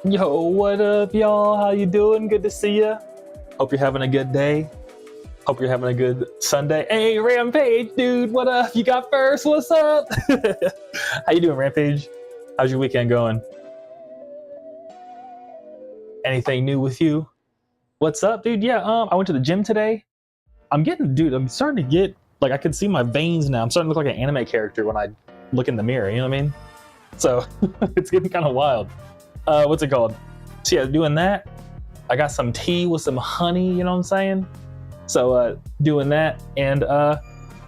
Yo, what up, y'all? How you doing? Good to see ya. Hope you're having a good day. Hope you're having a good Sunday. Hey, Rampage, dude, what up? You got first? What's up? How you doing, Rampage? How's your weekend going? Anything new with you? What's up, dude? Yeah, I went to the gym today. I'm starting to get, like, I can see my veins now. I'm starting to look like an anime character when I look in the mirror, you know what I mean? So, it's getting kind of wild. What's it called? So yeah, doing that. I got some tea with some honey, you know what I'm saying? So, doing that, and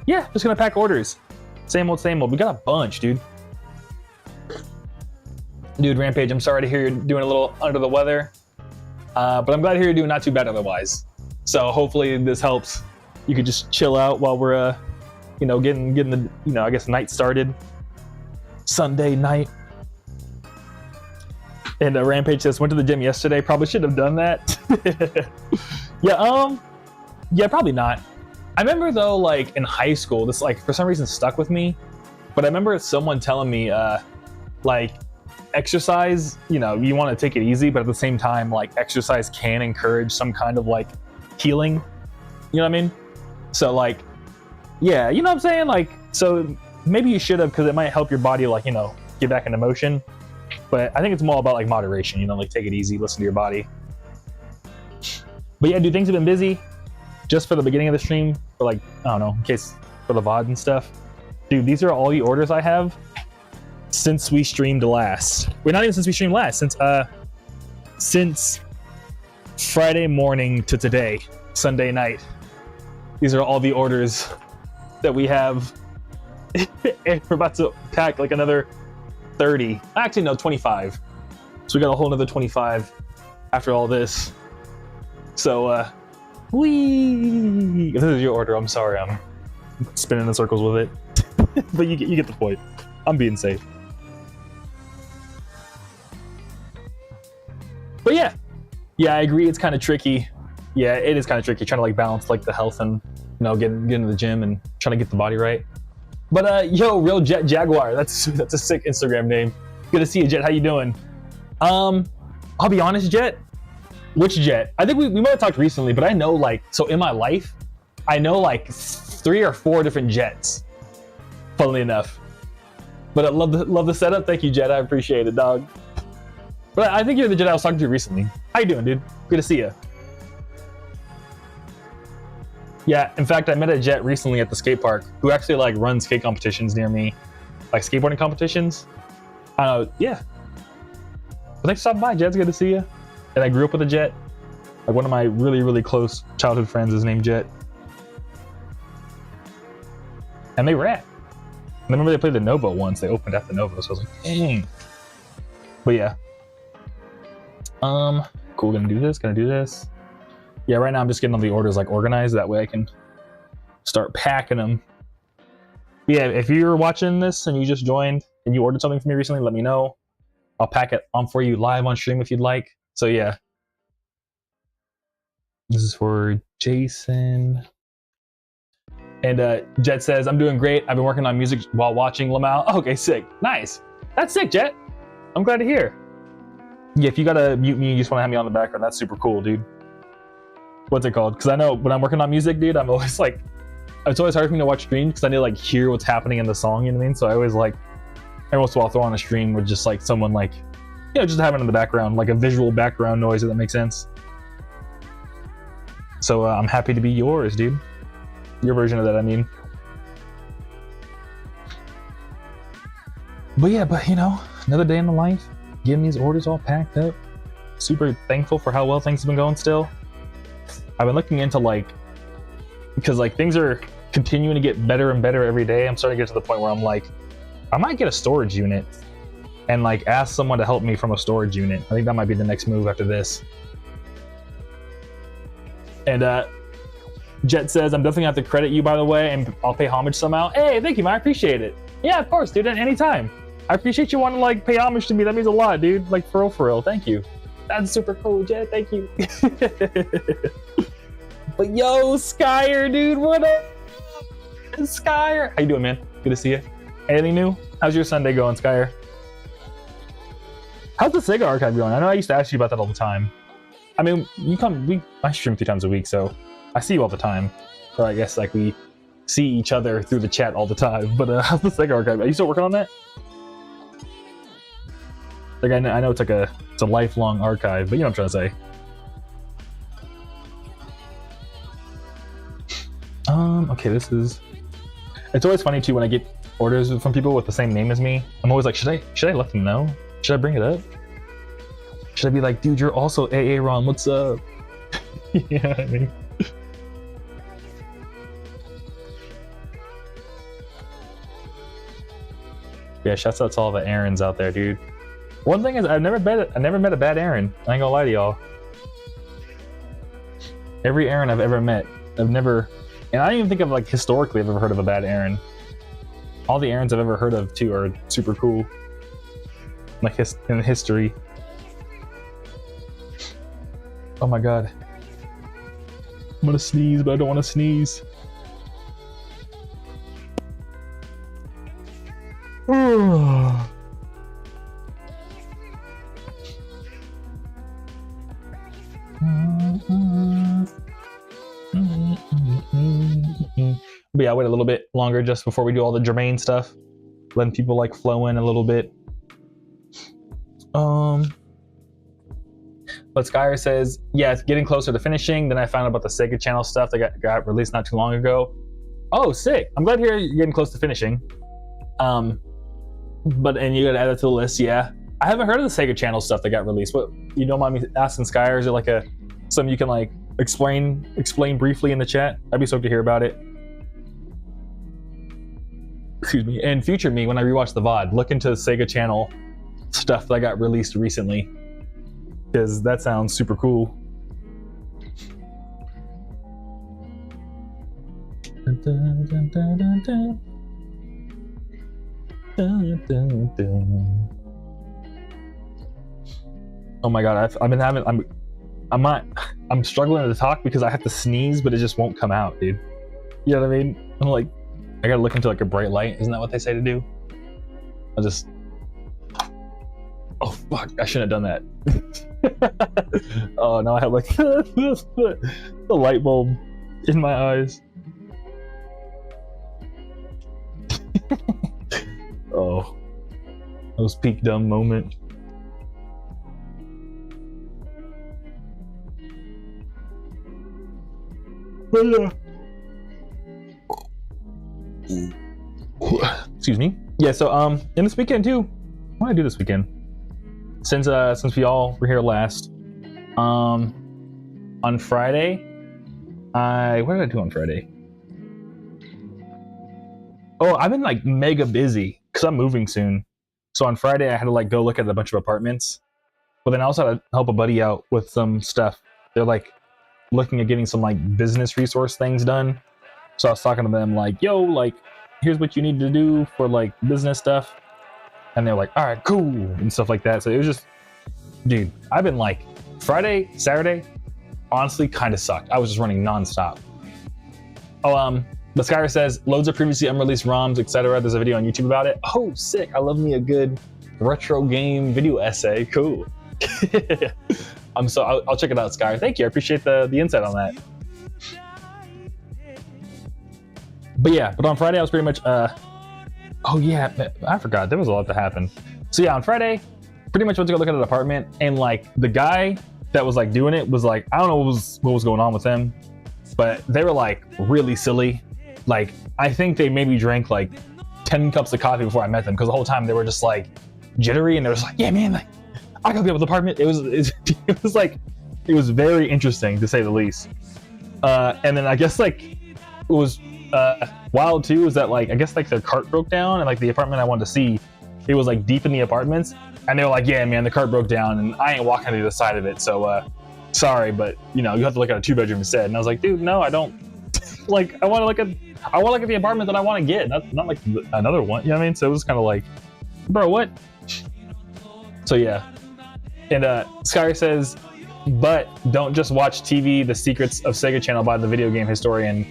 yeah, just gonna pack orders. Same old, same old. We got a bunch, dude. Dude, Rampage, I'm sorry to hear you're doing a little under the weather. But I'm glad to hear you're doing not too bad otherwise. So hopefully this helps. You could just chill out while we're, getting the, I guess night started. Sunday night. And Rampage says, went to the gym yesterday. Probably should have done that. Yeah, probably not. I remember though, like in high school, this like for some reason stuck with me. But I remember someone telling me, like, exercise, you want to take it easy, but at the same time, like, exercise can encourage some kind of like healing. You know what I mean? So like, yeah, you know what I'm saying? Like, so maybe you should have, because it might help your body, like, get back into motion. But I think it's more about like moderation, like take it easy, listen to your body. But yeah, dude, things have been busy. Just for the beginning of the stream, for like, I don't know, in case for the VOD and stuff. Dude, these are all the orders I have since we streamed last. We're not even since we streamed last, since Friday morning to today, Sunday night. These are all the orders that we have. And we're about to pack like another 30. Actually, no, 25. So we got a whole another 25 after all this. So, whee! If this is your order, I'm sorry, I'm spinning in circles with it. But you get the point. I'm being safe. But yeah, I agree. It's kind of tricky. Yeah, it is kind of tricky trying to like balance like the health and getting into the gym and trying to get the body right. But yo, Real Jet Jaguar, that's a sick Instagram name. Good to see you, Jet. How you doing? I'll be honest, Jet. Which Jet? I think we might have talked recently, but I know like, so in my life, I know like 3 or 4 different Jets. Funnily enough. But I love the setup. Thank you, Jet. I appreciate it, dog. But I think you're the Jet I was talking to recently. How you doing, dude? Good to see you. Yeah, in fact, I met a Jet recently at the skate park who actually like runs skate competitions near me, like skateboarding competitions. Yeah. But thanks for stopping by, Jet. It's good to see you. And I grew up with a Jet. Like one of my really, really close childhood friends is named Jet. And they rap. I remember they played the Novo once. They opened at the Novo, so I was like, dang. But yeah. Cool, gonna do this. Yeah, right now I'm just getting all the orders like organized. That way I can start packing them. But yeah, if you're watching this and you just joined and you ordered something from me recently, let me know. I'll pack it on for you live on stream if you'd like. So yeah. This is for Jason. And Jet says, I'm doing great. I've been working on music while watching Lamau. Oh, okay, sick. Nice. That's sick, Jet. I'm glad to hear. Yeah, if you gotta mute me, you just wanna have me on the background, that's super cool, dude. What's it called? Because I know when I'm working on music, dude, I'm always like, it's always hard for me to watch streams because I need to like hear what's happening in the song, you know what I mean? So I always like, every once in a while I'll throw on a stream with just like someone like, just having in the background, like a visual background noise, if that makes sense. So I'm happy to be yours, dude. Your version of that, I mean. But yeah, another day in the life, getting these orders all packed up. Super thankful for how well things have been going still. I've been looking into because like things are continuing to get better and better every day. I'm starting to get to the point where I'm like, I might get a storage unit and like ask someone to help me from a storage unit. I think that might be the next move after this. And Jet says, I'm definitely gonna have to credit you, by the way, and I'll pay homage somehow. Hey, thank you, man. I appreciate it. Yeah, of course, dude. Anytime. I appreciate you wanting to like pay homage to me. That means a lot, dude. Like for real. Thank you. That's super cool, Jet. Thank you. But yo, Skyer, dude, what up? Skyer. How you doing, man? Good to see you. Anything new? How's your Sunday going, Skyer? How's the Sega archive going? I know I used to ask you about that all the time. I mean, I stream 3 times a week, so I see you all the time. So I guess like we see each other through the chat all the time. But how's the Sega archive? Are you still working on that? Like I know it's like it's a lifelong archive, but you know what I'm trying to say. Okay, this is. It's always funny too when I get orders from people with the same name as me. I'm always like, should I let them know? Should I bring it up? Should I be like, dude, you're also AA Ron, what's up? You know what I mean? Yeah, shouts out to all the Aarons out there, dude. One thing is, I never met a bad Aaron. I ain't gonna lie to y'all. Every Aaron I've ever met, and I don't even think of like historically I've ever heard of a bad Aaron. All the Aarons I've ever heard of too are super cool. Like in history. Oh my god. I'm gonna sneeze, but I don't want to sneeze. But yeah, I'll wait a little bit longer just before we do all the germane stuff. Letting people like flow in a little bit. But Skyer says, yeah, it's getting closer to finishing. Then I found out about the Sega Channel stuff that got released not too long ago. Oh, sick. I'm glad to hear you're getting close to finishing. And you gotta add it to the list, yeah. I haven't heard of the Sega Channel stuff that got released. But you don't mind me asking, Skyer, is it like something you can like explain briefly in the chat? I'd be stoked to hear about it. Excuse me. And future me, when I rewatch the VOD, look into the Sega Channel stuff that got released recently, because that sounds super cool. Oh my god, I'm struggling to talk because I have to sneeze, but it just won't come out, dude. You know what I mean? I'm like, I gotta look into like a bright light. Isn't that what they say to do? Oh fuck, I shouldn't have done that. Oh, now I have like the light bulb in my eyes. Oh, that was peak dumb moment. But excuse me. Yeah, so in this weekend too, what did I do this weekend? Since we all were here last, on Friday, what did I do on Friday? Oh, I've been like mega busy because I'm moving soon. So on Friday I had to like go look at a bunch of apartments, but then I also had to help a buddy out with some stuff. They're like looking at getting some like business resource things done. So I was talking to them like, yo, like here's what you need to do for like business stuff. And they're like, all right, cool, and stuff like that. So it was just, dude, I've been like, Friday, Saturday, honestly kind of sucked. I was just running nonstop. Oh, but Skyer says, loads of previously unreleased ROMs, etc. There's a video on YouTube about it. Oh, sick. I love me a good retro game video essay. Cool. I'll check it out, Skyer. Thank you. I appreciate the insight on that. But yeah, on Friday I was pretty much, oh yeah, I forgot. There was a lot that happened. So yeah, on Friday, pretty much went to go look at an apartment, and like the guy that was like doing it was like, I don't know what was going on with them, but they were like really silly. Like I think they maybe drank like 10 cups of coffee before I met them, because the whole time they were just like jittery, and they were just like, yeah man, like I gotta be able to apartment. It was like, it was very interesting to say the least. And then I guess like it was wild too is that like I guess like their cart broke down, and like the apartment I wanted to see, it was like deep in the apartments, and they were like, yeah man, the cart broke down and I ain't walking to the side of it, so sorry, but you know, you have to look at a 2-bedroom instead. And I was like, dude, no, I don't. Like I want to look at the apartment that I want to get, not like another one, you know what I mean? So it was kind of like, bro, what? So yeah. And Skyer says, but don't just watch TV, The Secrets of Sega Channel by the video game historian.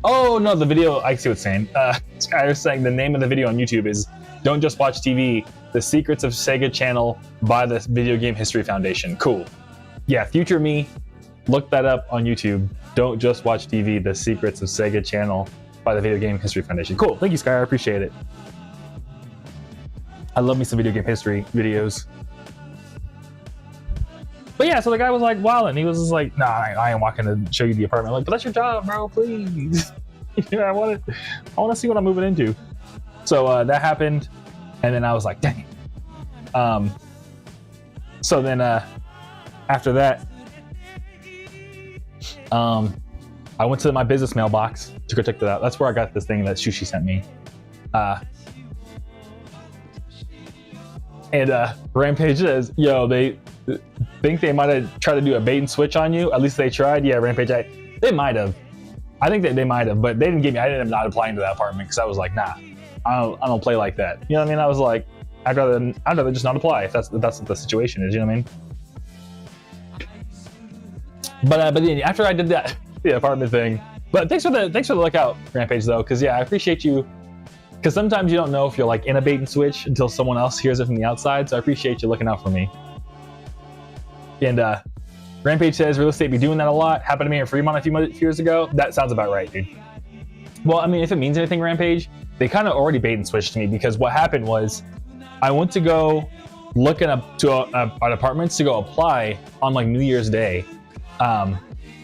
Oh no, the video, I see what it's saying. Skyer's saying the name of the video on YouTube is Don't Just Watch TV, The Secrets of Sega channel by the Video Game History Foundation. Cool. Yeah, future me, look that up on YouTube. Don't Just Watch TV, The Secrets of Sega channel by the Video Game History Foundation. Cool, thank you, Sky, I appreciate it. I love me some video game history videos. But yeah, so the guy was like wilding. He was just like, nah, I ain't walking to show you the apartment. I'm like, but that's your job, bro, please. Yeah, I want to see what I'm moving into. So that happened, and then I was like, dang it. So then after that, I went to my business mailbox to go check that out. That's where I got this thing that Sushi sent me. And Rampage says, yo, they think they might have tried to do a bait and switch on you. At least they tried. Yeah, Rampage, they might have. I think that they might have, but they didn't give me, I ended up not applying to that apartment because I was like, nah, I don't play like that. You know what I mean? I was like, I'd rather just not apply if that's what the situation is, you know what I mean? But then after I did that, the apartment thing, but thanks for the lookout, Rampage, though, because yeah, I appreciate you, because sometimes you don't know if you're like in a bait and switch until someone else hears it from the outside, so I appreciate you looking out for me. And Rampage says, real estate be doing that a lot. Happened to me in Fremont a few years ago. That sounds about right, dude. Well, I mean, if it means anything, Rampage, they kind of already bait and switched me, because what happened was I went to go looking up to at apartments to go apply on like New Year's Day.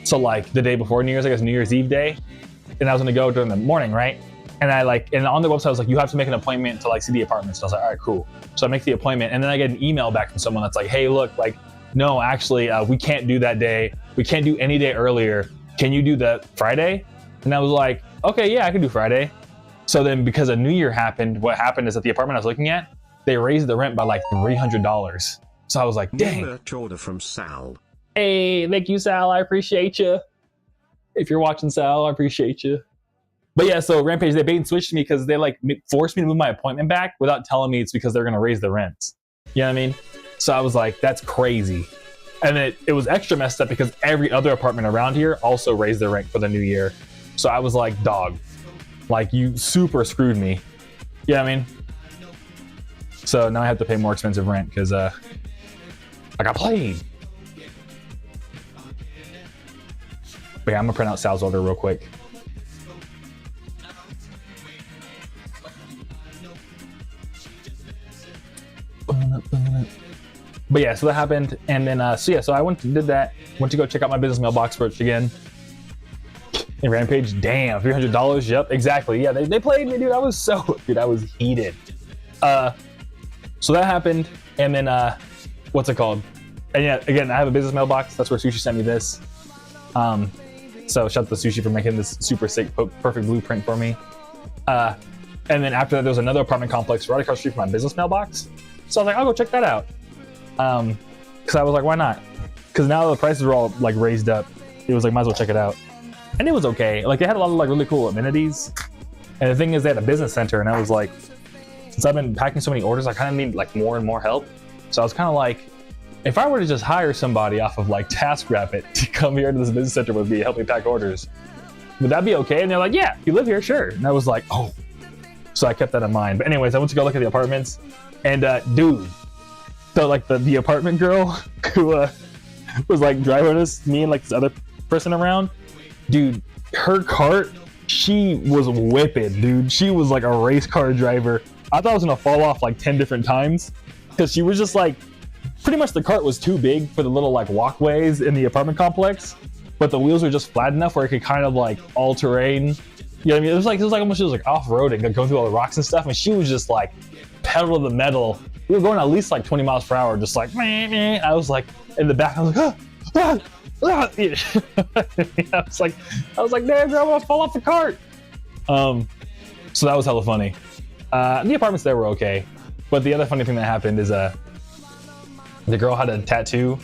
So like the day before New Year's, I guess New Year's Eve day, and I was gonna go during the morning, right? And and on the website I was like, you have to make an appointment to like see the apartments. So I was like, all right, cool. So I make the appointment, and then I get an email back from someone that's like, hey, look, like, no, actually, we can't do that day. We can't do any day earlier. Can you do that Friday? And I was like, okay, yeah, I can do Friday. So then because a New Year happened, what happened is that the apartment I was looking at, they raised the rent by like $300. So I was like, dang. Merch order from Sal. Hey, thank you, Sal. I appreciate you. If you're watching, Sal, I appreciate you. But yeah, so Rampage, they bait and switched me because they like forced me to move my appointment back without telling me it's because they're going to raise the rents. You know what I mean? So I was like, that's crazy. And it was extra messed up because every other apartment around here also raised their rent for the new year. So I was like, dog, like you super screwed me. You know what I mean? So now I have to pay more expensive rent because I got played. But yeah, I'm gonna print out Sal's order real quick. But yeah, so that happened, and then so I went to go check out my business mailbox first again. And Rampage, damn, $300. Yep, exactly. Yeah, they played me, dude. I was heated. So that happened, and then what's it called? And yeah, again, I have a business mailbox. That's where Sushi sent me this. So shout out to Sushi for making this super sick, perfect blueprint for me. And then after that, there was another apartment complex right across the street from my business mailbox. So I was like, I'll go check that out. Because I was like, why not? Because now the prices were all like raised up. It was like, might as well check it out. And it was okay. Like they had a lot of like really cool amenities. And the thing is, they had a business center, and I was like, since I've been packing so many orders, I kind of need like more and more help. So I was kind of like, if I were to just hire somebody off of like TaskRabbit to come here to this business center with me, help me pack orders, would that be okay? And they're like, yeah, you live here, sure. And I was like, oh. So I kept that in mind. But anyways, I went to go look at the apartments, and dude, so like the apartment girl who was like driving me and like this other person around, dude, her cart, she was whipping, dude. She was like a race car driver. I thought I was gonna fall off like 10 different times because she was just like, pretty much the cart was too big for the little like walkways in the apartment complex, but the wheels were just flat enough where it could kind of like all terrain. You know what I mean? It was like almost, she was like off-roading, like going through all the rocks and stuff, and she was just like pedal to the metal. We were going at least like 20 miles per hour, just like, meh, meh. I was like in the back, I was like, ah, ah, ah. I was like, damn, girl, I'm gonna fall off the cart. So that was hella funny. The apartments there were okay, but the other funny thing that happened is the girl had a tattoo,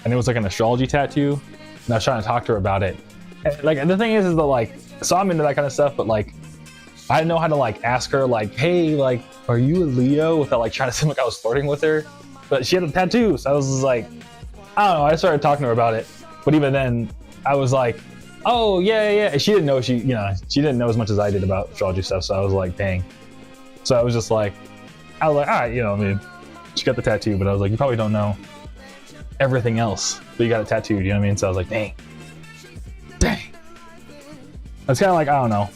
and it was like an astrology tattoo, and I was trying to talk to her about it. And, like, and the thing is that like, so I'm into that kind of stuff, but like, I didn't know how to like ask her like, hey, like, are you a Leo, without like trying to seem like I was flirting with her. But she had a tattoo, so I was just like, I don't know. I started talking to her about it, but even then, I was like, oh yeah, yeah. And she didn't know she didn't know as much as I did about astrology stuff, so I was like, dang. So I was just like, I was like, all right, you know, I mean, she got the tattoo, but I was like, you probably don't know everything else, but you got it tattooed, you know what I mean? So I was like, dang. That's kind of like, I don't know.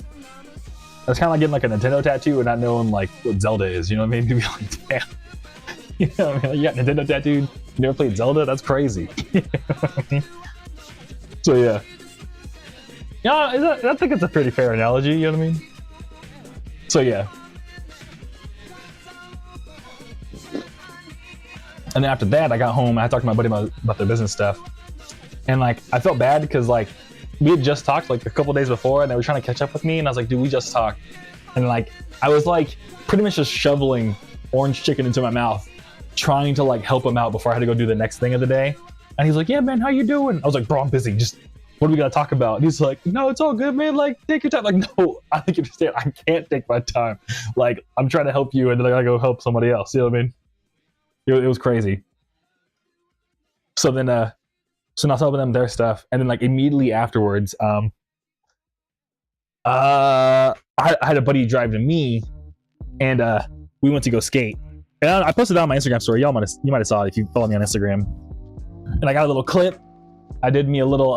That's kind of like getting like a Nintendo tattoo and not knowing like what Zelda is, you know what I mean? To be like, damn. You know what I mean? Like, you got Nintendo tattooed, you never played Zelda? That's crazy. You know what I mean? So yeah. Yeah, I think it's a pretty fair analogy, you know what I mean? So yeah. And then after that, I got home, I talked to my buddy about their business stuff. And like, I felt bad because like, we had just talked like a couple days before and they were trying to catch up with me. And I was like, dude, we just talked. And like, I was like pretty much just shoveling orange chicken into my mouth, trying to like help him out before I had to go do the next thing of the day. And he's like, yeah, man, how you doing? I was like, bro, I'm busy. Just, what do we got to talk about? And he's like, no, it's all good, man. Like, take your time. Like, no, I think you understand. I can't take my time. Like, I'm trying to help you and then I got to go help somebody else. You know what I mean? It was crazy. So then, so now I was helping them their stuff, and then like immediately afterwards, I had a buddy drive to me, and we went to go skate. And I posted it on my Instagram story. You might have saw it if you follow me on Instagram. And I got a little clip. I did me a little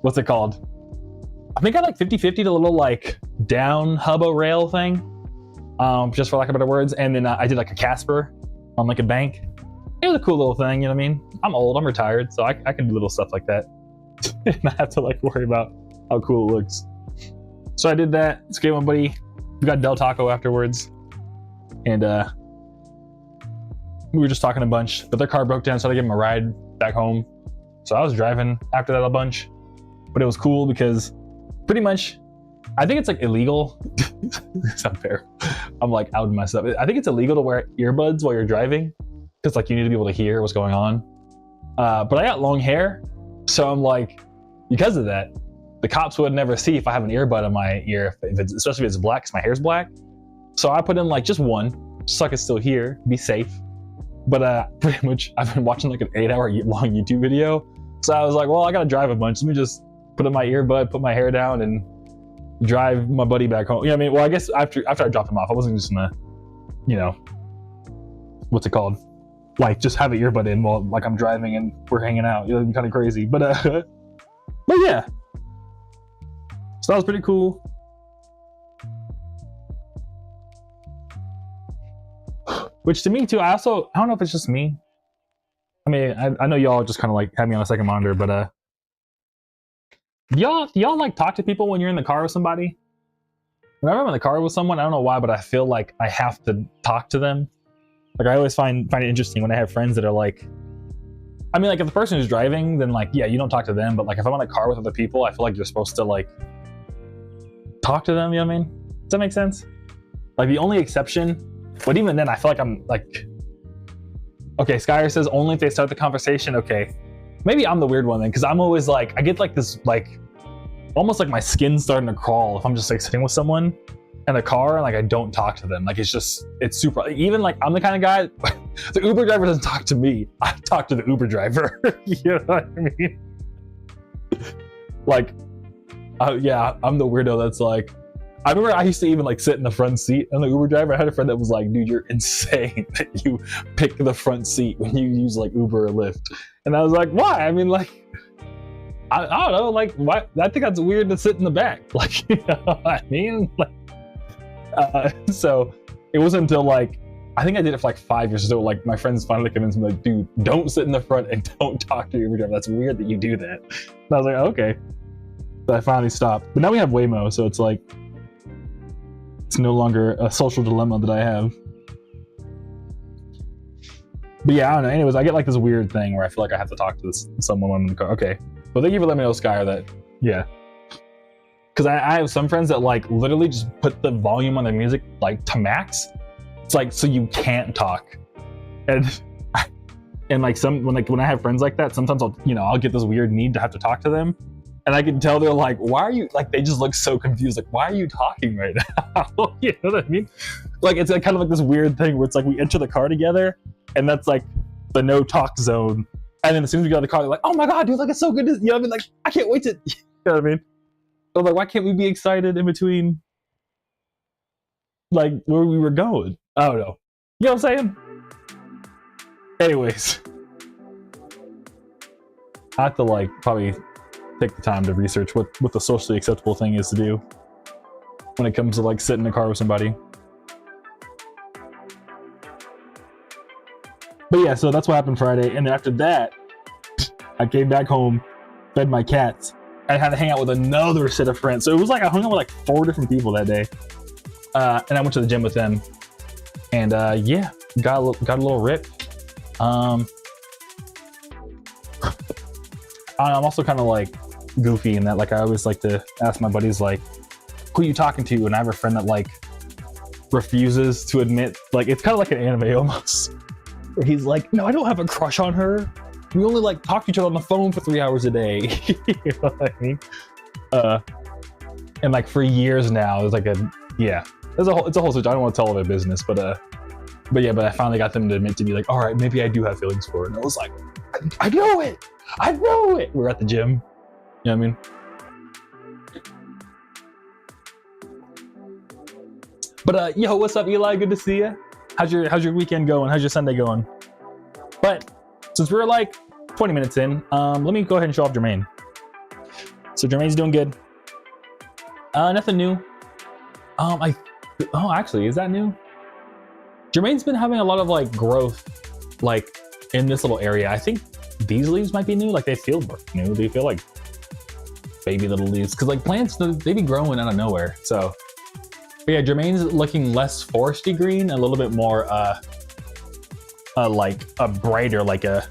what's it called? I think I like 50-50 to a little like down hubba rail thing, just for lack of better words. And then I did like a Casper on like a bank. It was a cool little thing, you know what I mean? I'm old, I'm retired, so I can do little stuff like that. And I have to like worry about how cool it looks. So I did that, skated with my buddy. We got Del Taco afterwards. And we were just talking a bunch, but their car broke down, so I had to give them a ride back home. So I was driving after that a bunch, but it was cool because pretty much, I think it's like illegal. It's unfair. I'm like outing myself. I think it's illegal to wear earbuds while you're driving, because like you need to be able to hear what's going on. But I got long hair, so I'm like, because of that, the cops would never see if I have an earbud in my ear, especially if it's black, because my hair's black. So I put in like just one, just so I could still hear, be safe. But pretty much, I've been watching like an 8-hour long YouTube video, so I was like, well, I gotta drive a bunch. Let me just put in my earbud, put my hair down, and drive my buddy back home. You know what I mean? Well, I guess after I dropped him off, I wasn't just gonna, you know, what's it called? Like just have an earbud in while like I'm driving and we're hanging out. You know, it'd be kind of crazy. But yeah. So that was pretty cool. Which to me too, I don't know if it's just me. I mean, I know y'all just kind of like have me on a second monitor, but do y'all like talk to people when you're in the car with somebody? Whenever I'm in the car with someone, I don't know why, but I feel like I have to talk to them. Like I always find it interesting when I have friends that are like, I mean, like if the person who's driving, then like, yeah, you don't talk to them. But like if I'm in a car with other people, I feel like you're supposed to like talk to them. You know what I mean? Does that make sense? Like the only exception, but even then I feel like I'm like, okay, Skyer says only if they start the conversation. Okay, maybe I'm the weird one then, because I'm always like, I get like this, like almost like my skin's starting to crawl if I'm just like sitting with someone in a car and like I don't talk to them. Like it's super, even like I'm the kind of guy, the Uber driver doesn't talk to me, I talk to the Uber driver. You know what I mean? Like yeah, I'm the weirdo that's like, I remember I used to even like sit in the front seat on the Uber driver. I had a friend that was like, dude, you're insane that you pick the front seat when you use like Uber or Lyft. And I was like, why? I mean, like, I don't know, like, why? I think that's weird to sit in the back. Like, you know what I mean? Like, so it wasn't until like, I think I did it for like 5 years or so, like my friends finally convinced me like, dude, don't sit in the front and don't talk to your Uber driver. That's weird that you do that. And I was like, okay. So I finally stopped. But now we have Waymo, so it's like, it's no longer a social dilemma that I have. But yeah, I don't know. Anyways, I get like this weird thing where I feel like I have to talk to someone when I'm in the car. Okay. Well, thank you for letting me know, Skyer, that, yeah. Because I have some friends that like literally just put the volume on their music like to max. It's like, so you can't talk. And like when I have friends like that, sometimes I'll get this weird need to have to talk to them. And I can tell they're like, why are you, like, they just look so confused. Like, why are you talking right now? You know what I mean? Like, it's kind of like this weird thing where it's like we enter the car together and that's like the no talk zone. And then as soon as we get out of the car, they're like, oh my God, dude, like, it's so good. You know what I mean? Like, I can't wait to, you know what I mean? So like, why can't we be excited in between, like, where we were going? I don't know. You know what I'm saying? Anyways, I have to like probably take the time to research what the socially acceptable thing is to do when it comes to like sitting in a car with somebody. But yeah, so that's what happened Friday, and after that, I came back home, fed my cats. I had to hang out with another set of friends. So it was like I hung out with like 4 different people that day, and I went to the gym with them, and yeah, got a little rip. I'm also kind of like goofy in that like I always like to ask my buddies like, who are you talking to? And I have a friend that like refuses to admit, like it's kind of like an anime almost, where he's like, no, I don't have a crush on her. We only like talk to each other on the phone for 3 hours a day. You know what I mean? And like for years now, it's like it's a whole switch. I don't want to tell all their business, but I finally got them to admit to me like, all right, maybe I do have feelings for her. And I was like, I know it. We're at the gym. You know what I mean? But yo, what's up, Eli? Good to see you. How's your weekend going? How's your Sunday going? But since we're like 20 minutes in, let me go ahead and show off Jermaine. So Jermaine's doing good. Nothing new. Actually, is that new? Jermaine's been having a lot of like growth, like in this little area. I think these leaves might be new. Like they feel new. They feel like baby little leaves, because like plants, they be growing out of nowhere. So but yeah, Jermaine's looking less foresty green, a little bit more like a brighter, like a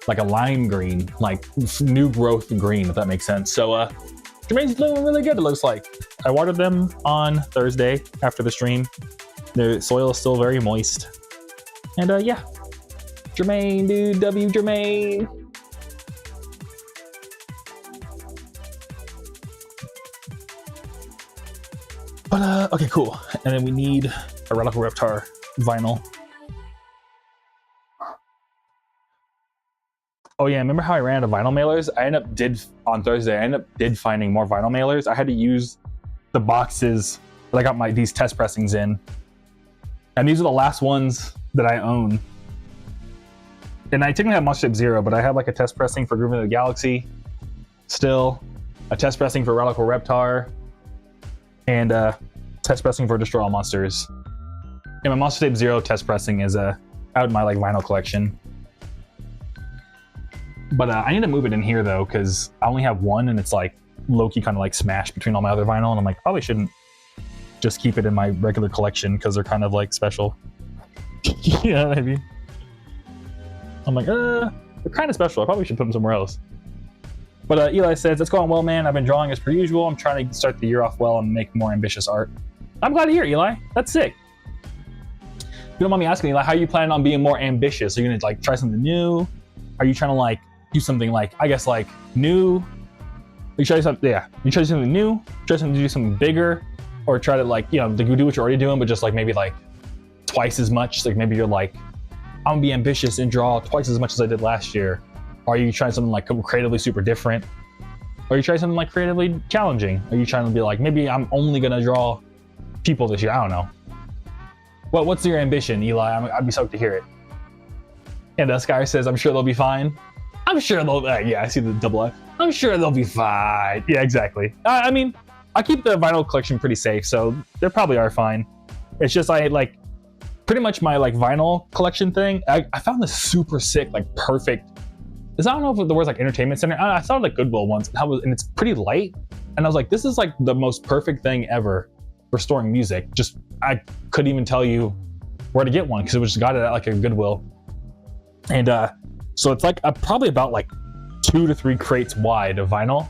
lime green, like new growth green, if that makes sense. So Jermaine's doing really good, it looks like. I watered them on Thursday after the stream. The soil is still very moist. And yeah, Jermaine, dude, Jermaine. But okay, cool. And then we need a Radical Reptar vinyl. Oh yeah, remember how I ran out of vinyl mailers? On Thursday, I ended up finding more vinyl mailers. I had to use the boxes that I got these test pressings in. And these are the last ones that I own. And I technically have Monster Tape 0, but I have like a test pressing for Groovy the Galaxy still, a test pressing for Radical Reptar, and test pressing for Destroy All Monsters. And my Monster Tape 0 test pressing is out in my like vinyl collection. But I need to move it in here though, because I only have one and it's like low-key kind of like smashed between all my other vinyl, and I'm like, probably shouldn't just keep it in my regular collection because they're kind of like special. You know what I mean? I'm like, they're kind of special. I probably should put them somewhere else. But Eli says, it's going well, man. I've been drawing as per usual. I'm trying to start the year off well and make more ambitious art. I'm glad to hear it, Eli. That's sick. If you don't mind me asking, Eli, how are you planning on being more ambitious? Are you going to like try something new? Are you trying to like do something like, I guess like new? You try something, yeah. You try something new, try something to do something bigger, or try to like, you know, do what you're already doing, but just like maybe like twice as much. Like maybe you're like, I'm gonna be ambitious and draw twice as much as I did last year. Or are you trying something like creatively super different? Or are you trying something like creatively challenging? Are you trying to be like, maybe I'm only gonna draw people this year? I don't know. Well, what's your ambition, Eli? I'd be stoked to hear it. And Sky says, I'm sure they'll be fine. I'm sure they'll, yeah, I see the double I. I'm sure they'll be fine. Yeah, exactly. I mean, I keep the vinyl collection pretty safe, so they probably are fine. It's just I like, pretty much my like vinyl collection thing, I found this super sick, like perfect, I don't know if the word's like entertainment center. I saw it like Goodwill once, and it's pretty light. And I was like, this is like the most perfect thing ever for storing music. Just, I couldn't even tell you where to get one because it was just got it at like a Goodwill. And so it's like probably about like 2 to 3 crates wide of vinyl.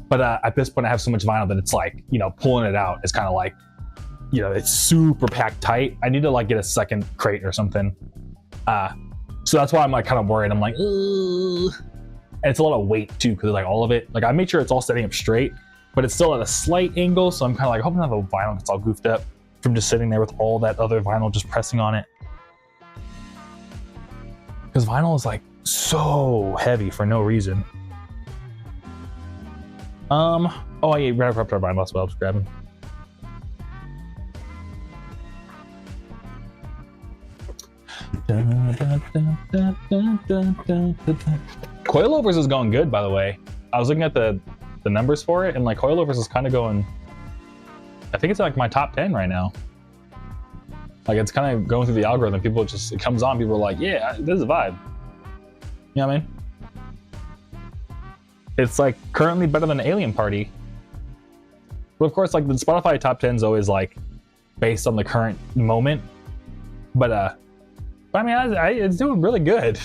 But at this point I have so much vinyl that it's like, you know, pulling it out is kind of like, you know, it's super packed tight. I need to like get a second crate or something. So that's why I'm like kind of worried. I'm like, ugh. And it's a lot of weight too, because like all of it, like I made sure it's all setting up straight, but it's still at a slight angle. So I'm kind of like hoping that the vinyl gets all goofed up from just sitting there with all that other vinyl just pressing on it. Because vinyl is like so heavy for no reason. Oh, I ran up our vinyl as well. Just grab him. Coilovers is going good, by the way. I was looking at the numbers for it, and like coilovers is kind of going. I think it's like my top 10 right now. Like it's kind of going through the algorithm. People just, it comes on, people are like, yeah, this is a vibe. You know what I mean? It's like currently better than Alien Party. But of course, like the Spotify top 10 is always like based on the current moment. But I mean, it's doing really good.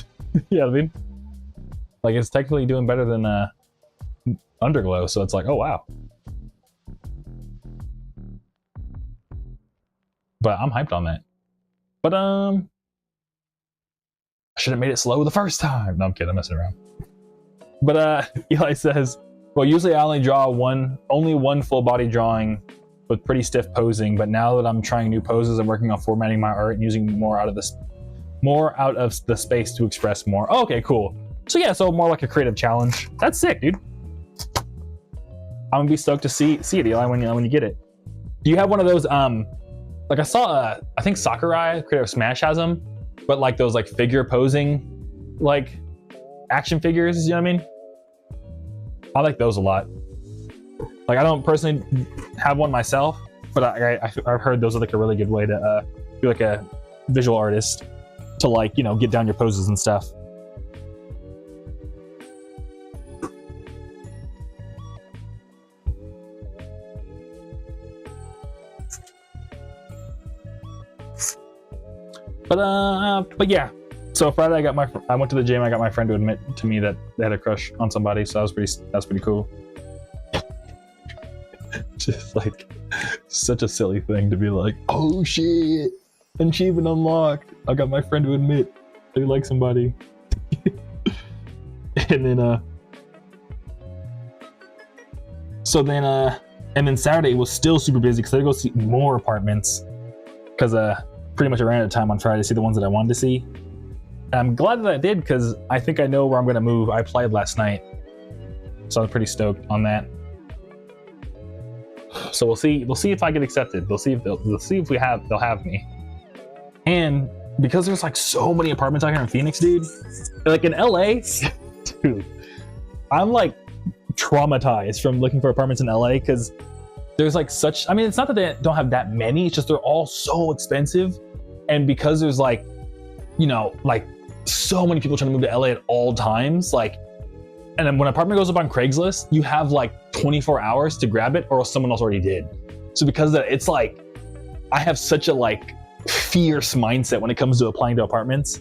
You know what I mean? Like it's technically doing better than Underglow. So it's like, oh wow. But I'm hyped on that. But I should have made it slow the first time. No, I'm kidding. I'm messing around. But Eli says, well, usually I only draw only one full body drawing with pretty stiff posing. But now that I'm trying new poses, I'm working on formatting my art and using more out of the space to express more. Oh, okay, cool. So yeah, so more like a creative challenge. That's sick, dude. I'm gonna be stoked to see it, Eli, when you get it. Do you have one of those? Like I saw, I think Sakurai, creator of Smash, has them, but like those like figure posing, like action figures. You know what I mean? I like those a lot. Like I don't personally have one myself, but I've heard those are like a really good way to be like a visual artist to like, you know, get down your poses and stuff. But yeah, so Friday I went to the gym. I got my friend to admit to me that they had a crush on somebody, so that's pretty cool. Just like such a silly thing to be like, oh shit, achievement unlocked. I got my friend to admit they like somebody. And then and then Saturday was still super busy because I had to go see more apartments because pretty much I ran out of time on Friday to see the ones that I wanted to see. And I'm glad that I did because I think I know where I'm going to move. I applied last night, so I'm pretty stoked on that. So we'll see if I get accepted. They'll see if they'll have me. And because there's like so many apartments out here in Phoenix, dude, like in LA, dude, I'm like traumatized from looking for apartments in LA because there's like such, I mean, it's not that they don't have that many, it's just they're all so expensive. And because there's like, you know, like so many people trying to move to LA at all times, like, and then when an apartment goes up on Craigslist, you have like 24 hours to grab it or else someone else already did. So because of that, it's like, I have such a like fierce mindset when it comes to applying to apartments.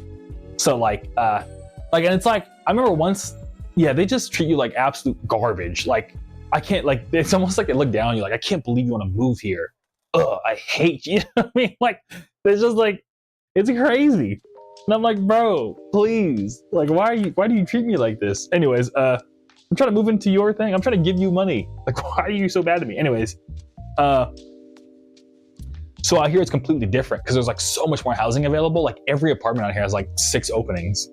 So like, and it's like, I remember once, yeah, they just treat you like absolute garbage. Like, I can't, like, it's almost like they look down on you, like, I can't believe you want to move here. Ugh, I hate you. You know what I mean? Like, it's just like, it's crazy. And I'm like, bro, please. Like, why do you treat me like this? Anyways, I'm trying to move into your thing. I'm trying to give you money. Like, why are you so bad to me? Anyways, so out here it's completely different because there's like so much more housing available. Like every apartment out here has like 6 openings.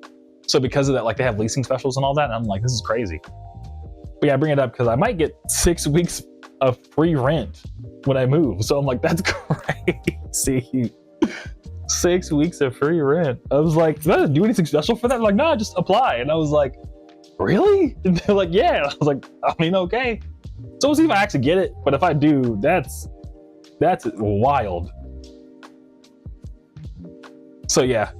So because of that, like they have leasing specials and all that. And I'm like, this is crazy. But yeah, I bring it up because I might get 6 weeks of free rent when I move. So I'm like, that's crazy. 6 weeks of free rent. I was like, do I do anything special for that? I'm like, no, just apply. And I was like, really? And they're like, yeah. And I was like, I mean, okay. So we'll see if I actually get it. But if I do, that's wild. So yeah.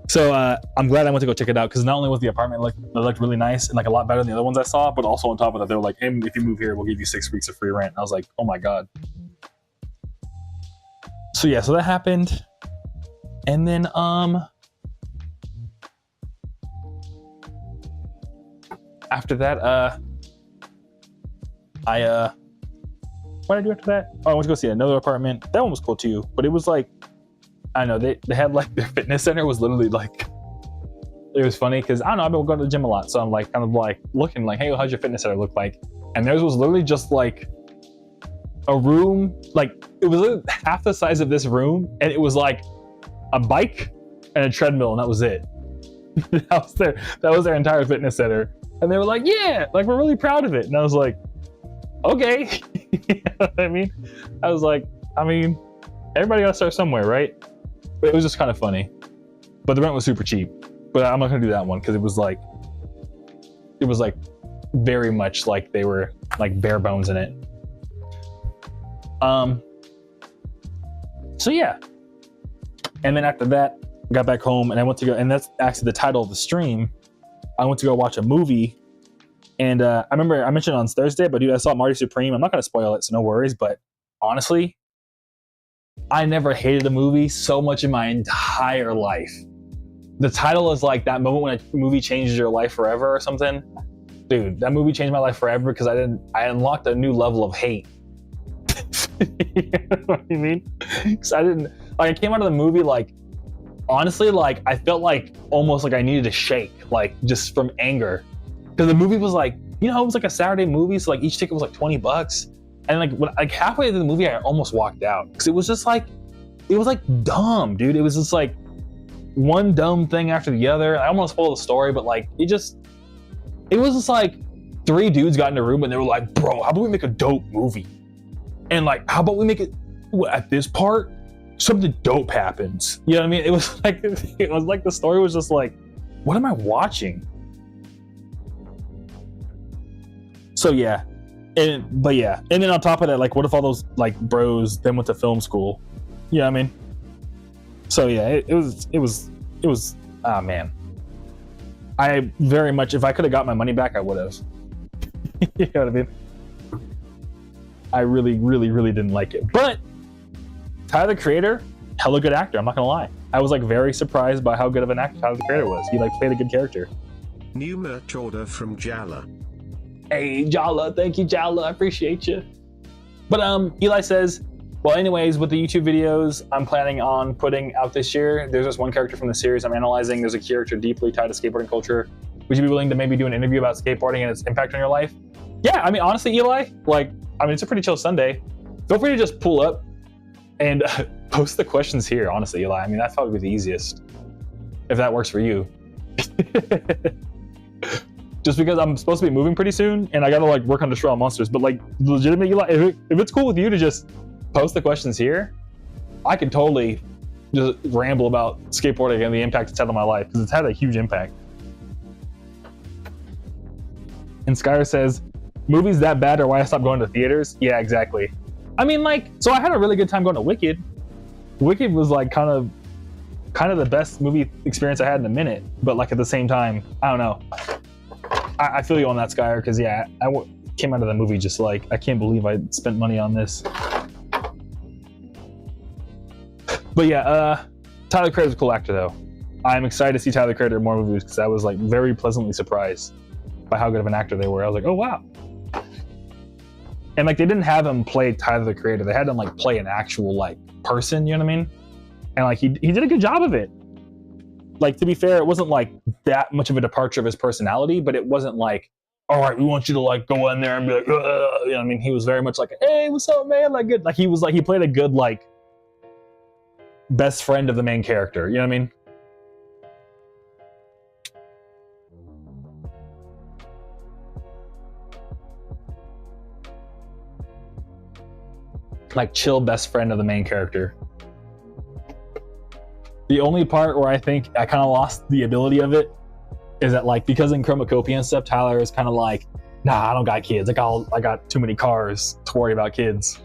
So I'm glad I went to go check it out because not only was the apartment looked really nice and like a lot better than the other ones I saw, but also on top of that, they were like, hey, if you move here, we'll give you 6 weeks of free rent. And I was like, oh my God. So yeah, so that happened. And then after that, what did I do after that? Oh, I went to go see another apartment. That one was cool too, but it was like, I don't know, they had like their fitness center was literally like, it was funny because I don't know, I've been going to the gym a lot, so I'm like kind of like looking like, hey, how's your fitness center look like? And theirs was literally just like a room, like it was literally half the size of this room, and it was like a bike and a treadmill, and that was it. That was their entire fitness center. And they were like, yeah, like we're really proud of it. And I was like, okay. You know what I mean? I was like, I mean, everybody gotta start somewhere, right? It was just kind of funny. But the rent was super cheap. But I'm not gonna do that one because it was like very much like they were like bare bones in it. So yeah. And then after that, I got back home and I went to go, and that's actually the title of the stream. I went to go watch a movie. And I remember I mentioned on Thursday, but dude, I saw Marty Supreme. I'm not gonna spoil it, so no worries. But honestly, I never hated a movie so much in my entire life. The title is like that moment when a movie changes your life forever or something. Dude, that movie changed my life forever because I unlocked a new level of hate. You know what I mean? Because I came out of the movie like, honestly, like I felt like almost like I needed to shake, like just from anger. Because the movie was like, it was like a Saturday movie, so like each ticket was like $20. And like halfway through the movie, I almost walked out because it was just like, it was like dumb, dude. It was just like one dumb thing after the other. I don't want to spoil the story, but like it was just like three dudes got in a room and they were like, bro, how about we make a dope movie? And like, how about we make it at this part, something dope happens. You know what I mean? It was like the story was just like, what am I watching? So yeah. And then on top of that, like, what if all those like bros then went to film school? You know what I mean? So yeah, it was ah man. I very much, if I could have got my money back, I would have. You know what I mean? I really, really, really didn't like it. But Tyler, the Creator, hella good actor, I'm not gonna lie. I was like very surprised by how good of an actor Tyler, the Creator was. He like played a good character. New merch order from Jala. Hey Jala, thank you Jala, I appreciate you. But Eli says, well, anyways, with the YouTube videos I'm planning on putting out this year, there's just one character from the series I'm analyzing. There's a character deeply tied to skateboarding culture. Would you be willing to maybe do an interview about skateboarding and its impact on your life? Yeah, I mean, honestly, Eli, it's a pretty chill Sunday. Feel free to just pull up and post the questions here, honestly, Eli. I mean, that's probably the easiest, if that works for you. Just because I'm supposed to be moving pretty soon and I gotta like work on Destroy All Monsters, but like legitimately, Eli, if it's cool with you to just post the questions here, I could totally just ramble about skateboarding and the impact it's had on my life, because it's had a huge impact. And Skyr says, movies that bad or why I stopped going to theaters? Yeah, exactly. I mean, like, so I had a really good time going to Wicked. Wicked was like kind of the best movie experience I had in a minute, but like at the same time, I don't know. I feel you on that, Skyr, because yeah, I came out of the movie just like, I can't believe I spent money on this. But yeah, Tyler Creator's a cool actor though. I'm excited to see Tyler Creator in more movies because I was like very pleasantly surprised by how good of an actor they were. I was like, oh wow. And like they didn't have him play Tyler the Creator. They had him like play an actual like person, you know what I mean? And like he did a good job of it. Like, to be fair, it wasn't like that much of a departure of his personality, but it wasn't like, all right, we want you to like go in there and be like, ugh. You know what I mean? He was very much like, hey, what's up, man? Like good. Like he was like, he played a good like best friend of the main character. You know what I mean? Like chill best friend of the main character. The only part where I think I kind of lost the ability of it is that like, because in Chromacopia and stuff, Tyler is kind of like, nah, I don't got kids. Like I got too many cars to worry about kids.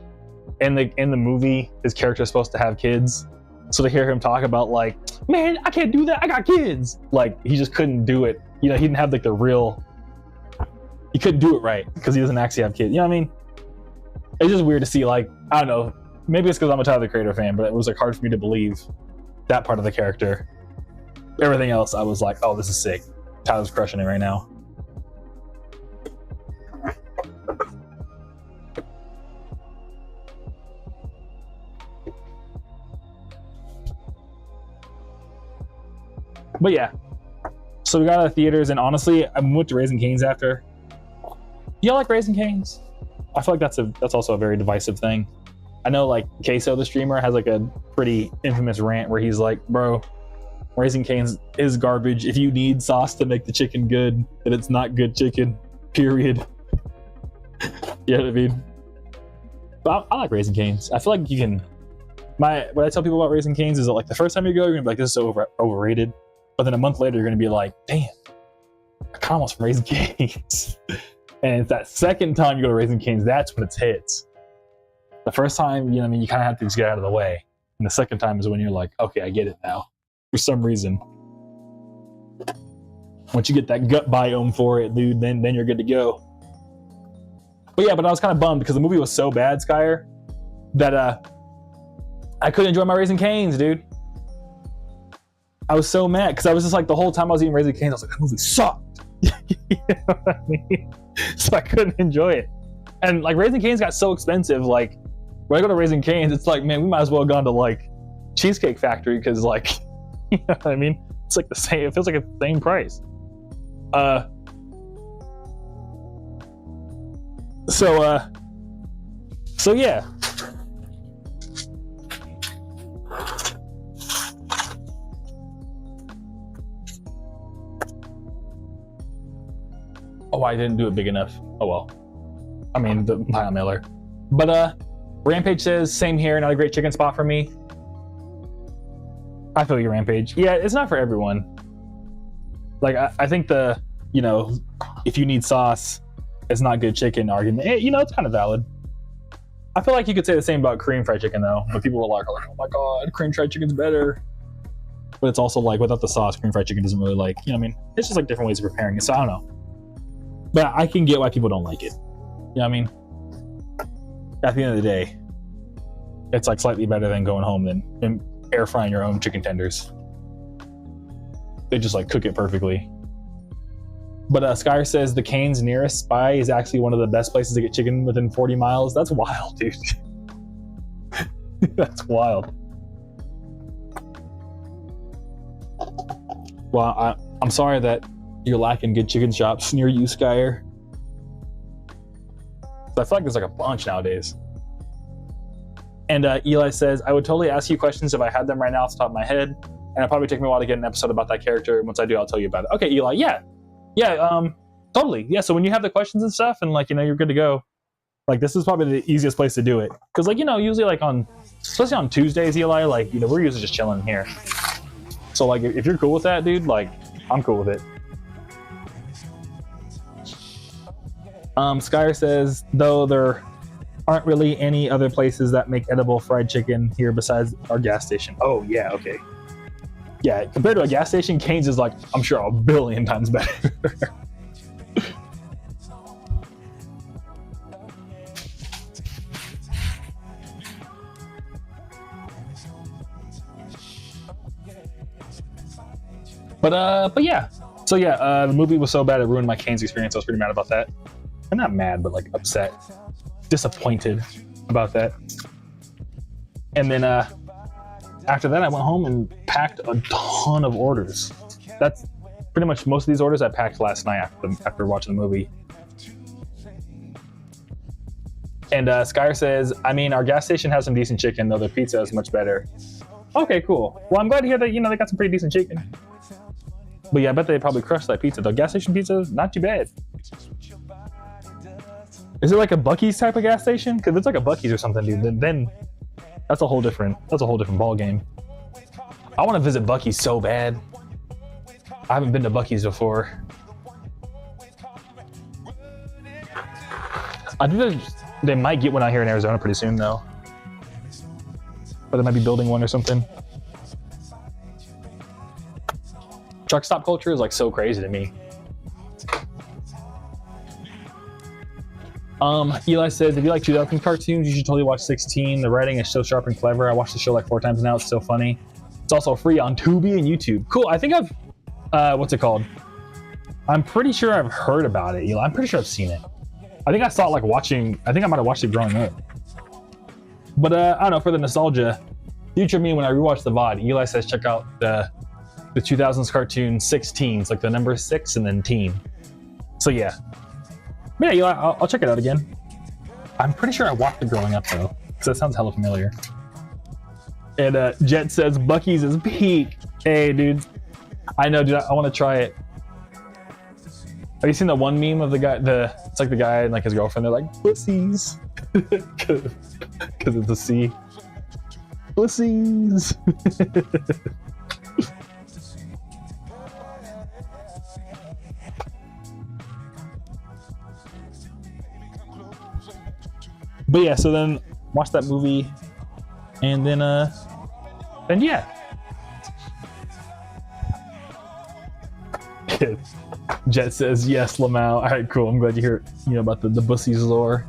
In the movie, his character is supposed to have kids. So to hear him talk about like, man, I can't do that, I got kids. Like he just couldn't do it. You know, he didn't have like he couldn't do it right because he doesn't actually have kids. You know what I mean? It's just weird to see, like, I don't know, maybe it's because I'm a Tyler the Creator fan, but it was like hard for me to believe that part of the character. Everything else, I was like, oh, this is sick. Tyler's crushing it right now. But yeah, so we got out of theaters, and honestly, I went to Raising Cane's after. Y'all like Raising Cane's? I feel like that's also a very divisive thing. I know like Queso the streamer has like a pretty infamous rant where he's like, bro, Raising Cane's is garbage. If you need sauce to make the chicken good, then it's not good chicken, period. You know what I mean? But I like Raising Cane's. I feel like you can What I tell people about Raising Cane's is that like the first time you go, you're gonna be like, this is so overrated. But then a month later, you're gonna be like, damn, I kind of want some Raising Cane's. And it's that second time you go to Raising Cane's, that's when it hits. The first time, you know what I mean, you kind of have to just get out of the way. And the second time is when you're like, okay, I get it now. For some reason. Once you get that gut biome for it, dude, then you're good to go. But yeah, but I was kind of bummed because the movie was so bad, Skyer, that I couldn't enjoy my Raising Cane's, dude. I was so mad because I was just like, the whole time I was eating Raising Cane's, I was like, that movie sucked. You know what I mean? So I couldn't enjoy it. And like Raising Cane's got so expensive, like when I go to Raising Cane's, it's like, man, we might as well have gone to like Cheesecake Factory because like, you know what I mean? It's like the same, it feels like the same price. So yeah. Oh, I didn't do it big enough. Oh well. I mean, the pile mailer. But Rampage says, same here, not a great chicken spot for me. I feel you, Rampage. Yeah, it's not for everyone. Like, I think the, you know, if you need sauce, it's not good chicken argument. You know, it's kind of valid. I feel like you could say the same about Korean fried chicken, though. But people are like, oh my god, Korean fried chicken's better. But it's also like, without the sauce, Korean fried chicken doesn't really like, you know what I mean? It's just like different ways of preparing it, so I don't know. But I can get why people don't like it. You know what I mean? At the end of the day, it's like slightly better than going home than air frying your own chicken tenders. They just like cook it perfectly. But Skyer says the Cane's nearest Spy is actually one of the best places to get chicken within 40 miles. That's wild, dude. That's wild. Well, I'm sorry that you're lacking good chicken shops near you, Skyer. I feel like there's like a bunch nowadays. And Eli says, I would totally ask you questions if I had them right now off the top of my head. And it'll probably take me a while to get an episode about that character. Once I do, I'll tell you about it. Okay, Eli, yeah, totally. Yeah, so when you have the questions and stuff and like, you know, you're good to go, like this is probably the easiest place to do it. Because like, you know, usually like especially on Tuesdays, Eli, like, you know, we're usually just chilling here. So like, if you're cool with that, dude, like, I'm cool with it. Skyer says, though there aren't really any other places that make edible fried chicken here besides our gas station. Oh, yeah, okay. Yeah, compared to a gas station, Cane's is like, I'm sure, 1 billion times better. But yeah. So yeah, the movie was so bad it ruined my Cane's experience. I was pretty mad about that. I'm not mad, but like upset, disappointed about that. And then after that, I went home and packed a ton of orders. That's pretty much most of these orders I packed last night after watching the movie. And Skyer says, I mean, our gas station has some decent chicken, though the pizza is much better. Okay, cool. Well, I'm glad to hear that, you know, they got some pretty decent chicken. But yeah, I bet they probably crushed that pizza. The gas station pizza, not too bad. Is it like a Buc-ee's type of gas station? Because if it's like a Buc-ee's or something, dude, then that's a whole different ball game. I want to visit Buc-ee's so bad. I haven't been to Buc-ee's before. I think they might get one out here in Arizona pretty soon, though. But they might be building one or something. Truck stop culture is like so crazy to me. Eli says, if you like 2000 cartoons, you should totally watch 16. The writing is so sharp and clever. I watched the show like 4 times now. It's so funny. It's also free on Tubi and YouTube. Cool. I think I've, what's it called? I'm pretty sure I've heard about it, Eli. I'm pretty sure I've seen it. I think I saw it like I think I might have watched it growing up. But I don't know, for the nostalgia, future me, when I rewatch the VOD, Eli says check out the 2000s cartoon 16. It's like the number 6 and then teen. So yeah. But yeah, Eli, I'll check it out again. I'm pretty sure I watched it growing up though, because that sounds hella familiar. And Jet says Buc-ee's is peak. Hey, dude. I know, dude. I want to try it. Have you seen the one meme of the guy? It's like the guy and like his girlfriend. They're like pussies, because it's a C. Pussies. But yeah, so then watch that movie, and then yeah. Jet says yes, Lamau. All right, cool. I'm glad you hear about the Bussies lore.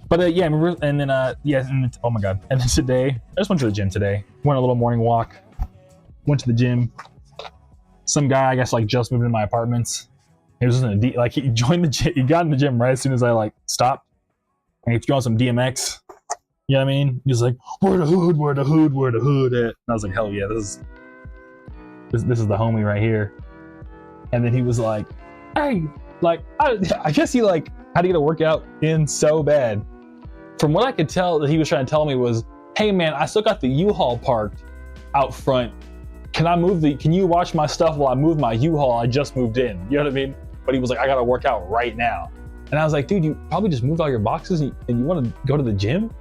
But yeah, remember, and then yeah, and then, oh my god, and then today I just went to the gym today. Went on a little morning walk. Went to the gym. Some guy, I guess, like just moved into my apartments. He was in a he joined the gym. He got in the gym right as soon as I like stopped, and he threw on some DMX. You know what I mean? He's like, "Where the hood? Where the hood? Where the hood at?" And I was like, "Hell yeah, this is the homie right here." And then he was like, "Hey, like, I guess he like had to get a workout in so bad." From what I could tell, that he was trying to tell me was, "Hey man, I still got the U-Haul parked out front. Can you watch my stuff while I move my U-Haul? I just moved in." You know what I mean? But he was like, "I gotta work out right now." And I was like, "Dude, you probably just moved all your boxes and you want to go to the gym?"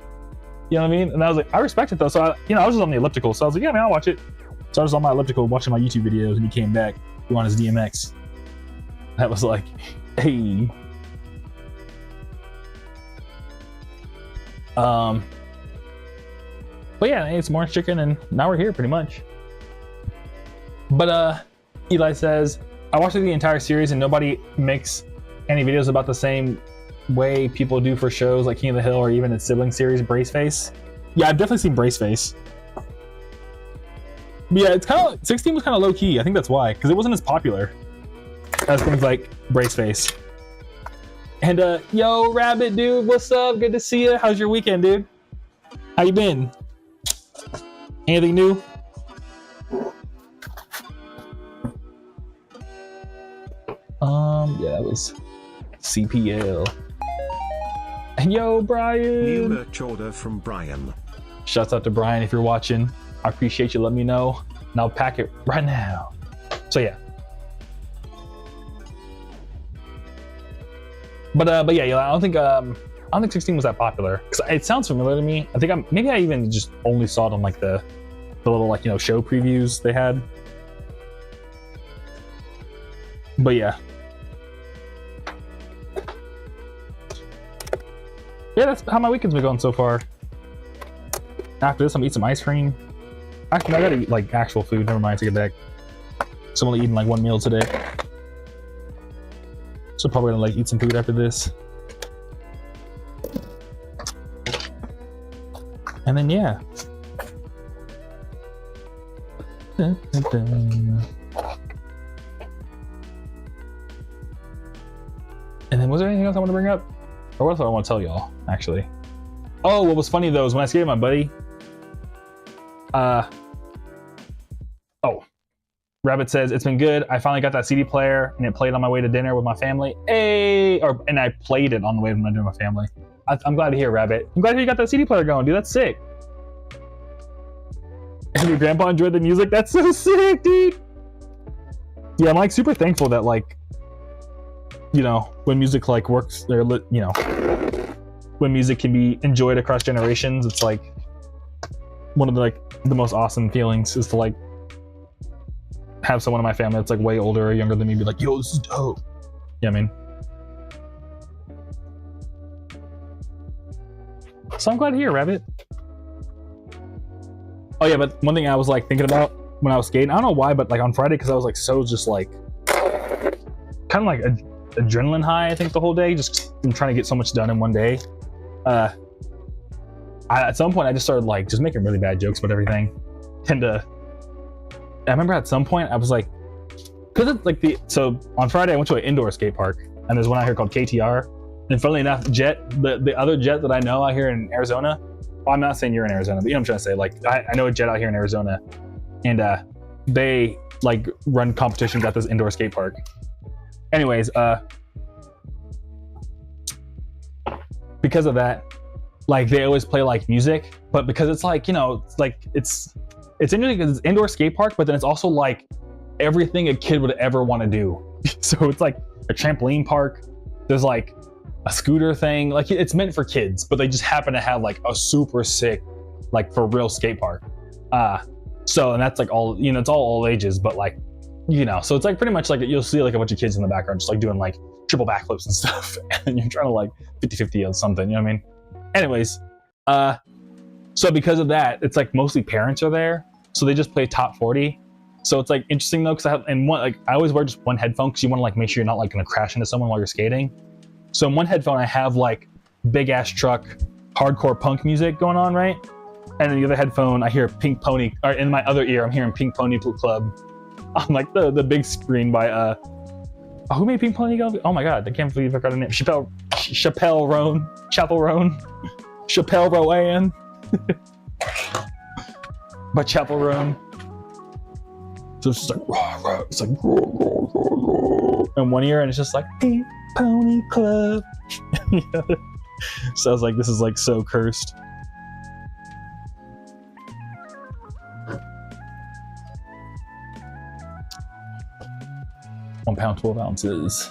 You know what I mean? And I was like, I respect it though. So I was just on the elliptical. So I was like, yeah, man, I'll watch it. So I was on my elliptical watching my YouTube videos, and he came back, he on his DMX. That was like, hey. But yeah, I ate some orange chicken, and now we're here pretty much. But Eli says, I watched the entire series, and nobody makes any videos about the same way people do for shows like King of the Hill or even its sibling series, Braceface. Yeah, I've definitely seen Braceface. But yeah, it's kind of 16 was kind of low key. I think that's why, because it wasn't as popular as things like Braceface. And yo, Rabbit dude, what's up? Good to see you. How's your weekend, dude? How you been? Anything new? Yeah, that was CPL. And yo, Brian. New merch order from Brian. Shouts out to Brian if you're watching. I appreciate you. Let me know, and I'll pack it right now. So yeah. But yeah, I don't think 16 was that popular, because it sounds familiar to me. I think maybe I even just only saw it on like the little like show previews they had. But yeah. Yeah, that's how my weekend's been going so far. After this, I'm gonna eat some ice cream. Actually, I gotta eat like actual food. Never mind, take it back. So I'm only eating like one meal today. So probably gonna like eat some food after this. And then yeah. Dun, dun, dun. And then was there anything else I want to bring up? Or what else I want to tell y'all, actually? Oh, what was funny though is when I skated with my buddy. Rabbit says, it's been good. I finally got that CD player and it played on my way to dinner with my family. And I played it on the way to dinner with my family. I'm glad to hear, Rabbit. I'm glad to hear you got that CD player going, dude. That's sick. And your grandpa enjoyed the music? That's so sick, dude. Yeah, I'm like super thankful that like, when music like works, or when music can be enjoyed across generations, it's like one of the most awesome feelings is to like have someone in my family that's like way older or younger than me be like, yo, this is dope. Yeah, I mean. So I'm glad to hear, Rabbit. Oh yeah, but one thing I was like thinking about when I was skating, I don't know why, but like on Friday, because I was like so just like kind of like adrenaline high, I think, the whole day, just trying to get so much done in one day. At some point I just started like just making really bad jokes about everything, and I remember at some point I was like, because it's like so on Friday I went to an indoor skate park, and there's one out here called KTR, and funnily enough, Jet, the other Jet that I know out here in Arizona, well, I'm not saying you're in Arizona, but you know what I'm trying to say, like I know a Jet out here in Arizona, and they like run competitions at this indoor skate park. Anyways, because of that, like they always play like music, but because it's like, it's interesting because it's indoor skate park, but then it's also like everything a kid would ever want to do. So it's like a trampoline park. There's like a scooter thing. Like it's meant for kids, but they just happen to have like a super sick, like for real skate park. So, and that's like all, you know, it's all ages, but like, you know, so it's like pretty much like you'll see like a bunch of kids in the background just like doing like triple backflips and stuff, and you're trying to like 50-50 or something, you know what I mean? Anyways, so because of that, it's like mostly parents are there, so they just play top 40. So it's like interesting though, because I always wear just one headphone because you want to like make sure you're not like gonna crash into someone while you're skating. So in one headphone I have like big ass truck, hardcore punk music going on, right? And in the other headphone I hear Pink Pony, or in my other ear I'm hearing Pink Pony Club on like the big screen by who made Pink Pony go? Oh my god, I can't believe I got a name. Chappelle Roan. Chappelle Rowan. By Chapel Roan. So it's just like rah, rah. It's like rah, rah, rah, rah. In one ear, and it's just like Pink Pony Club. So I was like, this is like so cursed. £1, 12 ounces.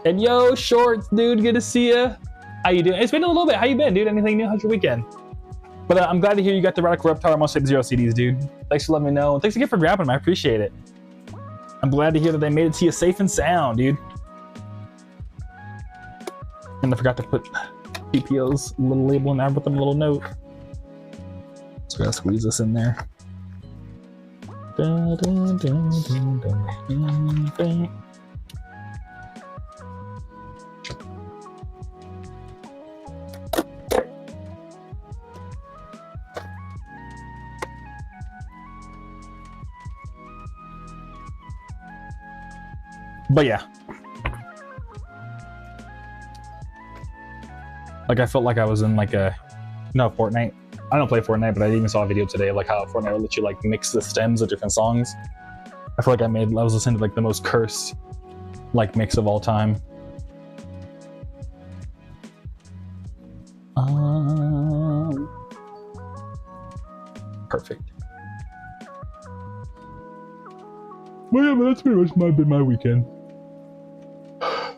And yo, Shorts, dude, good to see ya. How you doing? It's been a little bit. How you been, dude? Anything new? How's your weekend? But I'm glad to hear you got the Radical Reptar Most Zero CDs, dude. Thanks for letting me know. Thanks again for grabbing them. I appreciate it. I'm glad to hear that they made it to you safe and sound, dude. And I forgot to put PPO's little label in there with them a little note. So I gotta squeeze this in there. Dun, dun, dun, dun, dun, dun. But yeah, like I felt like I was in like Fortnite. I don't play Fortnite, but I even saw a video today of like how Fortnite will let you like mix the stems of different songs. I feel like I was listening to like the most cursed like mix of all time. Perfect. Well, yeah, but that's pretty much been my weekend.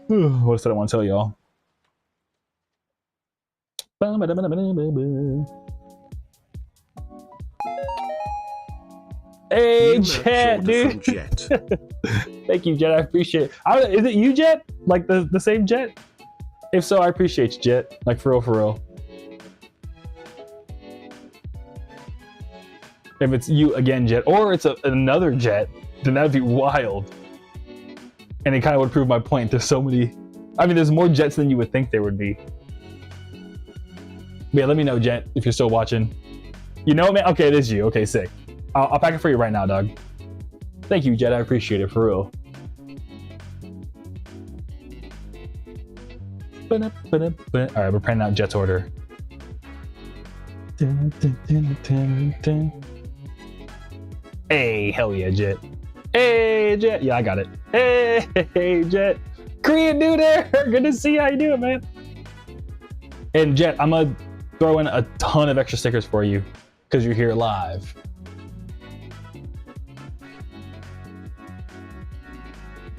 What else did I want to tell y'all? Hey, Jet, dude. Jet. Thank you, Jet. I appreciate it. Is it you, Jet? Like the same Jet? If so, I appreciate you, Jet. Like for real, for real. If it's you again, Jet, or it's another Jet, then that'd be wild. And it kind of would prove my point. There's so many. I mean, there's more Jets than you would think there would be. But yeah, let me know, Jet, if you're still watching. You know, man. Okay, it is you. Okay, sick. I'll pack it for you right now, dog. Thank you, Jet. I appreciate it for real. All right, we're printing out Jet's order. Hey, hell yeah, Jet. Hey, Jet. Yeah, I got it. Hey, Jet. Korean dude there. Good to see you. How you doing, man? And Jet, I'm going to throw in a ton of extra stickers for you because you're here live.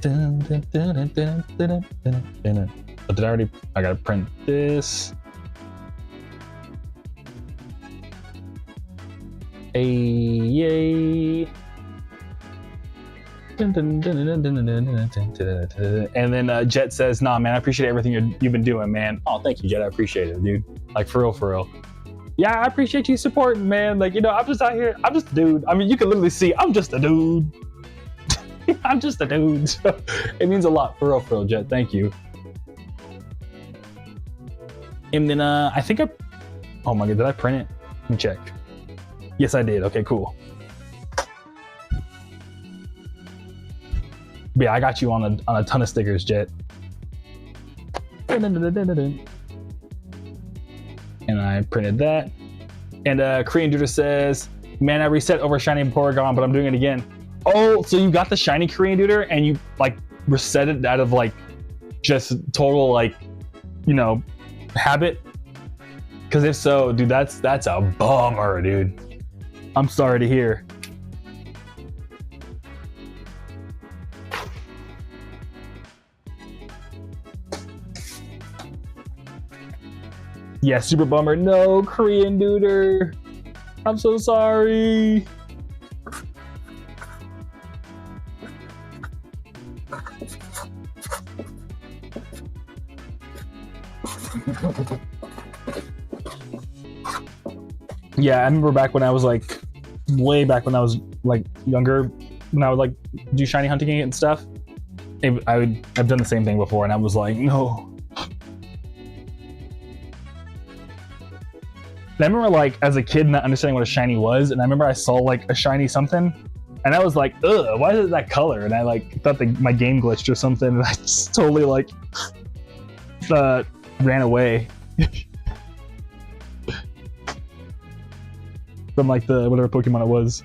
But did I already? I got to print this. Hey, yay. And then Jet says, nah, man, I appreciate everything you've been doing, man. Oh, thank you, Jet. I appreciate it, dude. Like, for real, for real. Yeah, I appreciate you supporting, man. Like, you know, I'm just out here. I'm just a dude. I mean, you can literally see I'm just a dude. I'm just a dude. So it means a lot, for real, Jet. Thank you. And then I think oh my god, did I print it? Let me check. Yes, I did. Okay, cool. But yeah, I got you on a ton of stickers, Jet. And I printed that. And Korean Duder says, man, I reset over Shiny Porygon, but I'm doing it again. Oh, so you got the Shiny Korean Duder and you like reset it out of like just total like, you know, habit? Because if so, dude, that's a bummer, dude. I'm sorry to hear. Yeah, super bummer. No, Korean duder. I'm so sorry. Yeah, I remember back when I was like, way back when I was like younger, when I would like do shiny hunting and stuff. I've done the same thing before, and I was like, no. And I remember like as a kid not understanding what a shiny was, and I remember I saw like a shiny something, and I was like, ugh, why is it that color? And I like thought my game glitched or something, and I just totally like ran away from like the whatever Pokemon it was.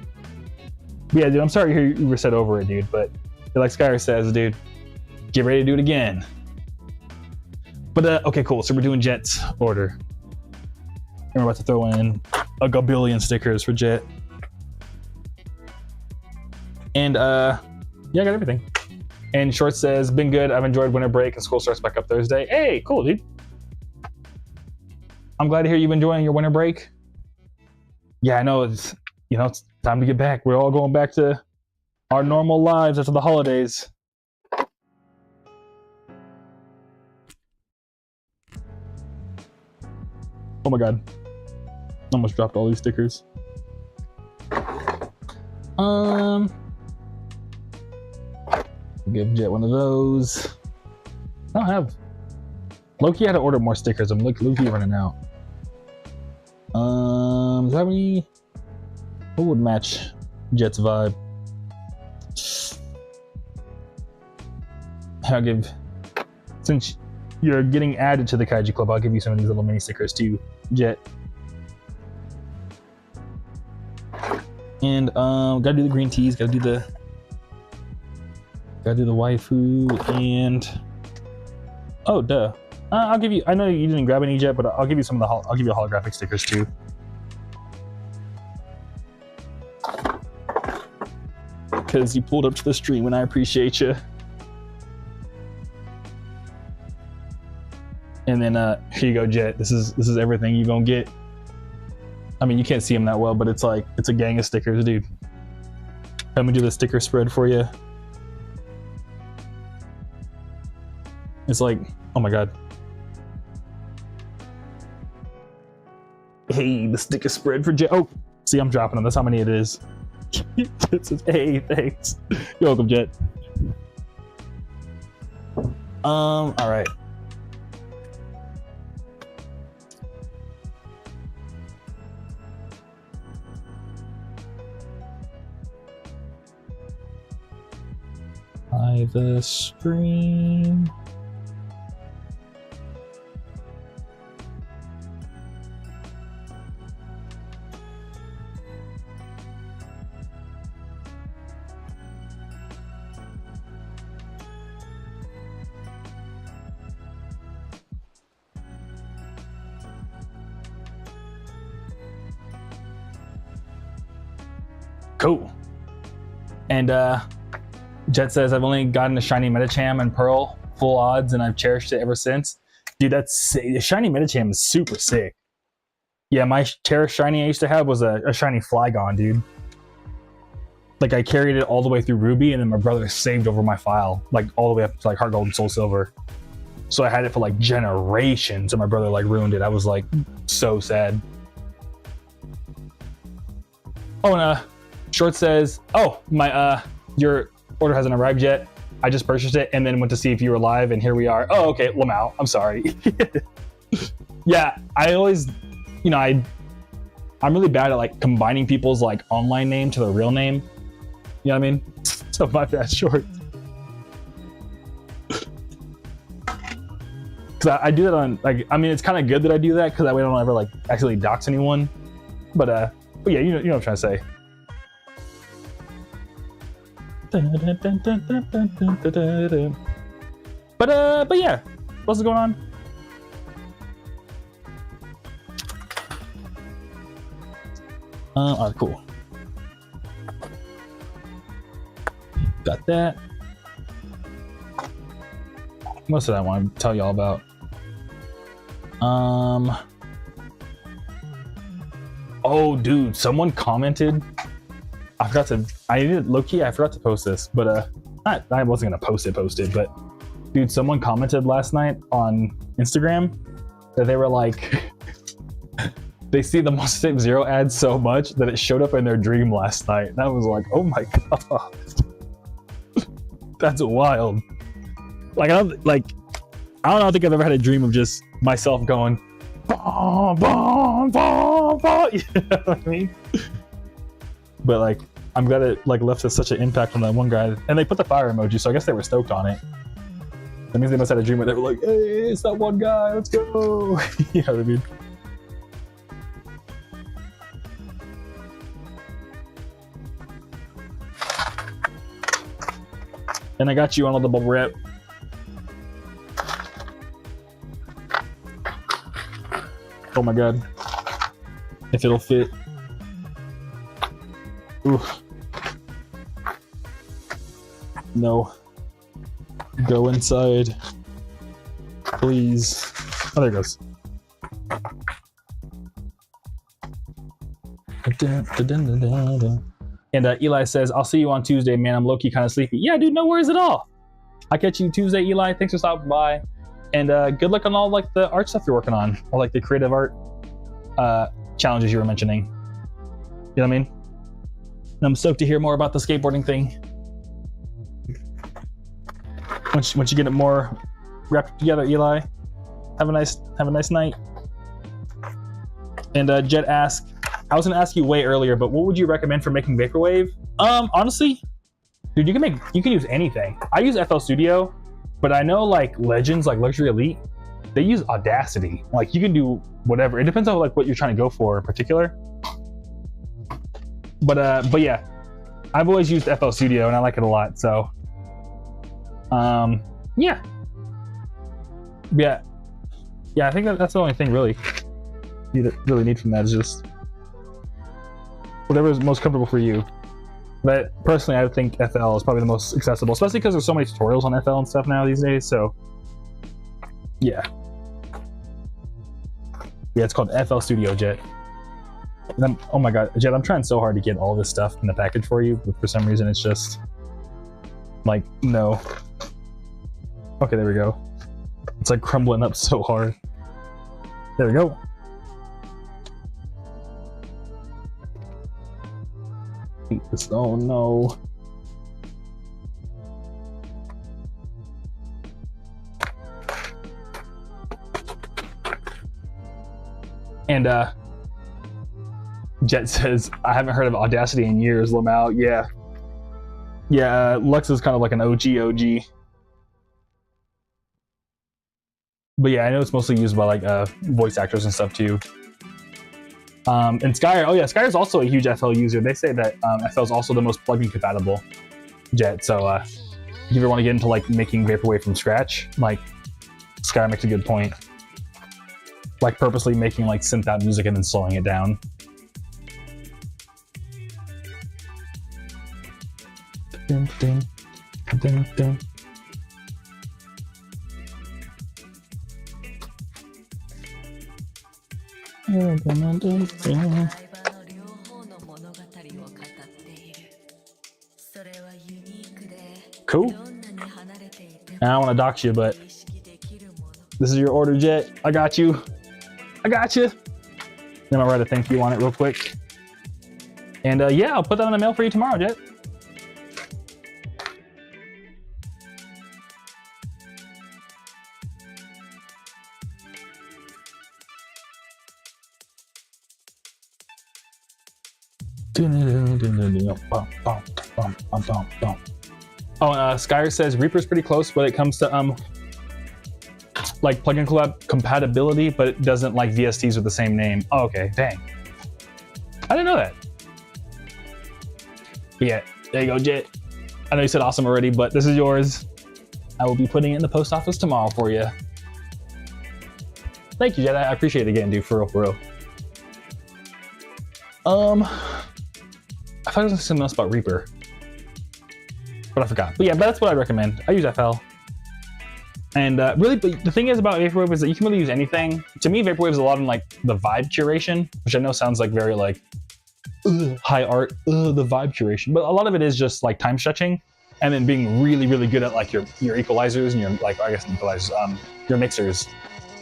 But yeah, dude, I'm sorry to hear you were set over it, dude, but like Skyr says, dude, get ready to do it again. But okay, cool. So we're doing Jet's order. And we're about to throw in a gabillion stickers for Jet. And yeah, I got everything. And Short says, been good. I've enjoyed winter break and school starts back up Thursday. Hey, cool, dude. I'm glad to hear you've enjoying your winter break. Yeah, I know it's time to get back. We're all going back to our normal lives after the holidays. Oh my god. Almost dropped all these stickers. Give Jet one of those. I don't have. Loki had to order more stickers. I'm Loki running out. Does that have any? What would match Jet's vibe? I'll give. Since you're getting added to the Kaiju Club, I'll give you some of these little mini stickers too, Jet. And gotta do the green teas, gotta do the waifu, and oh duh. I'll give you. I know you didn't grab any Jet, but I'll give you some of the. I'll give you holographic stickers too. Because you pulled up to the stream, and I appreciate you. And then here you go, Jet. This is everything you're gonna get. I mean, you can't see them that well, but it's like it's a gang of stickers, dude. Let me do the sticker spread for you. It's like, oh my god. Hey, the sticker spread for Jet. Oh, see, I'm dropping them. That's how many it is. It says, hey, thanks. You're welcome, Jet. All right. By the stream. Cool. And Jet says, I've only gotten a shiny Medicham and Pearl full odds, and I've cherished it ever since. Dude, that's the shiny Medicham is super sick. Yeah, my cherished shiny I used to have was a shiny Flygon, dude. Like, I carried it all the way through Ruby, and then my brother saved over my file, like all the way up to like Heart Gold and Soul Silver. So I had it for like generations, and my brother like ruined it. I was like so sad. Oh, and Short says, oh, my your order hasn't arrived yet. I just purchased it and then went to see if you were live, and here we are. Oh, okay, Lamau, I'm sorry. Yeah, I always, I'm really bad at like combining people's like online name to their real name. You know what I mean? So my bad, Short. Because I do that on like, I mean, it's kind of good that I do that because that way I don't ever like actually dox anyone. But yeah, you know what I'm trying to say. But yeah, what's going on? Alright, cool. Got that. What else did I want to tell y'all about? Oh, dude, someone commented. I forgot to. I did low key. I forgot to post this, but I wasn't gonna post it. But dude, someone commented last night on Instagram that they were like, they see the Monster Zero ad so much that it showed up in their dream last night. And I was like, oh my god, that's wild. Like I don't think I've ever had a dream of just myself going, bah, bah, bah, bah. You know what I mean? But like, I'm glad it like left such an impact on that one guy, and they put the fire emoji, so I guess they were stoked on it. That means they must have had a dream where they were like, "Hey, it's that one guy, let's go!" You know what I mean? And I got you on all the bubble wrap. Oh my god, if it'll fit. Ooh. No. Go inside. Please. Oh, there it goes. And Eli says, I'll see you on Tuesday, man. I'm low-key kind of sleepy. Yeah, dude, no worries at all. I'll catch you Tuesday, Eli. Thanks for stopping by. And good luck on all like the art stuff you're working on. Or like the creative art challenges you were mentioning. You know what I mean? And I'm stoked to hear more about the skateboarding thing. Once you get it more wrapped together, Eli, have a nice night. And Jet asked, I was gonna ask you way earlier, but what would you recommend for making vaporwave? Honestly, dude, you can use anything. I use FL Studio, but I know like Legends, like Luxury Elite, they use Audacity. Like you can do whatever. It depends on like what you're trying to go for in particular. But yeah, I've always used FL Studio and I like it a lot. So, yeah. I think that's the only thing really you really need from that is just whatever is most comfortable for you. But personally, I think FL is probably the most accessible, especially because there's so many tutorials on FL and stuff now these days. So, yeah, it's called FL Studio, Jet. And oh my god, Jet, I'm trying so hard to get all this stuff in the package for you, but for some reason it's just like, no. Okay, there we go. It's like crumbling up so hard. There we go. Oh no. And Jet says, I haven't heard of Audacity in years, Lamau. Yeah, Lux is kind of like an OG. But yeah, I know it's mostly used by like voice actors and stuff too. And Skyer, oh yeah, Skyer is also a huge FL user. They say that FL is also the most plugin compatible, Jet. So if you ever want to get into like making vaporwave from scratch, like Skyer makes a good point. Like purposely making like synth out music and then slowing it down. Ding, ding, ding, ding. Cool. I don't want to dox you, but this is your order, Jet. I got you. Then I'll write a thank you on it real quick. And yeah, I'll put that in the mail for you tomorrow, Jet. Oh, Skyer says Reaper's pretty close when it comes to like plugin collab compatibility, but it doesn't like VSTs with the same name. Oh, okay, dang. I didn't know that. But yeah, there you go, Jet. I know you said awesome already, but this is yours. I will be putting it in the post office tomorrow for you. Thank you, Jet. I appreciate it again, dude. For real. I thought it was something else about Reaper, but I forgot. But yeah, but that's what I recommend. I use FL. And really, but the thing is about vaporwave is that you can really use anything. To me, vaporwave is a lot in like the vibe curation, which I know sounds like very like high art, the vibe curation, but a lot of it is just like time stretching, and then being really, really good at like your equalizers and your like I guess equalizers, your mixers.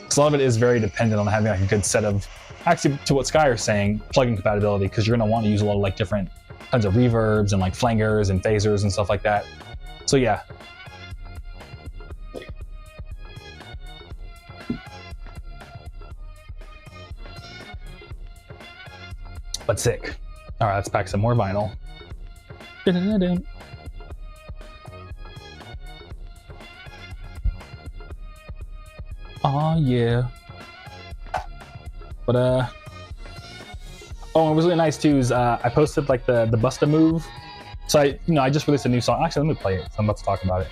So a lot of it is very dependent on having like a good set of, actually to what Sky is saying, plugin compatibility, because you're gonna want to use a lot of like different kinds of reverbs and like flangers and phasers and stuff like that. So yeah. But sick. All right, let's pack some more vinyl. Oh yeah. But oh, it was really nice too. Is I posted like the Busta move. So I just released a new song. Actually, let me play it. So I'm about to talk about it.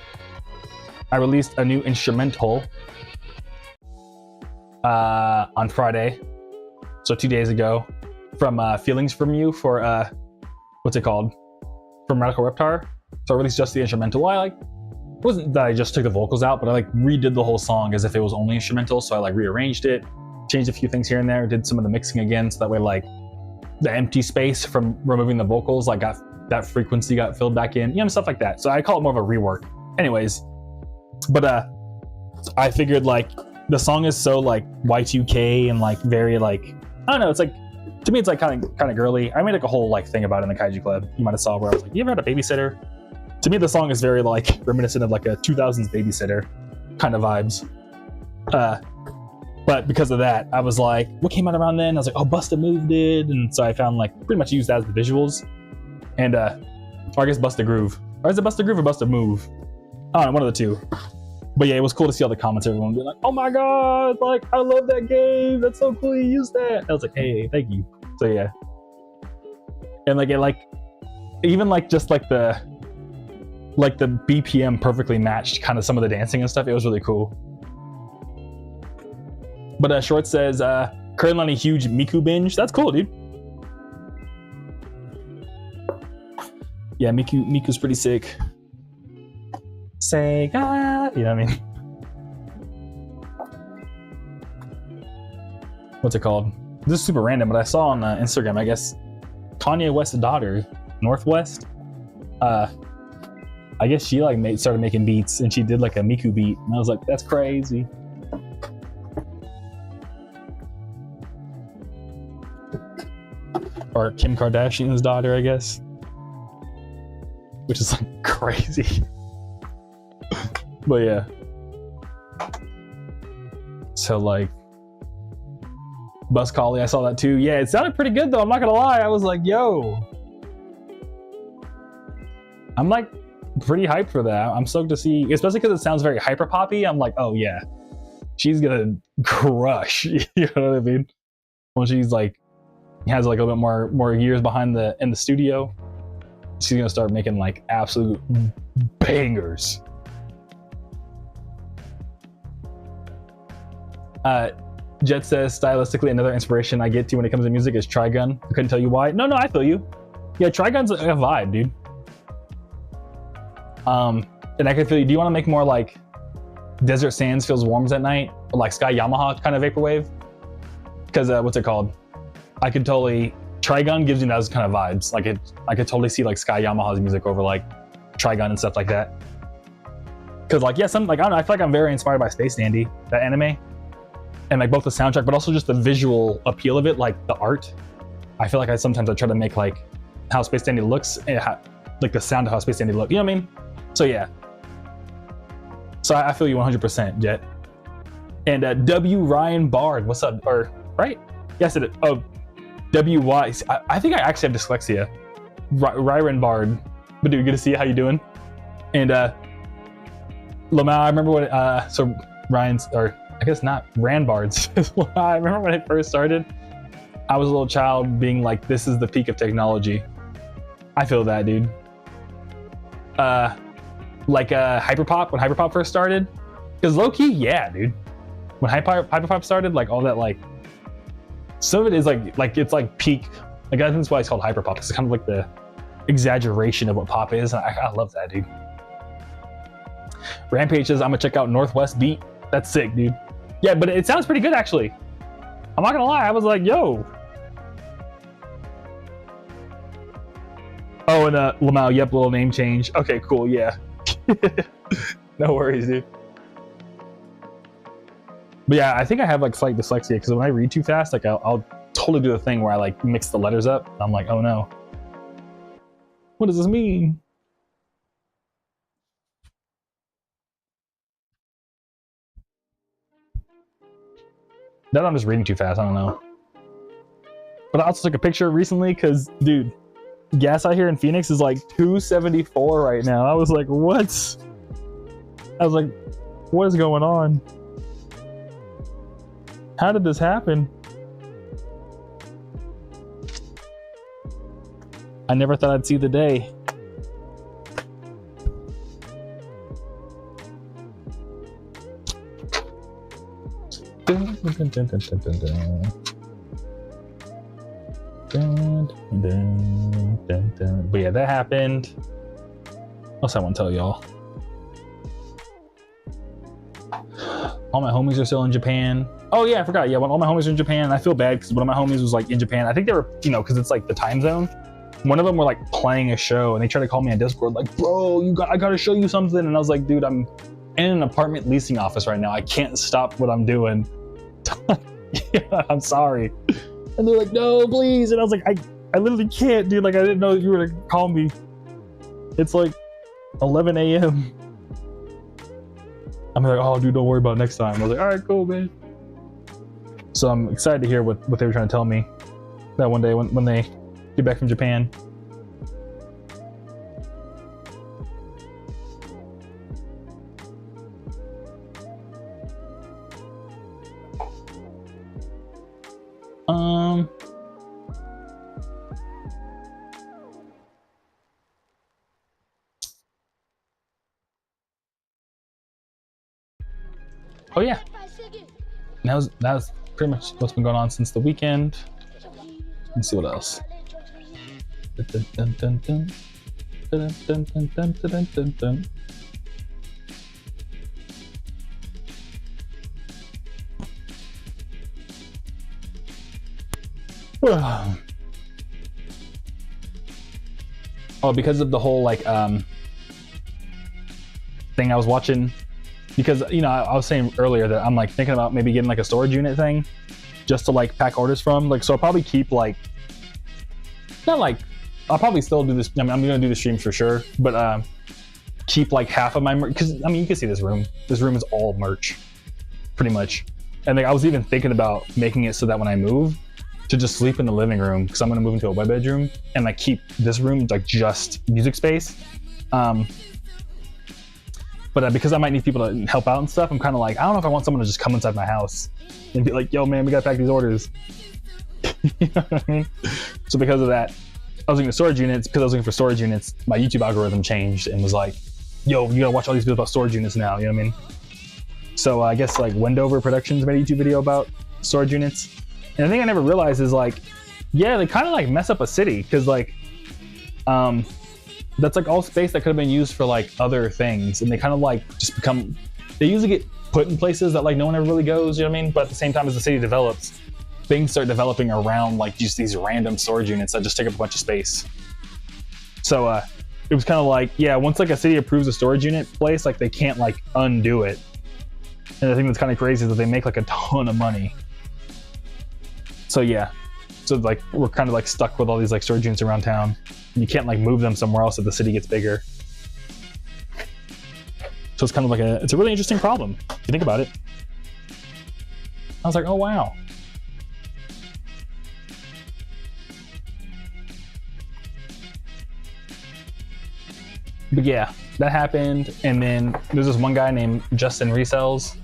I released a new instrumental on Friday, so 2 days ago, from Feelings From You for what's it called? From Radical Reptar. So I released just the instrumental. It wasn't that I just took the vocals out, but I like redid the whole song as if it was only instrumental. So I like rearranged it, changed a few things here and there, did some of the mixing again, so that way like the empty space from removing the vocals like got that frequency got filled back in, stuff like that. So I call it more of a rework. Anyways, but I figured like the song is so like Y2K and like very like, I don't know, it's like, to me it's like kind of girly. I made like a whole like thing about it in the Kaiju Club. You might have saw where I was like, you ever had a babysitter? To me the song is very like reminiscent of like a 2000s babysitter kind of vibes. But because of that, I was like, what came out around then? I was like, oh, Busta Move did. And so I found like pretty much used that as the visuals. And or I guess Busta Groove. Or is it Busta Groove or Busta Move? I don't know, one of the two. But yeah, it was cool to see all the comments, everyone being like, oh my God, like, I love that game. That's so cool you used that. I was like, hey, thank you. So yeah. And like, it like, even like just like the BPM perfectly matched kind of some of the dancing and stuff. It was really cool. But Short says, currently on a huge Miku binge. That's cool, dude. Yeah, Miku's pretty sick. Sega, you know what I mean? What's it called? This is super random, but I saw on Instagram, I guess, Kanye West's daughter, Northwest, I guess she like started making beats, and she did like a Miku beat, and I was like, that's crazy. Or Kim Kardashian's daughter, I guess, which is like crazy. But yeah, so like Buzz Collie, I saw that too. Yeah, it sounded pretty good though, I'm not gonna lie. I was like, yo, I'm like pretty hyped for that. I'm stoked to see, especially because it sounds very hyper poppy. I'm like, oh yeah, she's gonna crush. You know what I mean? When she's like has like a little bit more years behind in the studio, she's gonna start making like absolute bangers. Jet says, stylistically, another inspiration I get to when it comes to music is Trigun. I couldn't tell you why. No, I feel you. Yeah, Trigun's a vibe, dude. And I can feel you. Do you want to make more like Desert Sands Feels Warms at Night, or like Sky Yamaha kind of vaporwave? Because what's it called? I could totally, Trigun gives you those kind of vibes. Like I could totally see like Sky Yamaha's music over like Trigun and stuff like that. Because like, yeah, I don't know, I feel like I'm very inspired by Space Dandy, that anime. And like both the soundtrack, but also just the visual appeal of it, like the art. I feel like I try to make like how Space Dandy looks, and like the sound of how Space Dandy look. You know what I mean? So yeah. So I feel you 100%, Jet. And W Ryan Bard, what's up? Or right? Yes, it is. Oh, W-Y. I think I actually have dyslexia. Ryan Bard. But dude, good to see you. How you doing? And Lamau, I remember when so Ryan's, or I guess not, Randbards. I remember when it first started, I was a little child being like, this is the peak of technology. I feel that, dude. Like Hyperpop, when Hyperpop first started. Because low-key, yeah, dude. When Hyperpop started, like all that, like, some of it is like it's like peak. Like I think that's why it's called Hyperpop. It's kind of like the exaggeration of what pop is. And I love that, dude. Rampage says I'm gonna check out Northwest Beat. That's sick, dude. Yeah, but it sounds pretty good actually. I'm not gonna lie, I was like, yo. Oh, and Lamau, yep, little name change. Okay, cool, yeah. No worries, dude. But yeah, I think I have like slight dyslexia because when I read too fast, like I'll totally do the thing where I like mix the letters up. I'm like, oh no. What does this mean? That I'm just reading too fast, I don't know. But I also took a picture recently because, dude, gas out here in Phoenix is like $2.74 right now. I was like, what? I was like, what is going on? How did this happen? I never thought I'd see the day. Dun, dun, dun, dun, dun, dun, dun. Dun, dun, dun, dun. But yeah, that happened. What else I want to tell y'all? All my homies are still in Japan. Oh yeah, I forgot. Yeah, when all my homies are in Japan, I feel bad because one of my homies was like in Japan. I think they were, you know, because it's like the time zone. One of them were like playing a show, and they tried to call me on Discord, like, bro, I gotta show you something. And I was like, dude, I'm in an apartment leasing office right now. I can't stop what I'm doing. Yeah, I'm sorry. And they're like, no, please. And I was like, I literally can't, dude. Like, I didn't know you were gonna call me. It's like 11 a.m. I'm like, oh, dude, don't worry about it next time. I was like, all right, cool, man. So I'm excited to hear what they were trying to tell me that one day when they get back from Japan. Oh yeah, that was pretty much what's been going on since the weekend. Let's see what else. Dun, dun, dun, dun. Dun, dun, dun, dun, dun, dun, dun. Oh, because of the whole like thing I was watching, because you know I was saying earlier that I'm like thinking about maybe getting like a storage unit thing just to like pack orders from. Like, so I'll probably keep like, not like, I'll probably still do this. I mean, I'm gonna do the streams for sure, but keep like half of my merch, because I mean you can see this room. This room is all merch, pretty much. And like I was even thinking about making it so that when I move, to just sleep in the living room, because I'm gonna move into a web bedroom, and like keep this room like just music space. But because I might need people to help out and stuff, I'm kind of like, I don't know if I want someone to just come inside my house and be like, yo man, we gotta pack these orders. You know what I mean? So because of that, I was looking at storage units. Because I was looking for storage units, my YouTube algorithm changed and was like, yo, you gotta watch all these videos about storage units now, you know what I mean? So I guess like Wendover Productions made a YouTube video about storage units. And the thing I never realized is like, yeah, they kind of like mess up a city, because like, that's like all space that could have been used for like other things, and they kind of like just become, they usually get put in places that like no one ever really goes, you know what I mean? But at the same time as the city develops, things start developing around like just these random storage units that just take up a bunch of space. So it was kind of like, yeah, once like a city approves a storage unit place, like they can't like undo it. And the thing that's kind of crazy is that they make like a ton of money. So yeah, so like we're kind of like stuck with all these like storage units around town. And you can't like move them somewhere else if the city gets bigger. So it's kind of like it's a really interesting problem if you think about it. I was like, oh wow. But yeah, that happened. And then there's this one guy named Justin Resells,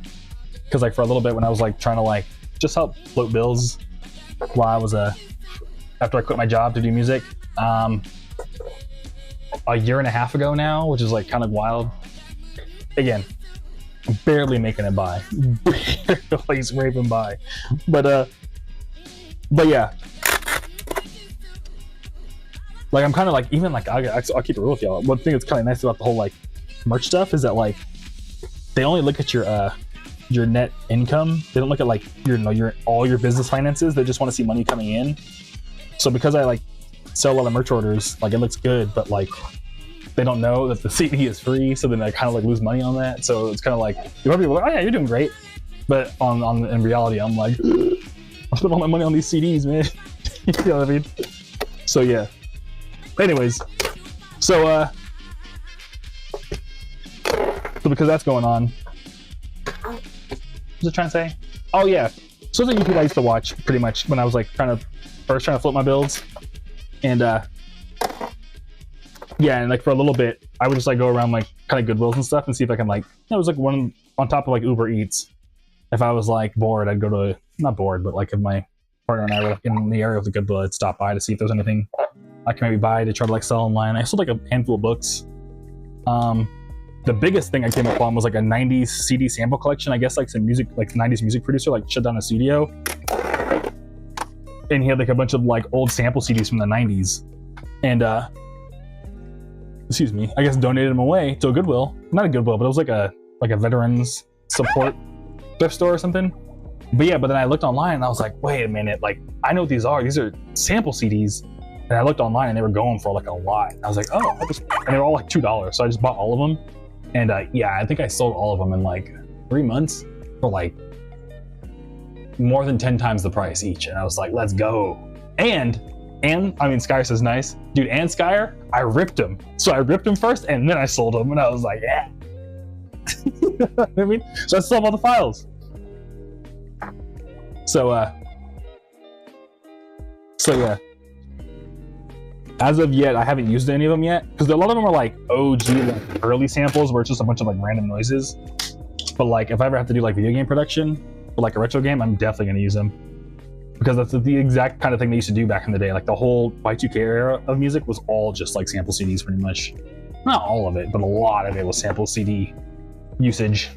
because like for a little bit when I was like trying to like just help float bills while I was after I quit my job to do music a year and a half ago now, which is like kind of wild. Again, barely making it by, barely scraping by, but yeah, like I'm kind of like, even like I'll keep it real with y'all. One thing that's kind of nice about the whole like merch stuff is that like they only look at your net income. They don't look at like your all your business finances. They just want to see money coming in. So because I like sell a lot of merch orders, like it looks good, but like they don't know that the CD is free, so then I kind of like lose money on that. So it's kind of like people are like, oh yeah, you're doing great, but in reality, I'm like, I spent all my money on these CDs, man. You know what I mean? So yeah. Anyways, so because that's going on. What was I trying to say? Oh yeah. So the YouTube I used to watch pretty much when I was like first trying to flip my builds, and yeah, and like for a little bit, I would just like go around like kind of Goodwills and stuff and see if I can like, it was like one on top of like Uber Eats. If I was like bored, I'd go to, not bored, but like if my partner and I were like in the area of the Goodwill, I'd stop by to see if there's anything I can maybe buy to try to like sell online. I sold like a handful of books. The biggest thing I came upon was like a 90s CD sample collection. I guess like some music, like 90s music producer like shut down a studio. And he had like a bunch of like old sample CDs from the 90s. And excuse me, I guess donated them away to a Goodwill. Not a Goodwill, but it was like a veterans support thrift store or something. But yeah, but then I looked online and I was like, wait a minute, like I know what these are. These are sample CDs. And I looked online and they were going for like a lot. And I was like, oh, and they were all like $2. So I just bought all of them. And yeah, I think I sold all of them in like 3 months for like more than 10 times the price each. And I was like, let's go. And I mean, Skyer says nice. Dude, and Skyer, I ripped him. So I ripped him first and then I sold him. And I was like, yeah. You know what I mean? So I sold all the files. So yeah. As of yet, I haven't used any of them yet because a lot of them are like OG, like early samples where it's just a bunch of like random noises. But like, if I ever have to do like video game production for like a retro game, I'm definitely gonna use them because that's the exact kind of thing they used to do back in the day. Like the whole Y2K era of music was all just like sample CDs, pretty much. Not all of it, but a lot of it was sample CD usage.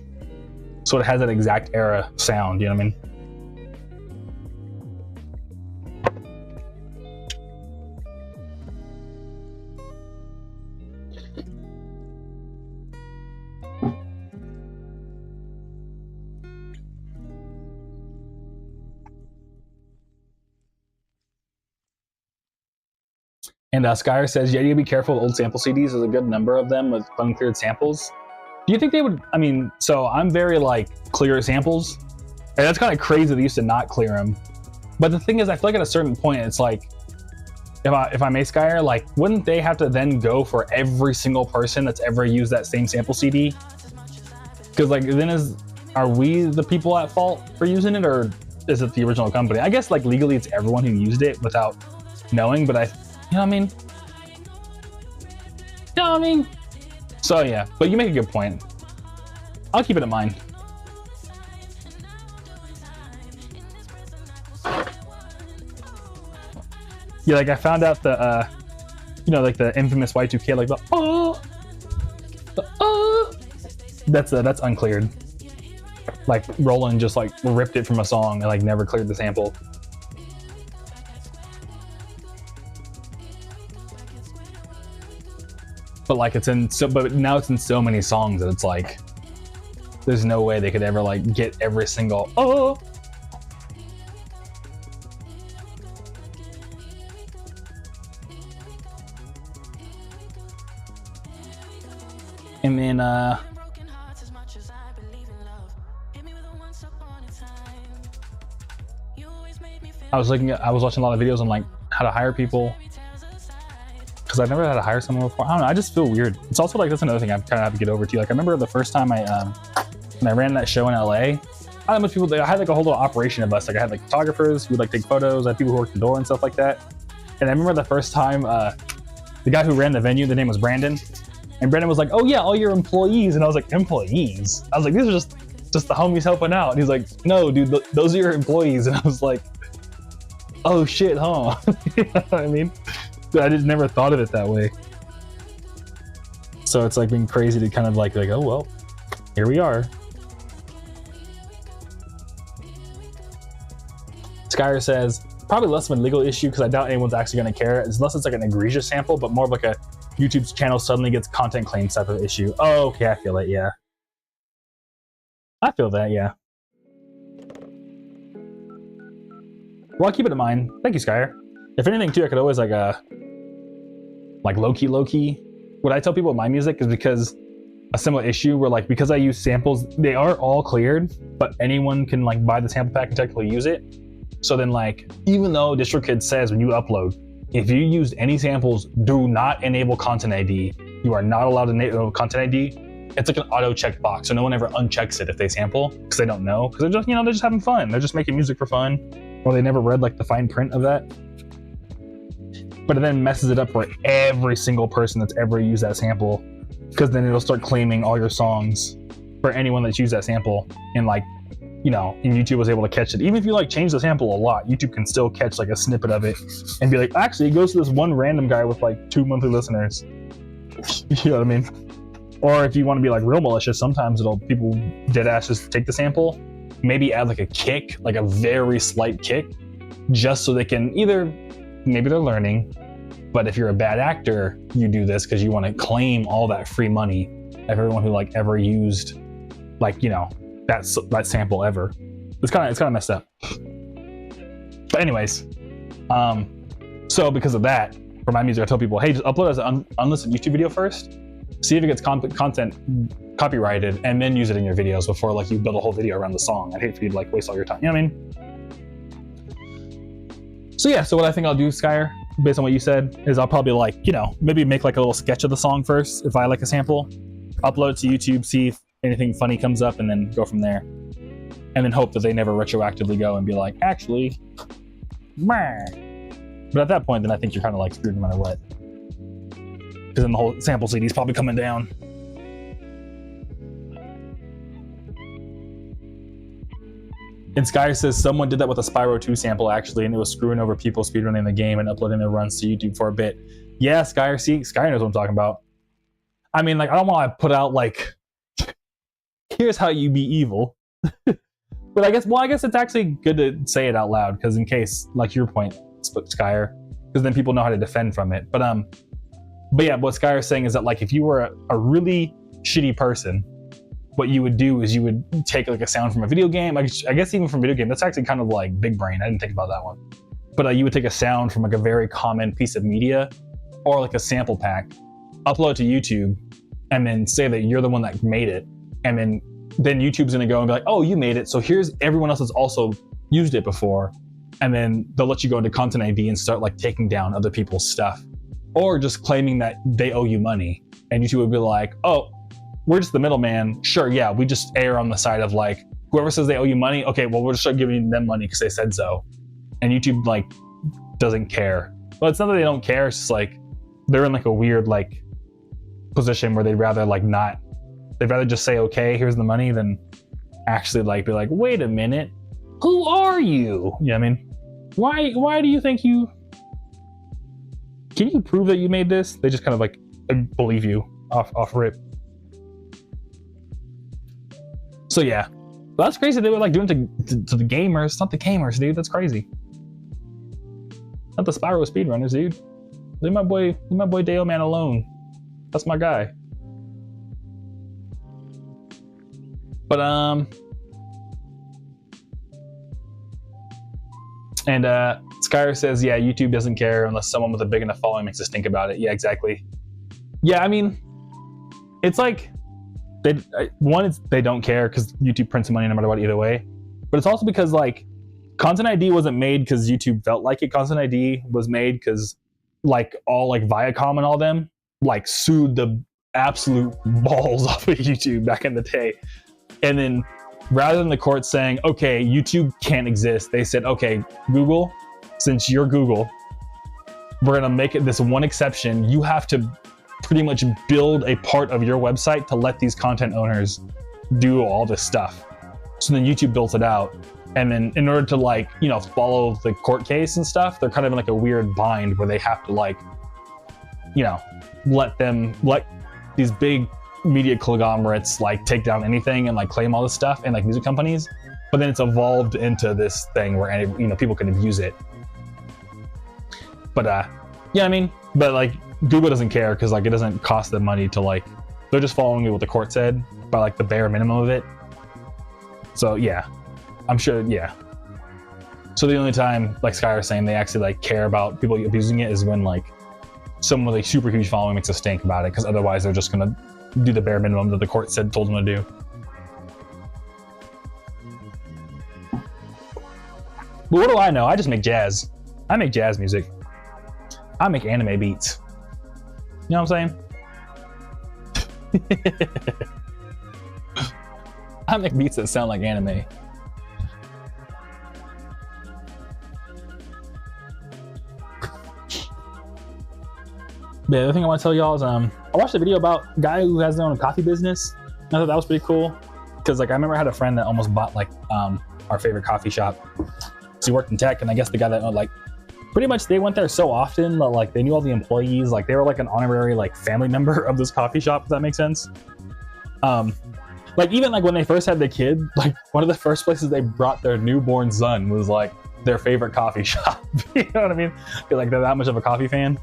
So it has that exact era sound. You know what I mean? And Skyer says, yeah, you gotta be careful with old sample CDs. There's a good number of them with uncleared samples. Do you think they would, I mean, so I'm very like clear samples. And that's kind of crazy they used to not clear them. But the thing is, I feel like at a certain point, it's like, if I may, Skyer, like, wouldn't they have to then go for every single person that's ever used that same sample CD? Because like, then are we the people at fault for using it, or is it the original company? I guess like legally it's everyone who used it without knowing, but you know what I mean? You know what I mean? So yeah, but you make a good point. I'll keep it in mind. Yeah, like I found out the, you know, like the infamous Y2K, like that's uncleared. Like Roland just like ripped it from a song and like never cleared the sample. But like but now it's in so many songs that it's like, there's no way they could ever like get every single And then I was watching a lot of videos on like how to hire people. Because I've never had to hire someone before. I don't know, I just feel weird. It's also like, that's another thing I kind of have to get over too. Like I remember the first time when I ran that show in LA, I had much people, I had like a whole little operation of us. Like I had like photographers who would like take photos, I had people who worked the door and stuff like that. And I remember the first time, the guy who ran the venue, the name was Brandon. And Brandon was like, oh yeah, all your employees. And I was like, employees? I was like, these are just the homies helping out. And he's like, no dude, those are your employees. And I was like, oh shit, huh? You know what I mean? I just never thought of it that way. So it's like been crazy to kind of like oh well, here we are. Skyer says, probably less of a legal issue because I doubt anyone's actually going to care, unless it's like an egregious sample, but more of like a YouTube's channel suddenly gets content claims type of issue. Oh, okay, I feel it, yeah. I feel that, yeah. Well, I'll keep it in mind. Thank you, Skyer. If anything, too, I could always like low key. What I tell people with my music is because a similar issue where like because I use samples, they are all cleared, but anyone can like buy the sample pack and technically use it. So then like even though DistroKid says when you upload, if you used any samples, do not enable Content ID. You are not allowed to enable Content ID. It's like an auto check box, so no one ever unchecks it if they sample because they don't know, because they're just they're just having fun. They're just making music for fun, or they never read like the fine print of that. But it then messes it up for every single person that's ever used that sample, because then it'll start claiming all your songs for anyone that's used that sample. And like, and YouTube was able to catch it. Even if you like change the sample a lot, YouTube can still catch like a snippet of it and be like, actually, it goes to this one random guy with like 2 monthly listeners. You know what I mean? Or if you want to be like real malicious, sometimes people dead ass just take the sample, maybe add like a kick, like a very slight kick, just so they can maybe they're learning, but if you're a bad actor, you do this because you want to claim all that free money of everyone who like ever used that sample ever. It's kind of messed up. But anyways, so because of that, for my music, I tell people, hey, just upload as an unlisted YouTube video first. See if it gets content copyrighted, and then use it in your videos before like you build a whole video around the song. I'd hate for you to like waste all your time. You know what I mean? So yeah, so what I think I'll do, Skyer, based on what you said, is I'll probably like, maybe make like a little sketch of the song first if I like a sample, upload it to YouTube, see if anything funny comes up, and then go from there. And then hope that they never retroactively go and be like, actually, meh. But at that point, then I think you're kind of like screwed no matter what. Because then the whole sample CD is probably coming down. And Skyer says someone did that with a Spyro 2 sample actually, and it was screwing over people speedrunning the game and uploading their runs to YouTube for a bit. Yeah, Skyer, Skyer knows what I'm talking about. I mean, like, I don't want to put out like, here's how you be evil. But I guess it's actually good to say it out loud, because in case, like your point, Skyer, because then people know how to defend from it. But yeah, what Skyer is saying is that like if you were a really shitty person, what you would do is you would take like a sound from a video game. I guess even from a video game, that's actually kind of like big brain. I didn't think about that one. But you would take a sound from like a very common piece of media or like a sample pack, upload it to YouTube, and then say that you're the one that made it. And then YouTube's gonna go and be like, oh, you made it, so here's everyone else that's also used it before. And then they'll let you go into Content ID and start like taking down other people's stuff. Or just claiming that they owe you money. And YouTube would be like, oh, we're just the middleman. Sure, yeah, we just err on the side of like, whoever says they owe you money, okay, well, we'll just start giving them money because they said so. And YouTube like doesn't care. Well, it's not that they don't care, it's just like they're in like a weird like position where they'd rather just say, okay, here's the money, than actually like be like, wait a minute, who are you? You know what I mean? Why do you think you... Can you prove that you made this? They just kind of like believe you off rip. So yeah, but that's crazy. They were like doing to the gamers, not the gamers, dude. That's crazy. Not the Spyro speedrunners, dude. Leave my boy Dale Man alone. That's my guy. But and Skyer says, yeah, YouTube doesn't care unless someone with a big enough following makes us think about it. Yeah, exactly. Yeah, I mean, it's like, they don't care because YouTube prints money no matter what either way. But it's also because like Content ID wasn't made because YouTube felt like it. Content ID was made because like all like Viacom and all them like sued the absolute balls off of YouTube back in the day. And then rather than the court saying, okay, YouTube can't exist, they said, okay, Google, since you're Google, we're gonna make it this one exception. You have to pretty much build a part of your website to let these content owners do all this stuff. So then YouTube built it out. And then in order to like, follow the court case and stuff, they're kind of in like a weird bind where they have to like, let these big media conglomerates like take down anything and like claim all this stuff, and like music companies. But then it's evolved into this thing where people can abuse it. But yeah, I mean, but like Google doesn't care because like it doesn't cost them money to like, they're just following what the court said by like the bare minimum of it. So yeah, I'm sure. Yeah. So the only time, like Sky was saying, they actually like care about people abusing it is when like someone with a super huge following makes a stink about it, because otherwise they're just gonna do the bare minimum that the court told them to do. But what do I know? I just make jazz. I make jazz music. I make anime beats. You know what I'm saying? I make beats that sound like anime. The other thing I want to tell y'all is I watched a video about a guy who has their own coffee business. I thought that was pretty cool, because like I remember I had a friend that almost bought like our favorite coffee shop. So he worked in tech, and I guess the guy that like pretty much they went there so often that like they knew all the employees, like they were like an honorary like family member of this coffee shop, if that makes sense. Like even like when they first had the kid, like one of the first places they brought their newborn son was like their favorite coffee shop. You know what I mean? Like they're that much of a coffee fan,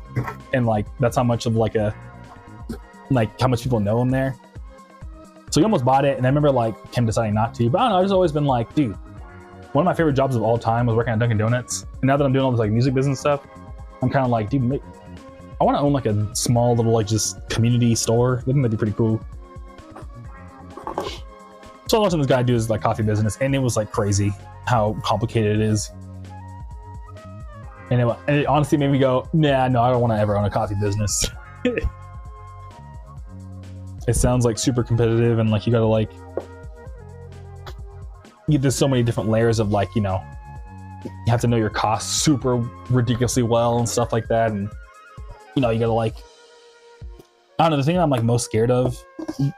and like that's how much of like how much people know him there. So he almost bought it, and I remember like him deciding not to. But I don't know, I've just always been like, dude, one of my favorite jobs of all time was working at Dunkin' Donuts. And now that I'm doing all this like music business stuff, I'm kind of like, dude, I want to own like a small little like just community store. I think that'd be pretty cool. So I was watching this guy do his like coffee business, and it was like crazy how complicated it is. And it honestly made me go, nah, no, I don't want to ever own a coffee business. It sounds like super competitive, and like you gotta like, there's so many different layers of like, you know, you have to know your costs super ridiculously well and stuff like that. And you know, you gotta like, I don't know, the thing I'm like most scared of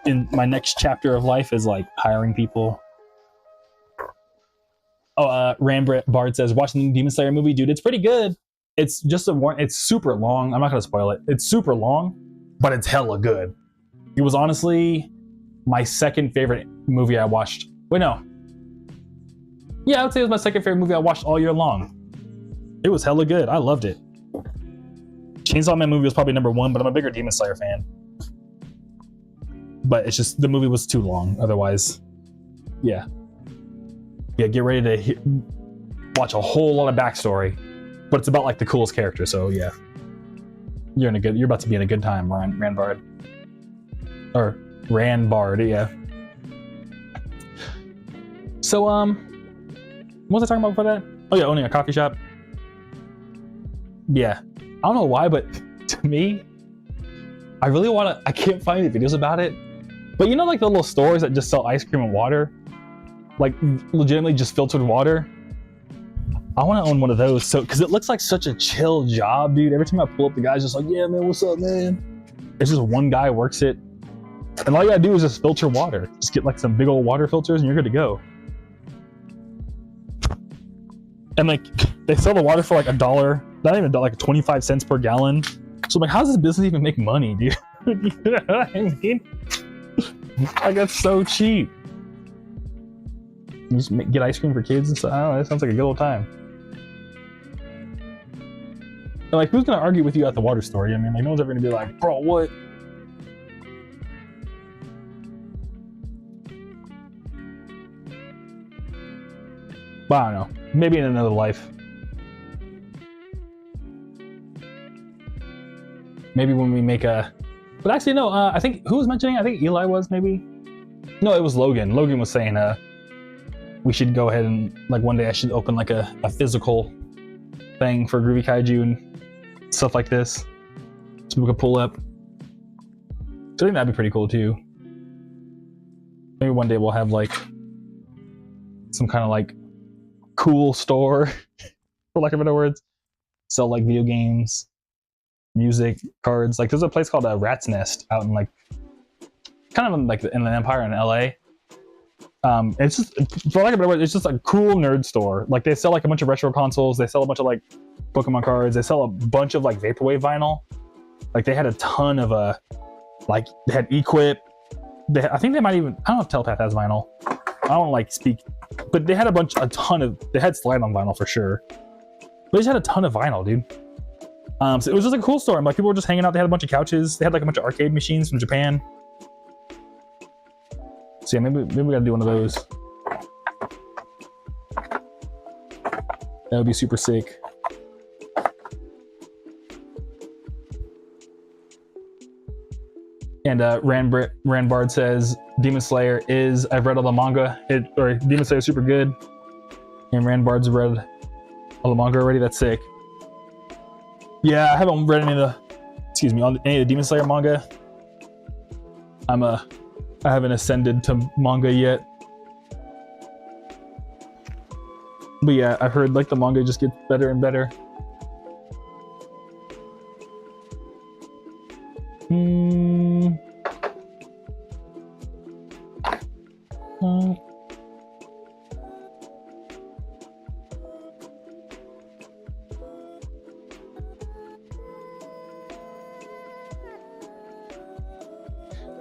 in my next chapter of life is like hiring people. Oh, Bard says, watching the Demon Slayer movie, dude, it's pretty good. It's just it's super long. I'm not gonna spoil it. It's super long, but it's hella good. It was honestly my second favorite movie I watched. Wait, no. Yeah, I would say it was my second favorite movie I watched all year long. It was hella good. I loved it. Chainsaw Man movie was probably number one, but I'm a bigger Demon Slayer fan. But it's just, the movie was too long. Otherwise, yeah. Yeah, get ready to watch a whole lot of backstory. But it's about like the coolest character, so yeah. You're about to be in a good time, Ranbard. Or Ranbard, yeah. So, what was I talking about before that? Oh yeah, owning a coffee shop. Yeah. I don't know why, but to me, I really want to, I can't find any videos about it. But you know like the little stores that just sell ice cream and water? Like legitimately just filtered water? I want to own one of those, so because it looks like such a chill job, dude. Every time I pull up, the guy's just like, yeah, man, what's up, man? It's just one guy works it. And all you gotta do is just filter water. Just get like some big old water filters and you're good to go. And like, they sell the water for like $1, not even $1, like 25 cents per gallon. So I'm like, how does this business even make money, dude? You know what I mean? Like, that's so cheap. You just get ice cream for kids and stuff. I don't know, that sounds like a good old time. And like, who's gonna argue with you at the water store? I mean, like, no one's ever gonna be like, bro, what? But I don't know. Maybe in another life. Maybe when we make a... But actually, no, I think... Who was mentioning? I think Eli was, maybe? No, it was Logan. Logan was saying we should go ahead and... Like, one day I should open, like, a physical thing for Groovy Kaiju and stuff like this. So we could pull up. So I think that'd be pretty cool, too. Maybe one day we'll have, like... Some kind of, like... cool store, for lack of better words. Sell like video games, music, cards. Like there's a place called Rat's Nest out in like kind of like in the Empire in LA. It's just, for lack of better words, it's just a cool nerd store. Like they sell like a bunch of retro consoles, they sell a bunch of like Pokemon cards, they sell a bunch of like vaporwave vinyl. Like they had a ton of like they had Equip. I think they might even, I don't know if Telepath has vinyl. I don't like speak, but they had they had Slide on vinyl for sure. But they just had a ton of vinyl, dude. So it was just a cool store. And like people were just hanging out. They had a bunch of couches. They had like a bunch of arcade machines from Japan. So yeah, maybe we gotta do one of those. That would be super sick. And Randbard says Demon Slayer is, I've read all the manga. Demon Slayer is super good. And Randbard's read all the manga already. That's sick. Yeah, I haven't read any of the Demon Slayer manga. I haven't ascended to manga yet. But yeah, I've heard like the manga just gets better and better.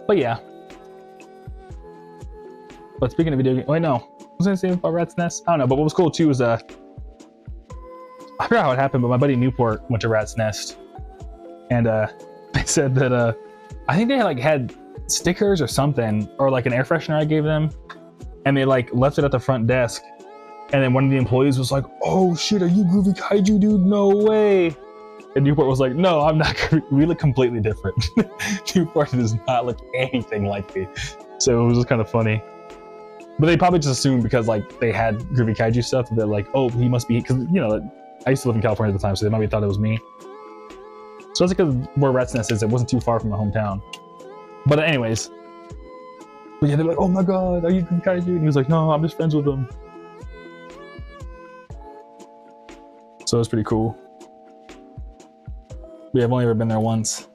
But yeah. But speaking of video game, wait, no. What was I saying about Rat's Nest? I don't know, but what was cool too was I forgot how it happened, but my buddy Newport went to Rat's Nest. And they said that I think they had stickers or something, or like an air freshener I gave them, and they like left it at the front desk. And then one of the employees was like, "Oh shit, are you Groovy Kaiju, dude? No way!" And Newport was like, "No, I'm not. We look completely different." Newport does not look anything like me, so it was just kind of funny. But they probably just assumed because like they had Groovy Kaiju stuff, they're like, "Oh, he must be," because you know I used to live in California at the time, so they maybe thought it was me. So that's because where Rat's Nest is, it wasn't too far from my hometown. But anyways, but yeah, they're like, "Oh my god, are you Groovy Kaiju?" And he was like, "No, I'm just friends with him." So it was pretty cool. But yeah, I've only ever been there once.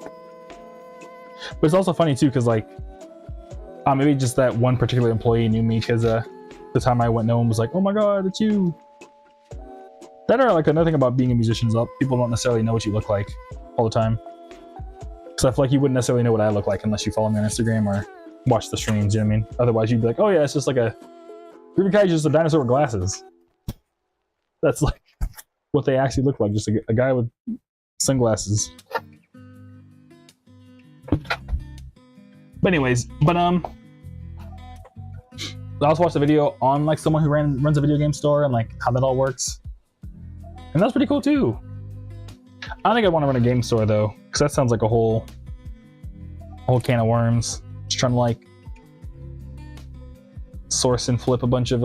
But it's also funny too, because like, maybe just that one particular employee knew me because the time I went, no one was like, "Oh my god, it's you." That are like another thing about being a musician is people don't necessarily know what you look like all the time. So I feel like you wouldn't necessarily know what I look like unless you follow me on Instagram or watch the streams, you know what I mean? Otherwise you'd be like, "Oh yeah, it's just like a Groovy Kaiju, just a dinosaur with glasses." That's like what they actually look like, just a guy with sunglasses. But anyways, I also watched a video on like someone who runs a video game store and like how that all works. And that's pretty cool too. I don't think I want to run a game store though, because that sounds like a whole can of worms. Just trying to like source and flip a bunch of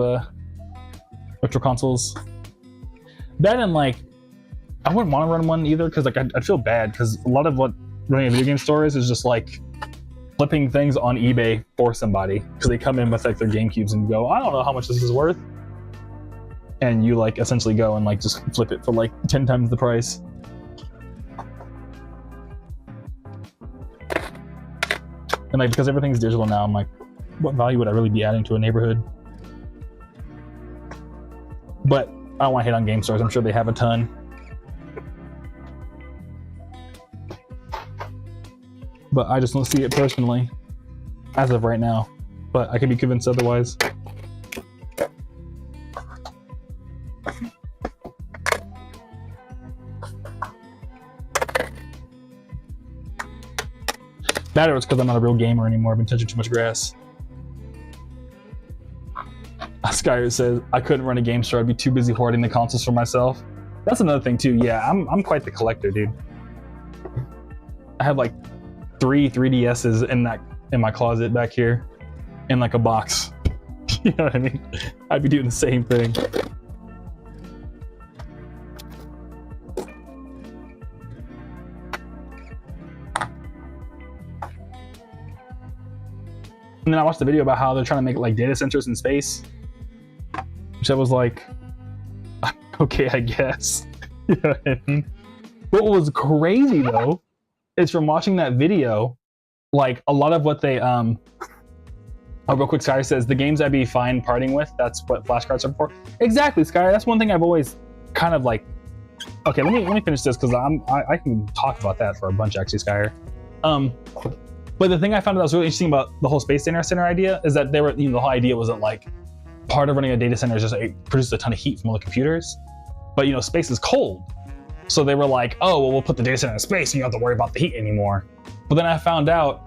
retro consoles. That and like, I wouldn't want to run one either, because like I'd feel bad, because a lot of what running a video game store is just like flipping things on eBay for somebody, because they come in with like their GameCubes and go, "I don't know how much this is worth," and you like essentially go and like just flip it for like 10 times the price. And like, because everything's digital now, I'm like, what value would I really be adding to a neighborhood? But I don't want to hate on game stores. I'm sure they have a ton. But I just don't see it personally as of right now. But I can be convinced otherwise. That or it's because I'm not a real gamer anymore. I've been touching too much grass. Skyr says, "I couldn't run a game store. I'd be too busy hoarding the consoles for myself." That's another thing too. Yeah, I'm quite the collector, dude. I have like 3 3DSs in my closet back here, in like a box. You know what I mean? I'd be doing the same thing. And then I watched the video about how they're trying to make like data centers in space, which I was like, okay, I guess. You know what I mean? What was crazy though is from watching that video, like a lot of what they oh, real quick, Sky says the games I'd be fine parting with, that's what flashcards are for. Exactly, Sky. That's one thing I've always kind of like. Okay, let me finish this, because I can talk about that for a bunch actually, Sky. But the thing I found that was really interesting about the whole space data center idea is that they were, the whole idea wasn't like part of running a data center is just produce a ton of heat from all the computers, but space is cold. So they were like, "Oh, well, we'll put the data center in space and you don't have to worry about the heat anymore." But then I found out,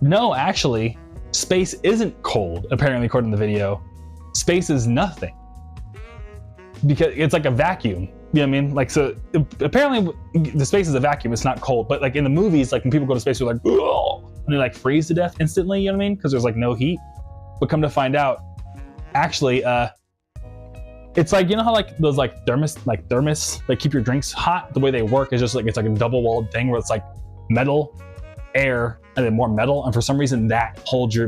no, actually, space isn't cold, apparently, according to the video. space is nothing because it's like a vacuum. You know what I mean? Like, so apparently the space is a vacuum. It's not cold, but like in the movies, like when people go to space, they're like, oh, and they like freeze to death instantly. You know what I mean? Because there's like no heat. But come to find out, actually, it's like, you know how like those like thermos, like keep your drinks hot. The way they work is just like it's like a double-walled thing where it's like metal, air, and then more metal. And for some reason, that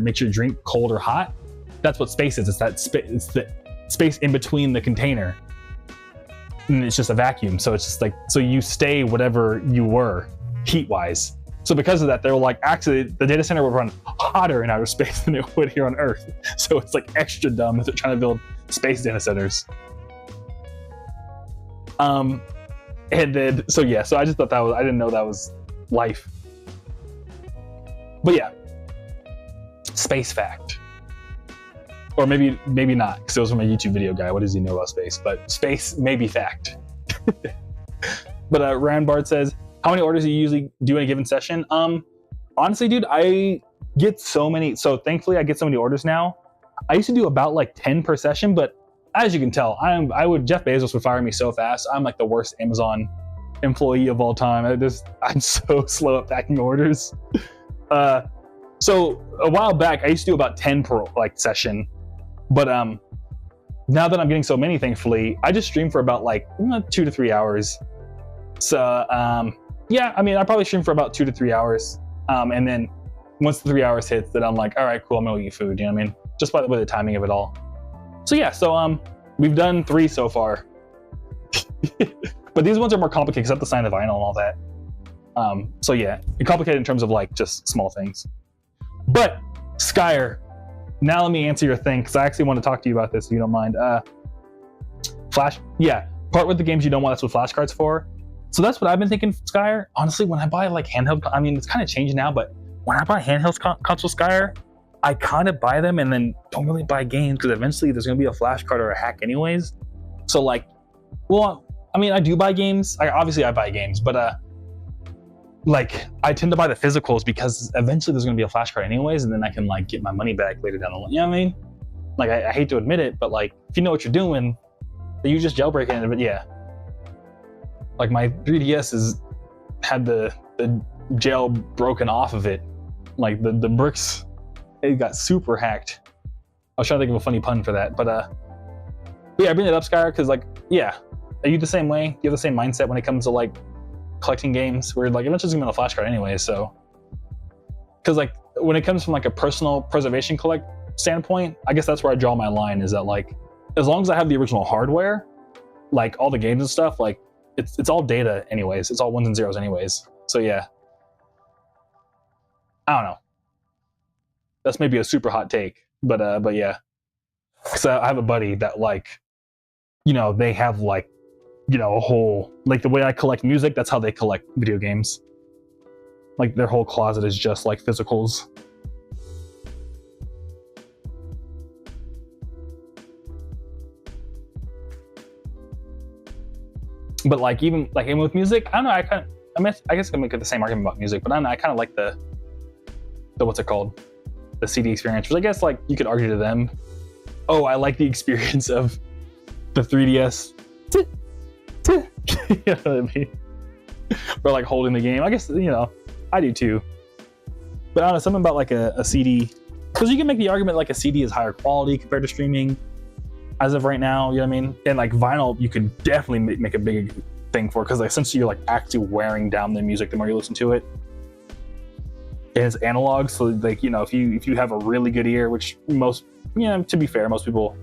makes your drink cold or hot. That's what space is. It's that it's the space in between the container. And it's just a vacuum. So it's just like, so you stay whatever you were heat-wise. So because of that, they're like, actually, the data center would run hotter in outer space than it would here on Earth. So it's like extra dumb if they're trying to build space data centers. And then, so yeah, so I just thought I didn't know that was life. But yeah, space fact. Or maybe not, because it was from a YouTube video guy. What does he know about space? But space may be fact. But Rand Bard says, how many orders do you usually do in a given session? Honestly, dude, I get so many. So thankfully, I get so many orders now. I used to do about like 10 per session, but as you can tell, Jeff Bezos would fire me so fast. I'm like the worst Amazon employee of all time. I'm so slow at packing orders. So a while back, I used to do about 10 per like session. But now that I'm getting so many, thankfully, I just stream for about like 2 to 3 hours. So yeah, I mean, I probably stream for about 2 to 3 hours. And then once the 3 hours hits, then I'm like, all right, cool, I'm gonna eat food. You know what I mean? Just by the way, the timing of it all. So yeah, so we've done 3 so far. But these ones are more complicated because I have to sign the vinyl and all that. So yeah, it's complicated in terms of like just small things. But Skyer, now let me answer your thing, because I actually want to talk to you about this if you don't mind. Flash, yeah, part with the games you don't want, that's what flashcards for. So that's what I've been thinking, Skyer. Honestly, when I buy like handheld, I mean, it's kind of changed now, but when I buy handheld console, Skyer, I kind of buy them and then don't really buy games, because eventually there's going to be a flashcard or a hack anyways. So like, well, I mean, I do buy games. Obviously I buy games, but like I tend to buy the physicals because eventually there's going to be a flashcard anyways, and then I can like get my money back later down the line. You know what I mean? Like I hate to admit it, but like if you know what you're doing, you just jailbreak it. But yeah, like my 3DS had the jail broken off of it. Like the bricks, it got super hacked. I was trying to think of a funny pun for that, but yeah, I bring it up, Skyer, because like, yeah, are you the same way? Do you have the same mindset when it comes to like collecting games, where like eventually it's gonna be on a flashcard anyway? So, because like when it comes from like a personal preservation standpoint, I guess that's where I draw my line, is that like as long as I have the original hardware, like all the games and stuff, like it's all data anyways, it's all ones and zeros anyways. So yeah, I don't know, that's maybe a super hot take, but yeah, because I have a buddy that like, you know, they have like, you know, a whole, like the way I collect music, that's how they collect video games. Like their whole closet is just like physicals. But like even with music, I don't know, I guess I can make the same argument about music, but I don't know, I kind of like the what's it called? The CD experience, which I guess like you could argue to them, oh, I like the experience of the 3DS. You know what I mean? Or like holding the game. I guess, you know, I do too. But I don't know, something about like a CD, because you can make the argument like a CD is higher quality compared to streaming as of right now, you know what I mean? And like vinyl, you could definitely make a big thing for, because like essentially you're like actually wearing down the music the more you listen to it. And it's analog, so like, you know, if you have a really good ear, which most, you know, to be fair, most people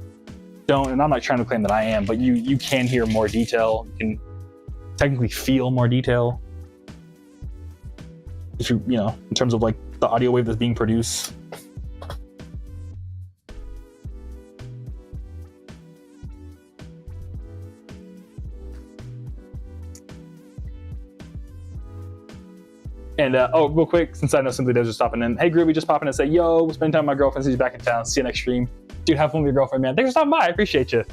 don't, and I'm not trying to claim that I am, but you can hear more detail, you can technically feel more detail if you know, in terms of like the audio wave that's being produced. And oh, real quick, since I know Simply Does just stopping in. Hey, Groovy, just popping in and say, yo, spend time with my girlfriend since she's back in town. See you next stream. Dude, have fun with your girlfriend, man. Thanks for stopping by. I appreciate you.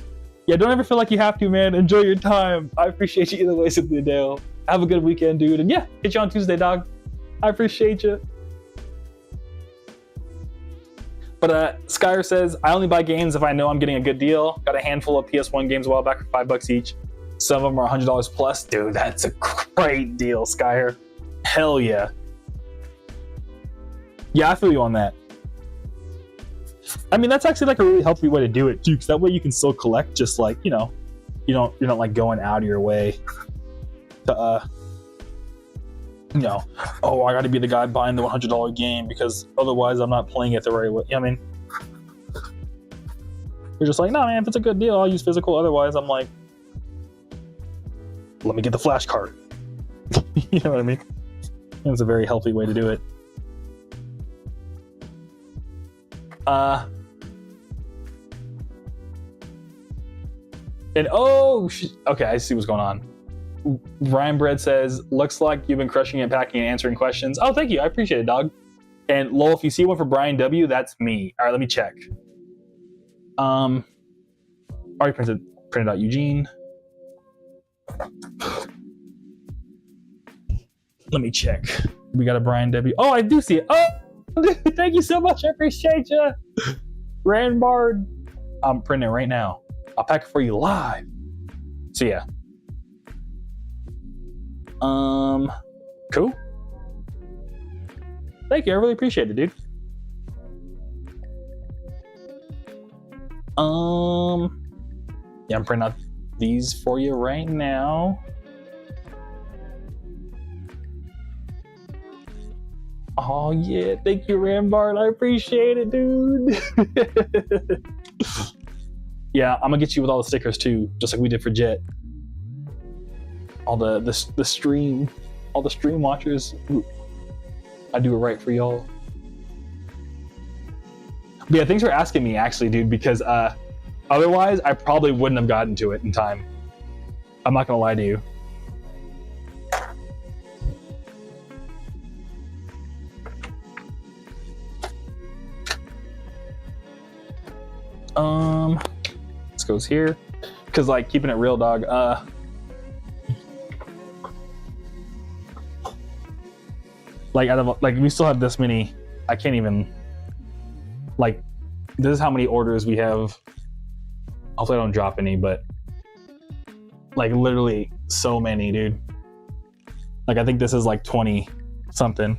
Yeah, don't ever feel like you have to, man. Enjoy your time. I appreciate you either way, Simply Dale. Have a good weekend, dude. And yeah, hit you on Tuesday, dog. I appreciate you. But Skyer says, I only buy games if I know I'm getting a good deal. Got a handful of PS1 games a while back for $5 each. Some of them are $100 plus. Dude, that's a great deal, Skyer. Hell yeah. Yeah, I feel you on that. I mean, that's actually like a really healthy way to do it too, because that way you can still collect, just like, you know, you're not like going out of your way to you know, oh, I got to be the guy buying the $100 game because otherwise I'm not playing it the right way. I mean, you're just like, no, man, if it's a good deal, I'll use physical. Otherwise, I'm like, let me get the flash card. You know what I mean? And it's a very healthy way to do it. And okay, I see what's going on. Ryan Bread says, looks like you've been crushing it, packing and answering questions. Oh, thank you. I appreciate it, dog. And lol, if you see one for Brian W, that's me. All right, let me check. Already printed out Eugene. Let me check. We got a Brian W. Oh, I do see it. Oh, dude, thank you so much. I appreciate you. Randbard. I'm printing it right now. I'll pack it for you live. So yeah. Cool. Thank you. I really appreciate it, dude. Yeah, I'm printing out these for you right now. Oh yeah, thank you, Rambart. I appreciate it, dude. Yeah, I'm gonna get you with all the stickers too, just like we did for Jet. All the stream, all the stream watchers. Ooh, I do it right for y'all. But yeah, thanks for asking me, actually, dude, because otherwise I probably wouldn't have gotten to it in time. I'm not gonna lie to you. This goes here, because like keeping it real, dog. Like out of like we still have this many. I can't even. Like, this is how many orders we have. Hopefully I don't drop any, but like literally so many, dude. Like I think this is like 20 something.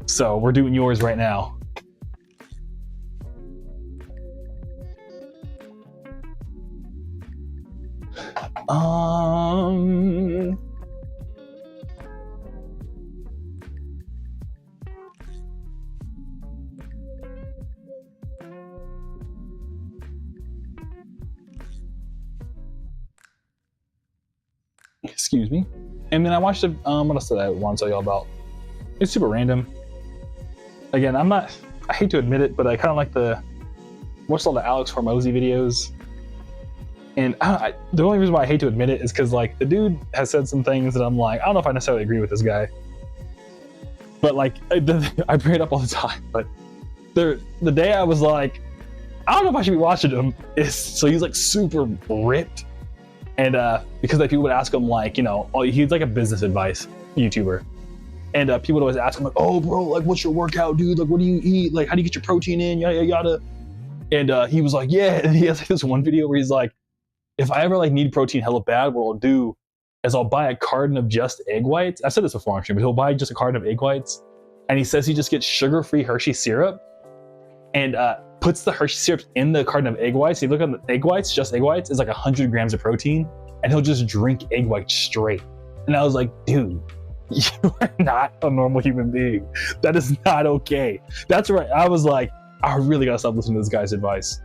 So we're doing yours right now. Excuse me. And then I watched what else did I want to tell y'all about? It's super random. Again, I hate to admit it, but I kind of watched all the Alex Hormozy videos. And the only reason why I hate to admit it is because like the dude has said some things that I'm like, I don't know if I necessarily agree with this guy. But like, I bring it up all the time. But the day I was like, I don't know if I should be watching him, is so he's like super ripped. And because like people would ask him like, you know, oh, he's like a business advice YouTuber. And people would always ask him like, oh bro, like what's your workout, dude? Like what do you eat? Like how do you get your protein in? Yada yada. And he was like, yeah. And he has like this one video where he's like, if I ever like need protein hella bad, what I'll do is I'll buy a carton of just egg whites. I've said this before on stream, but he'll buy just a carton of egg whites. And he says he just gets sugar-free Hershey syrup and puts the Hershey syrup in the carton of egg whites. So you look at the egg whites, just egg whites, is like 100 grams of protein. And he'll just drink egg whites straight. And I was like, dude, you are not a normal human being. That is not okay. That's right. I was like, I really gotta stop listening to this guy's advice.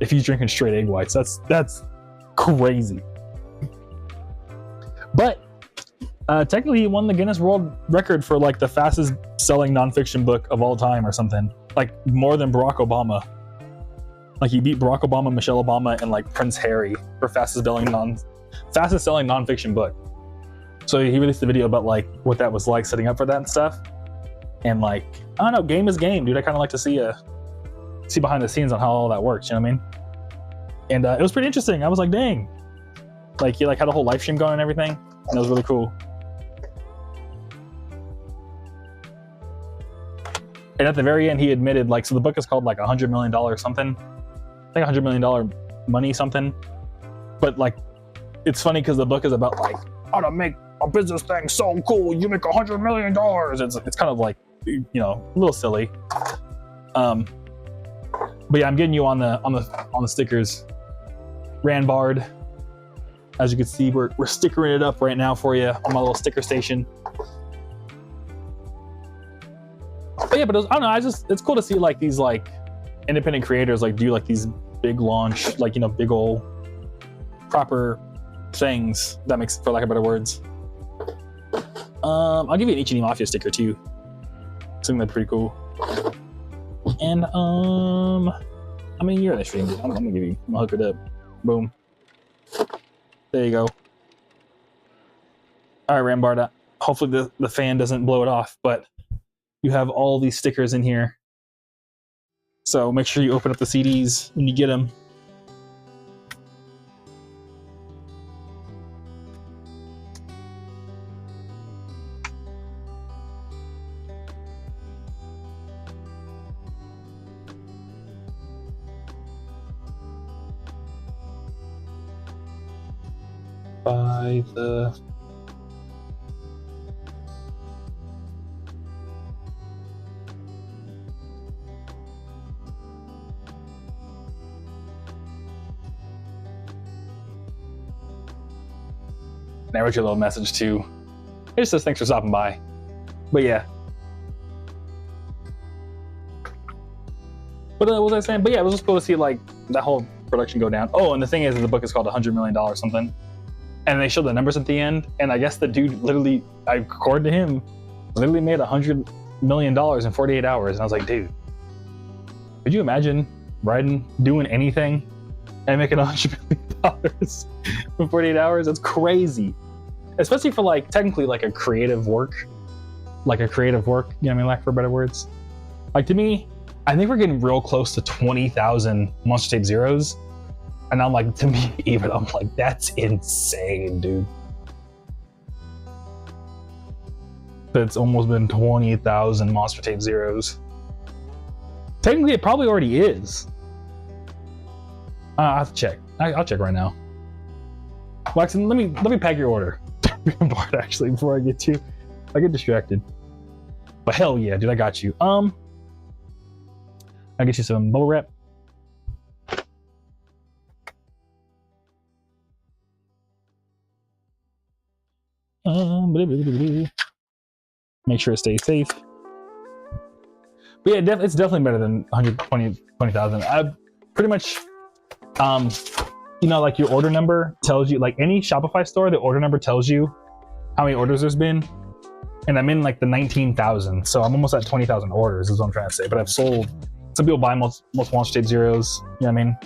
If he's drinking straight egg whites, that's crazy. But technically he won the Guinness World Record for like the fastest selling nonfiction book of all time or something. Like more than Barack Obama. Like he beat Barack Obama, Michelle Obama, and like Prince Harry for fastest selling nonfiction book. So he released a video about like what that was like setting up for that and stuff. And like, I don't know, game is game, dude. I kind of like to see behind the scenes on how all that works, you know what I mean? And it was pretty interesting. I was like, dang. Like he like had a whole live stream going and everything. And it was really cool. And at the very end, he admitted, like, so the book is called like $100 million something. I think $100 million money something. But like, it's funny because the book is about like how to make a business thing so cool. You make $100 million. It's kind of like, you know, a little silly. But yeah, I'm getting you on the stickers. Randbard. As you can see, we're stickering it up right now for you on my little sticker station. But yeah, but I don't know. It's cool to see like these like independent creators like do like these big launch, like, you know, big old proper things. That makes, for lack of better words. I'll give you an Ichi Mafia sticker too. I think that's pretty cool. And I mean, you're in the stream. I'm gonna give you. I'm gonna hook it up. Boom. There you go. All right, Rambard. Hopefully the fan doesn't blow it off, but you have all these stickers in here. So make sure you open up the CDs when you get them. By the I wrote you a little message too. It just says thanks for stopping by. But yeah. What was I saying? But yeah, it was just cool to see like that whole production go down. Oh, and the thing is, the book is called $100 million something. And they showed the numbers at the end, and I guess the dude literally, according to him, literally made $100 million in 48 hours. And I was like, dude, could you imagine doing anything and making $100 million in 48 hours? That's crazy. Especially for like, technically like a creative work. Like a creative work, you know what I mean, lack for better words. Like to me, I think we're getting real close to 20,000 Monster Tape Zeros. And I'm like, to me, even I'm like, that's insane, dude. That's almost been 20,000 Monster Tape Zeros. Technically, it probably already is. I have to check. I'll check right now. Waxon, let me pack your order. Actually, before I get you, I get distracted. But hell yeah, dude, I got you. I'll get you some bubble wrap. Make sure it stays safe. But yeah, it's definitely better than 120,000. I pretty much, you know, like your order number tells you, like any Shopify store, the order number tells you how many orders there's been. And I'm in like the 19,000. So I'm almost at 20,000 orders is what I'm trying to say. But I've sold, some people buy multiple Monster Tape Zeros, you know what I mean?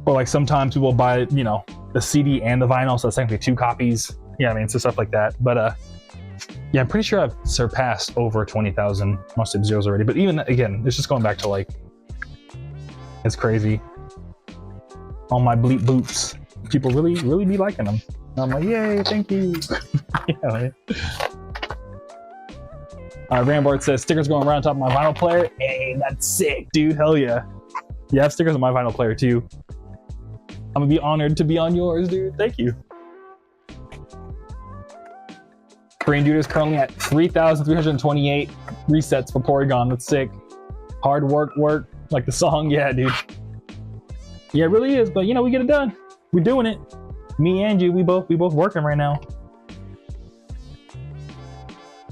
Or like sometimes people buy, you know, the CD and the vinyl, so it's technically 2 copies. Yeah, I mean, so stuff like that. But yeah, I'm pretty sure I've surpassed over 20,000 Monster Tape Zeros already. But even again, it's just going back to like, it's crazy. All my bleep boots, people really be liking them. And I'm like, yay, thank you. Yeah, Rambart says stickers going around top of my vinyl player. Hey, that's sick, dude. Hell yeah. Yeah, I have stickers on my vinyl player too. I'm gonna be honored to be on yours, dude. Thank you. Korean Dude is currently at 3,328 resets for Porygon. That's sick. Hard work, like the song. Yeah, dude. Yeah, it really is. But you know, we get it done. We're doing it. Me and you, we both working right now.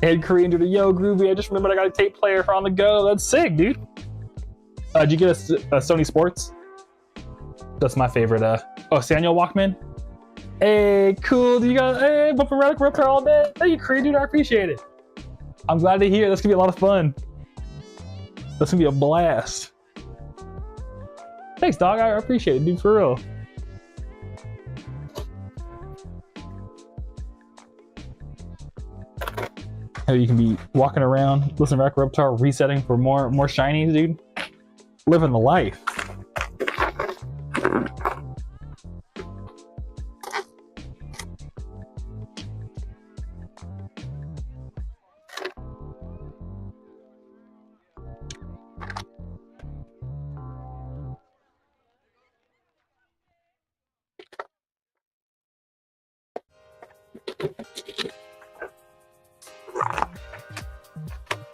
Head Korean Dude, yo, Groovy. I just remembered I got a tape player for on the go. That's sick, dude. Did you get a Sony Sports? That's my favorite. Oh, Sanyo Walkman. Hey, cool. You got bumping Radical Repair all day. Thank you, Korean Dude. I appreciate it. I'm glad to hear. That's gonna be a lot of fun. That's gonna be a blast. Thanks, dog. I appreciate it, dude. For real. How you can be walking around, listening to Radical Reptar, resetting for more shinies, dude. Living the life.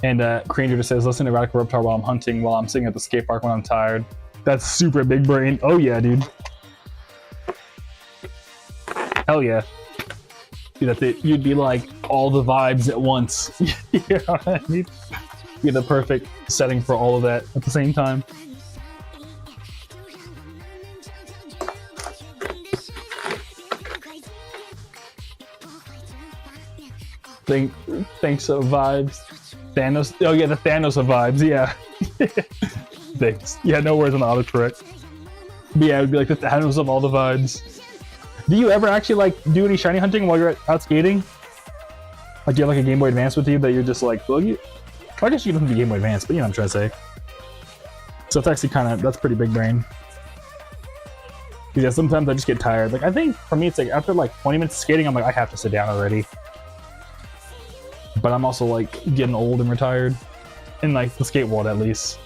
And Creator just says, listen to Radical Reptar while I'm hunting, while I'm sitting at the skate park when I'm tired. That's super big brain. Oh yeah, dude. Hell yeah. Dude, you'd be like all the vibes at once. You know what I mean? Be the perfect setting for all of that at the same time. Thanks of vibes. Thanos. Oh yeah, the Thanos of vibes. Yeah. Thanks. Yeah, no words on the autocorrect. But yeah, it would be like the Thanos of all the vibes. Do you ever actually like do any shiny hunting while you're out skating? Like, do you have like a Game Boy Advance with you that you're just like, well, I guess you don't have the Game Boy Advance, but you know what I'm trying to say. So it's actually kind of, that's pretty big brain. Because yeah, sometimes I just get tired. Like, I think for me, it's like after like 20 minutes of skating, I'm like, I have to sit down already. But I'm also like getting old and retired. In like the skate world, at least.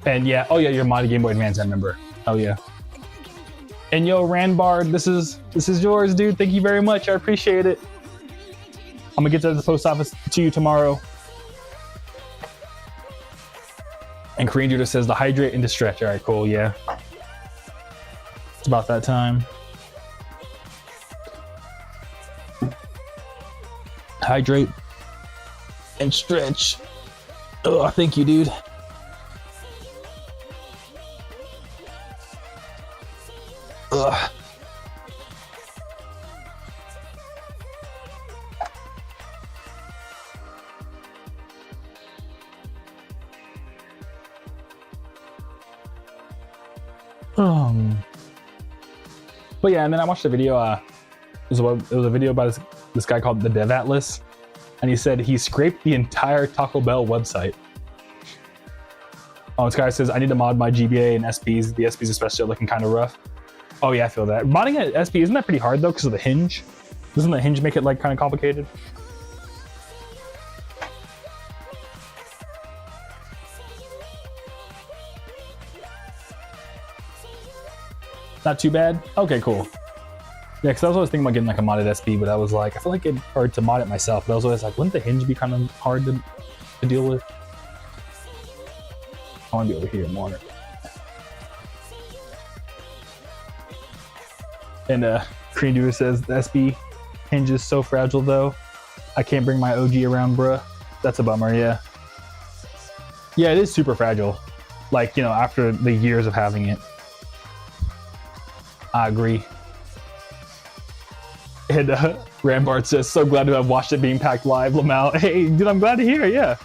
And yeah, oh yeah, you're modded Game Boy Advance, I remember. Oh yeah. And yo, Randbard, this is yours, dude. Thank you very much. I appreciate it. I'm gonna get to the post office to you tomorrow. And Korean Judah says to hydrate and to stretch. All right, cool. Yeah. It's about that time. Hydrate and stretch. Oh, thank you, dude. Ugh. But yeah, and then I watched a video. It was a video about this guy called the Dev Atlas, and he said he scraped the entire Taco Bell website. Oh, this guy says I need to mod my GBA and SPs. The SPs especially are looking kind of rough. Oh yeah, I feel that. Modding an SP, isn't that pretty hard though because of the hinge? Doesn't the hinge make it like kind of complicated? Not too bad? Okay, cool. Yeah, because I was always thinking about getting like a modded SP, but I was like, I feel like it'd be hard to mod it myself, but I was always like, wouldn't the hinge be kind of hard to deal with? I want to be over here more. And Korean Dude says, the SB hinge is so fragile though. I can't bring my OG around, bruh. That's a bummer, yeah. Yeah, it is super fragile. Like, you know, after the years of having it. I agree. And Rambart says, so glad to have watched it being packed live, Lamau. Hey, dude, I'm glad to hear it, yeah.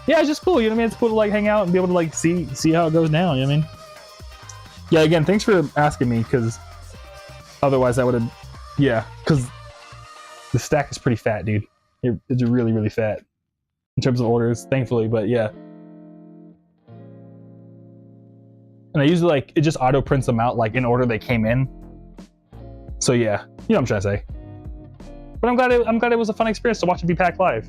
Yeah, it's just cool, you know what I mean? It's cool to like hang out and be able to like see how it goes down, you know what I mean? Yeah, again, thanks for asking me, because otherwise I would have, yeah, because the stack is pretty fat, dude. It's really, really fat in terms of orders, thankfully, but yeah. And I usually like, it just auto prints them out like in order they came in. So yeah, you know what I'm trying to say. But I'm glad it was a fun experience to watch it be packed live.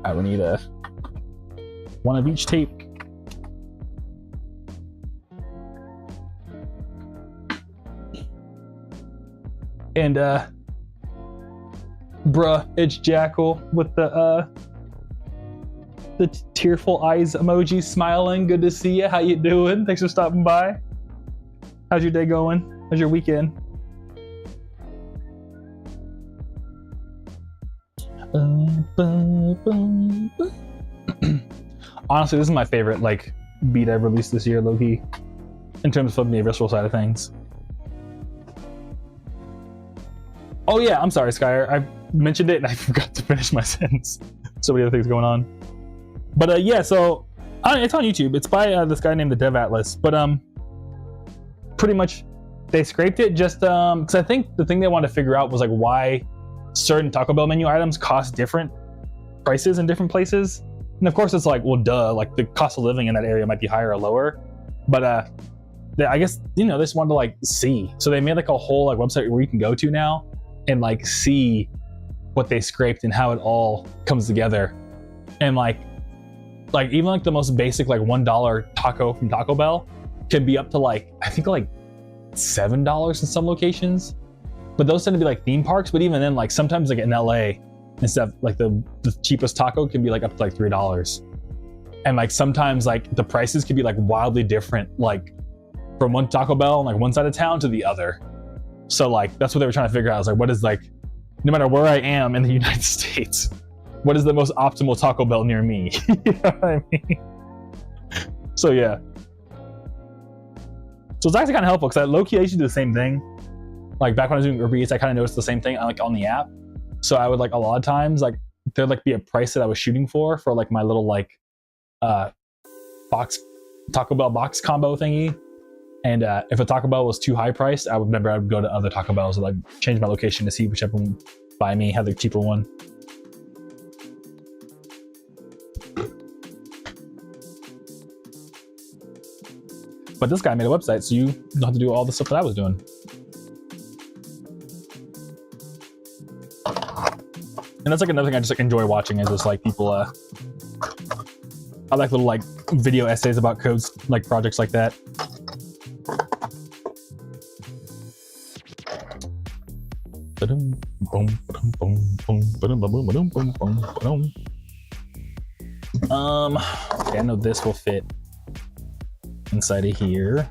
I will need one of each tape. And bruh, it's Jackal with the tearful eyes emoji smiling. Good to see you. How you doing? Thanks for stopping by. How's your day going? How's your weekend? Honestly, this is my favorite like beat I've released this year, low-key, in terms of the Aviscerall side of things. Oh yeah, I'm sorry, Skyer. I mentioned it and I forgot to finish my sentence. So many other things going on. But yeah, so it's on YouTube. It's by this guy named the Dev Atlas. But pretty much they scraped it just because I think the thing they wanted to figure out was like why certain Taco Bell menu items cost different prices in different places. And of course it's like, well, duh, like the cost of living in that area might be higher or lower. But I guess, you know, they just wanted to like see. So they made like a whole like website where you can go to now and like see what they scraped and how it all comes together. And like even like the most basic like $1 taco from Taco Bell can be up to like, I think like $7 in some locations. But those tend to be like theme parks. But even then, like sometimes like in LA and stuff, like the cheapest taco can be like up to like $3. And like sometimes like the prices could be like wildly different, like from one Taco Bell on like one side of town to the other. So like that's what they were trying to figure out. I was like, what is like, no matter where I am in the United States, what is the most optimal Taco Bell near me? You know what I mean? So yeah. So it's actually kind of helpful because I low-key used to do the same thing. Like back when I was doing Uber Eats, I kind of noticed the same thing like on the app. So I would like a lot of times like there'd like be a price that I was shooting for like my little like Taco Bell box combo thingy. And if a Taco Bell was too high priced, I would go to other Taco Bells and like change my location to see whichever one by me had the cheaper one. But this guy made a website, so you don't have to do all the stuff that I was doing. And that's like another thing I just like enjoy watching is just like people. I like little like video essays about codes, like projects like that. Okay, I know this will fit inside of here.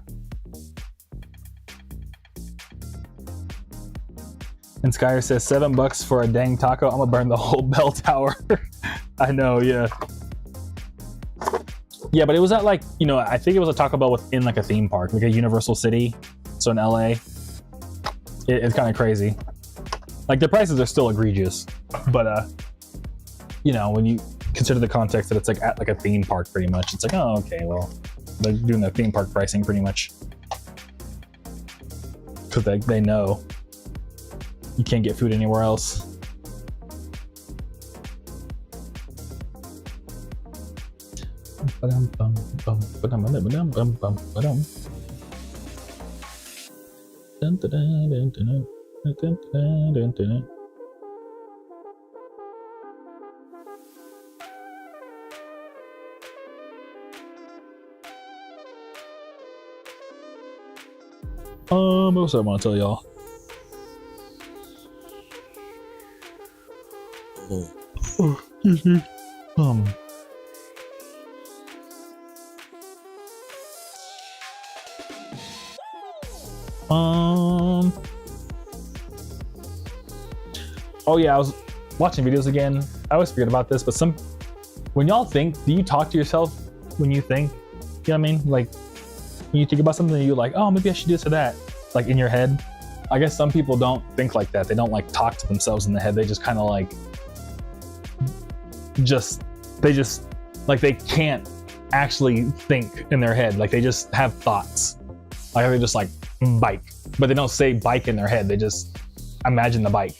And Skyer says $7 for a dang taco. I'm gonna burn the whole bell tower. I know, yeah. Yeah, but it was at like, you know, I think it was a Taco Bell within like a theme park, like a Universal City. So in LA, it's kind of crazy. Like the prices are still egregious, but you know, when you consider the context that it's like at like a theme park pretty much, it's like, oh, okay, well, they're doing the theme park pricing pretty much. Because they know you can't get food anywhere else. What else I want to tell y'all? Excuse me. Oh yeah, I was watching videos again. I always forget about this, but when y'all think, do you talk to yourself when you think? You know what I mean? Like when you think about something, you're like, oh, maybe I should do this or that, like in your head. I guess some people don't think like that. They don't like talk to themselves in the head. They just kind of like, they can't actually think in their head. Like they just have thoughts. Like they just like bike, but they don't say bike in their head. They just imagine the bike.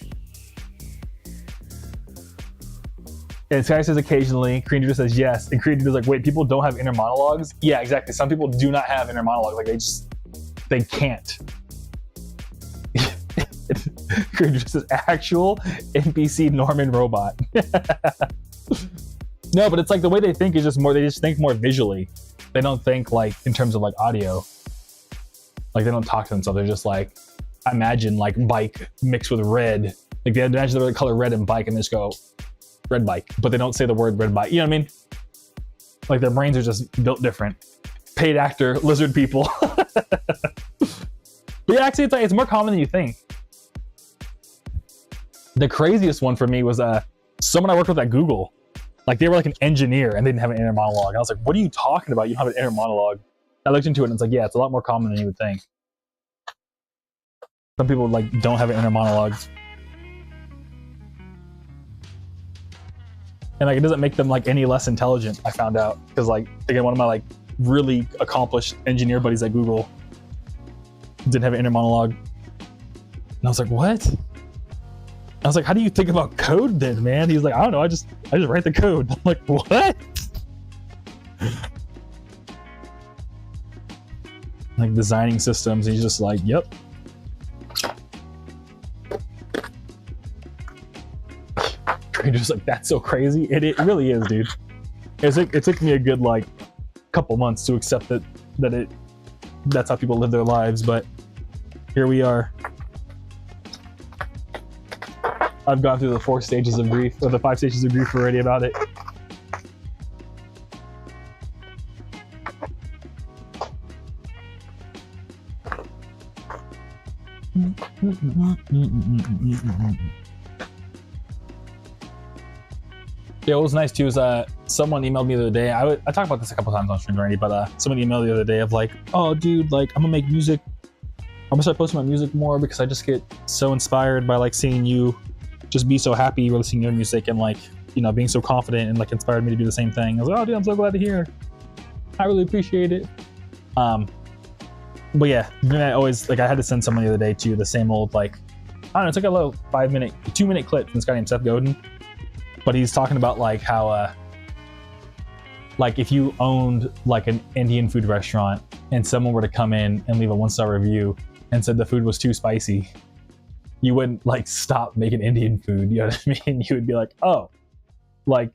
And Sky says occasionally, Creator says yes, and Creator is like, wait, people don't have inner monologues? Yeah, exactly. Some people do not have inner monologues. Like they can't. Creator says actual NPC Norman robot. No, but it's like the way they think is just more, they just think more visually. They don't think like in terms of like audio. Like they don't talk to themselves. They're just like, imagine like bike mixed with red. Like they imagine the color red and bike and they just go, red bike, but they don't say the word red bike. You know what I mean? Like their brains are just built different. Paid actor, lizard people. But yeah, actually it's more common than you think. The craziest one for me was someone I worked with at Google. Like they were like an engineer and they didn't have an inner monologue. And I was like, what are you talking about? You don't have an inner monologue. I looked into it and it's like, yeah, it's a lot more common than you would think. Some people like don't have an inner monologue. And like it doesn't make them like any less intelligent, I found out. Because like, again, one of my like really accomplished engineer buddies at Google didn't have an inner monologue. And I was like, what? I was like, how do you think about code then, man? He's like, I don't know, I just write the code. I'm like, what? Like designing systems, he's just like, yep. Just like, that's so crazy. It really is, dude. It took me a good like couple months to accept that's how people live their lives, but here we are. I've gone through the 4 stages of grief, or the 5 stages of grief already about it. Yeah, what was nice too is someone emailed me the other day. I talked about this a couple times on stream already, but someone emailed the other day of like, oh dude, like I'm gonna make music. I'm gonna start posting my music more because I just get so inspired by like seeing you just be so happy releasing your music and like, you know, being so confident, and like inspired me to do the same thing. I was like, oh dude, I'm so glad to hear. I really appreciate it. But yeah, I always like I had to send someone the other day too, the same old like, I don't know, it's like a little 2-minute clip from this guy named Seth Godin. But he's talking about like how like if you owned like an Indian food restaurant and someone were to come in and leave a 1-star review and said the food was too spicy, you wouldn't like stop making Indian food, you know what I mean? You would be like, oh, like,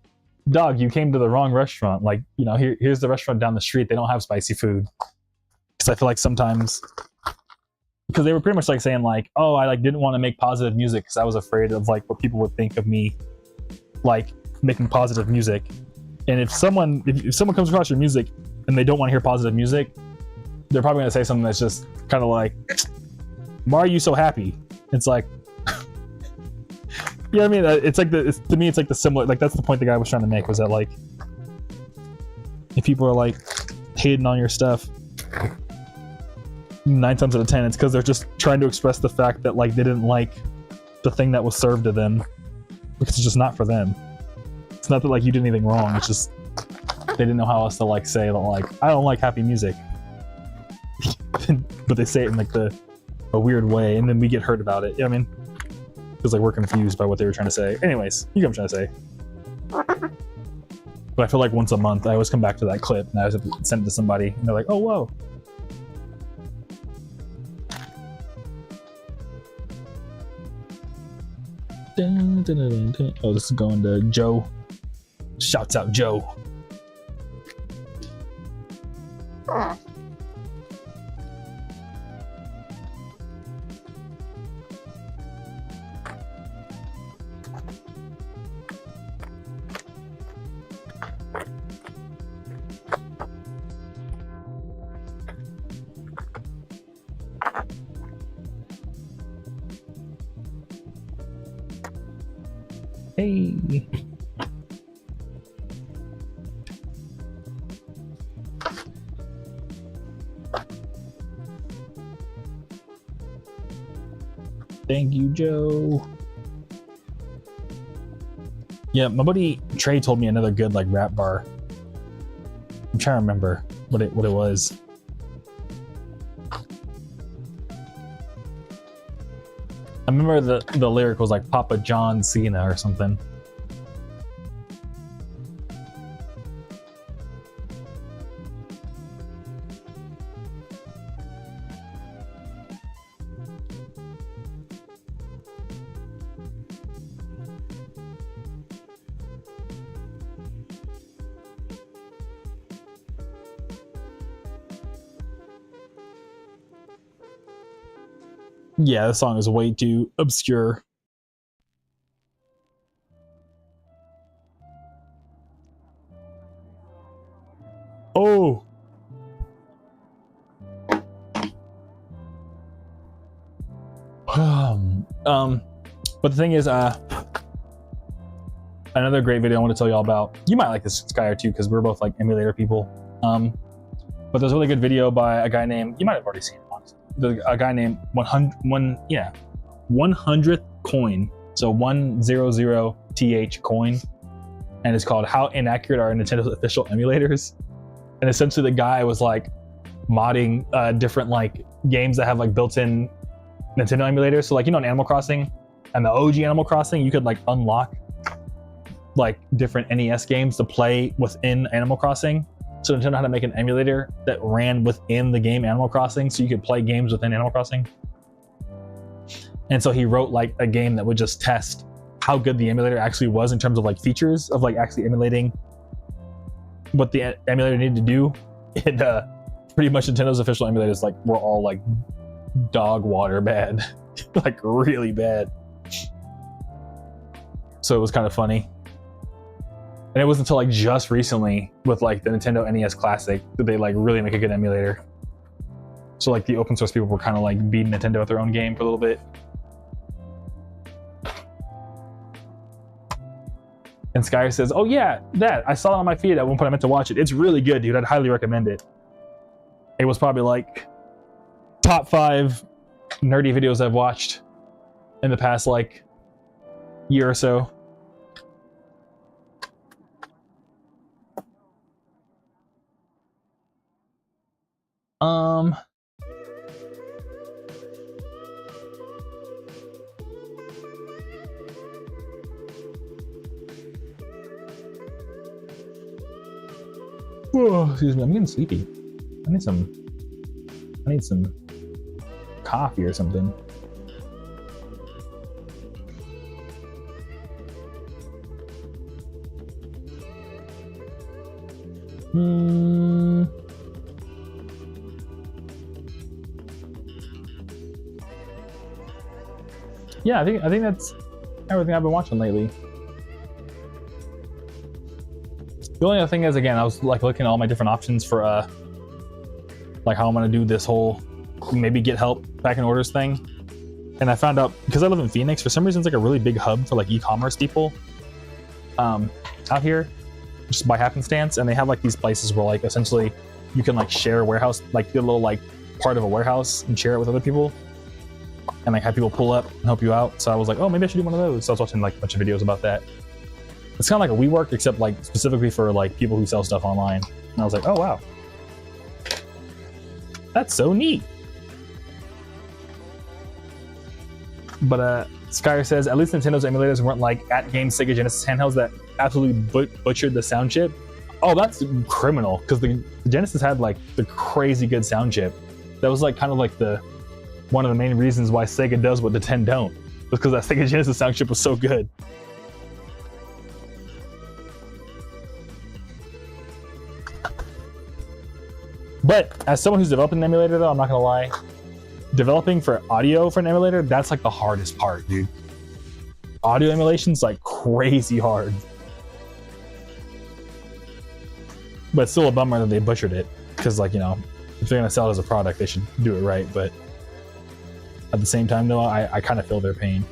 dog, you came to the wrong restaurant. Like, you know, here's the restaurant down the street. They don't have spicy food. Because I feel like sometimes, because they were pretty much like saying like, oh, I like didn't want to make positive music because I was afraid of like what people would think of me like making positive music. And if someone comes across your music and they don't want to hear positive music, they're probably going to say something that's just kind of like, why are you so happy? It's like, you know what I mean? It's like to me, it's like the similar, like that's the point the guy was trying to make, was that like, if people are like hating on your stuff, 9 times out of 10, it's because they're just trying to express the fact that like they didn't like the thing that was served to them, because it's just not for them. It's not that like you did anything wrong. It's just they didn't know how else to like say that like, I don't like happy music. But they say it in like a weird way, and then we get hurt about it. You know what I mean? Because like we're confused by what they were trying to say. Anyways, you know what I'm trying to say. But I feel like once a month I always come back to that clip and I always have to send it to somebody and they're like, oh whoa. Dun, dun, dun, dun. Oh, this is going to Joe. Shouts out Joe. Hey. Thank you, Joe. Yeah, my buddy Trey told me another good like rap bar. I'm trying to remember what it was. I remember the lyric was like Papa John Cena or something. Yeah, the song is way too obscure. Oh. But the thing is, another great video I want to tell y'all about. You might like this guy or two because we're both like emulator people. But there's a really good video by a guy named, you might have already seen it, honestly. A guy named 100th Coin. So 100th Coin. And it's called How Inaccurate Are Nintendo's Official Emulators? And essentially the guy was like modding different like games that have like built-in Nintendo emulators. So like, you know, in Animal Crossing, and the OG Animal Crossing, you could like unlock like different NES games to play within Animal Crossing. So Nintendo had to make an emulator that ran within the game Animal Crossing, so you could play games within Animal Crossing. And so he wrote like a game that would just test how good the emulator actually was in terms of like features of like actually emulating what the emulator needed to do. And pretty much Nintendo's official emulators like were all like dog water bad, like really bad. So it was kind of funny. And it wasn't until like just recently with like the Nintendo NES Classic that they like really make a good emulator. So like the open source people were kind of like beating Nintendo at their own game for a little bit. And Skyer says, oh yeah, that, I saw it on my feed at one point, I meant to watch it. It's really good, dude. I'd highly recommend it. It was probably like top 5 nerdy videos I've watched in the past like year or so. Oh, excuse me, I'm getting sleepy. I need some coffee or something. Yeah, I think that's everything I've been watching lately. The only other thing is, again, I was like looking at all my different options for like how I'm gonna do this whole maybe get help back in orders thing. And I found out, because I live in Phoenix, for some reason it's like a really big hub for like e-commerce people out here, just by happenstance. And they have like these places where like essentially you can like share a warehouse, like get a little like part of a warehouse and share it with other people, and like have people pull up and help you out. So I was like, oh, maybe I should do one of those. So I was watching like a bunch of videos about that. It's kind of like a WeWork, except like specifically for like people who sell stuff online. And I was like, oh wow, that's so neat. But Skyer says, at least Nintendo's emulators weren't like at game Sega Genesis handhelds that absolutely butchered the sound chip. Oh, that's criminal, because the Genesis had like the crazy good sound chip. That was like kind of like the one of the main reasons why Sega does what the 10 don't, was because that Sega Genesis sound chip was so good. But as someone who's developing an emulator, though, I'm not gonna lie, developing for audio for an emulator, that's like the hardest part, dude. Audio emulation's like crazy hard. But it's still a bummer that they butchered it, because like, you know, if they're gonna sell it as a product, they should do it right. But at the same time, though, I kind of feel their pain.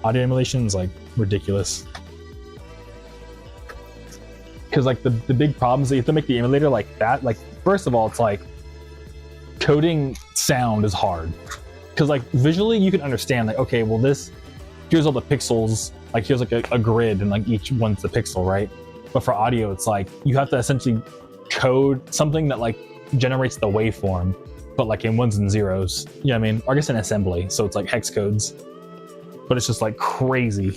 Audio emulation is like ridiculous. Because like the big problems that you have to make the emulator like that, like first of all, it's like coding sound is hard, because like visually you can understand like, okay, well this, here's all the pixels, like here's like a grid and like each one's the pixel, right? But for audio, it's like you have to essentially code something that like generates the waveform, but like in ones and zeros. You know what I mean? Or I guess in assembly, so it's like hex codes, but it's just like crazy.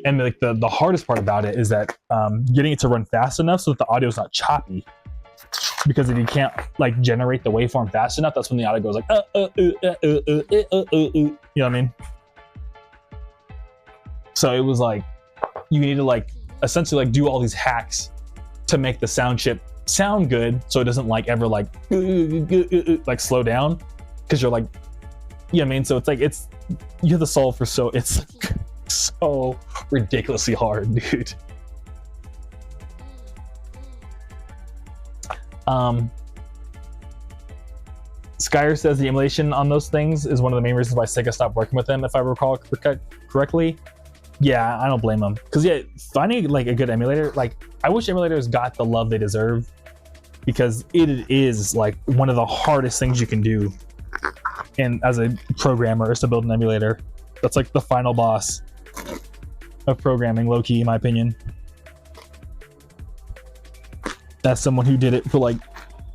And like the hardest part about it is that getting it to run fast enough so that the audio is not choppy. Because if you can't like generate the waveform fast enough, that's when the audio goes like you know what I mean? So it was like you need to like essentially like do all these hacks to make the sound chip sound good, so it doesn't like ever like slow down, because you're like, you know what I mean? So it's like you have to solve for, so it's so ridiculously hard, dude. Skyer says the emulation on those things is one of the main reasons why Sega stopped working with them, if I recall correctly. Yeah, I don't blame them, because yeah, finding like a good emulator, like I wish emulators got the love they deserve, because it is like one of the hardest things you can do, and as a programmer, is to build an emulator. That's like the final boss of programming, low-key, in my opinion. That's someone who did it for like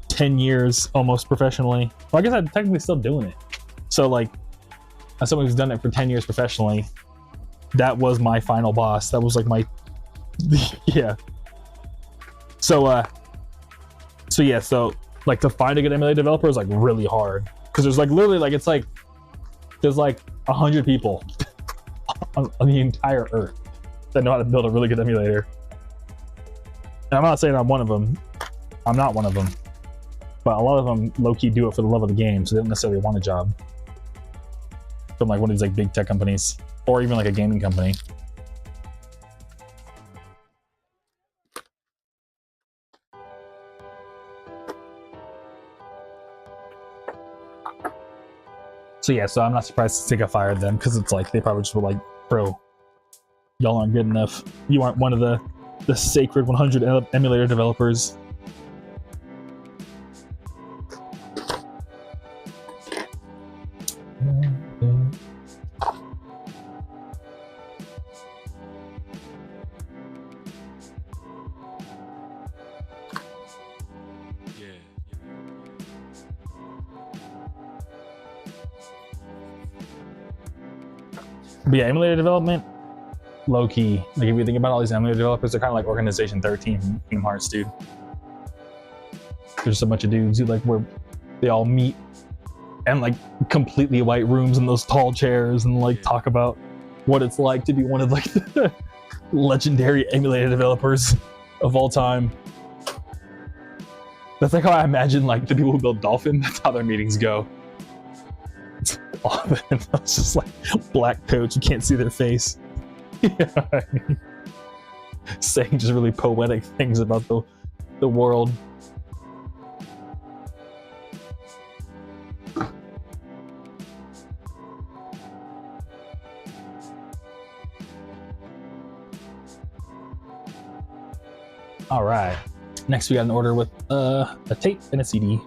10 years almost professionally. Well, I guess I'm technically still doing it. So like, as someone who's done it for 10 years professionally, that was my final boss. That was like my, yeah. So like to find a good emulator developer is like really hard because there's like literally like there's like 100 people on the entire earth that know how to build a really good emulator. And I'm not saying I'm one of them. I'm not one of them. But a lot of them low-key do it for the love of the game, so they don't necessarily want a job from like one of these like big tech companies or even like a gaming company. So yeah, so I'm not surprised they got fired then, because it's like they probably just were like, bro, y'all aren't good enough. You aren't one of the sacred 100 emulator developers. But yeah, emulator development, low key. Like if you think about all these emulator developers, they're kind of like Organization 13 from Kingdom Hearts, dude. There's just a bunch of dudes who like where they all meet and like completely white rooms in those tall chairs and like talk about what it's like to be one of like the legendary emulator developers of all time. That's like how I imagine like the people who build Dolphin. That's how their meetings go. It's just like black coats, you can't see their face. Yeah, I mean, saying just really poetic things about the world. All right, next we got an order with a tape and a CD.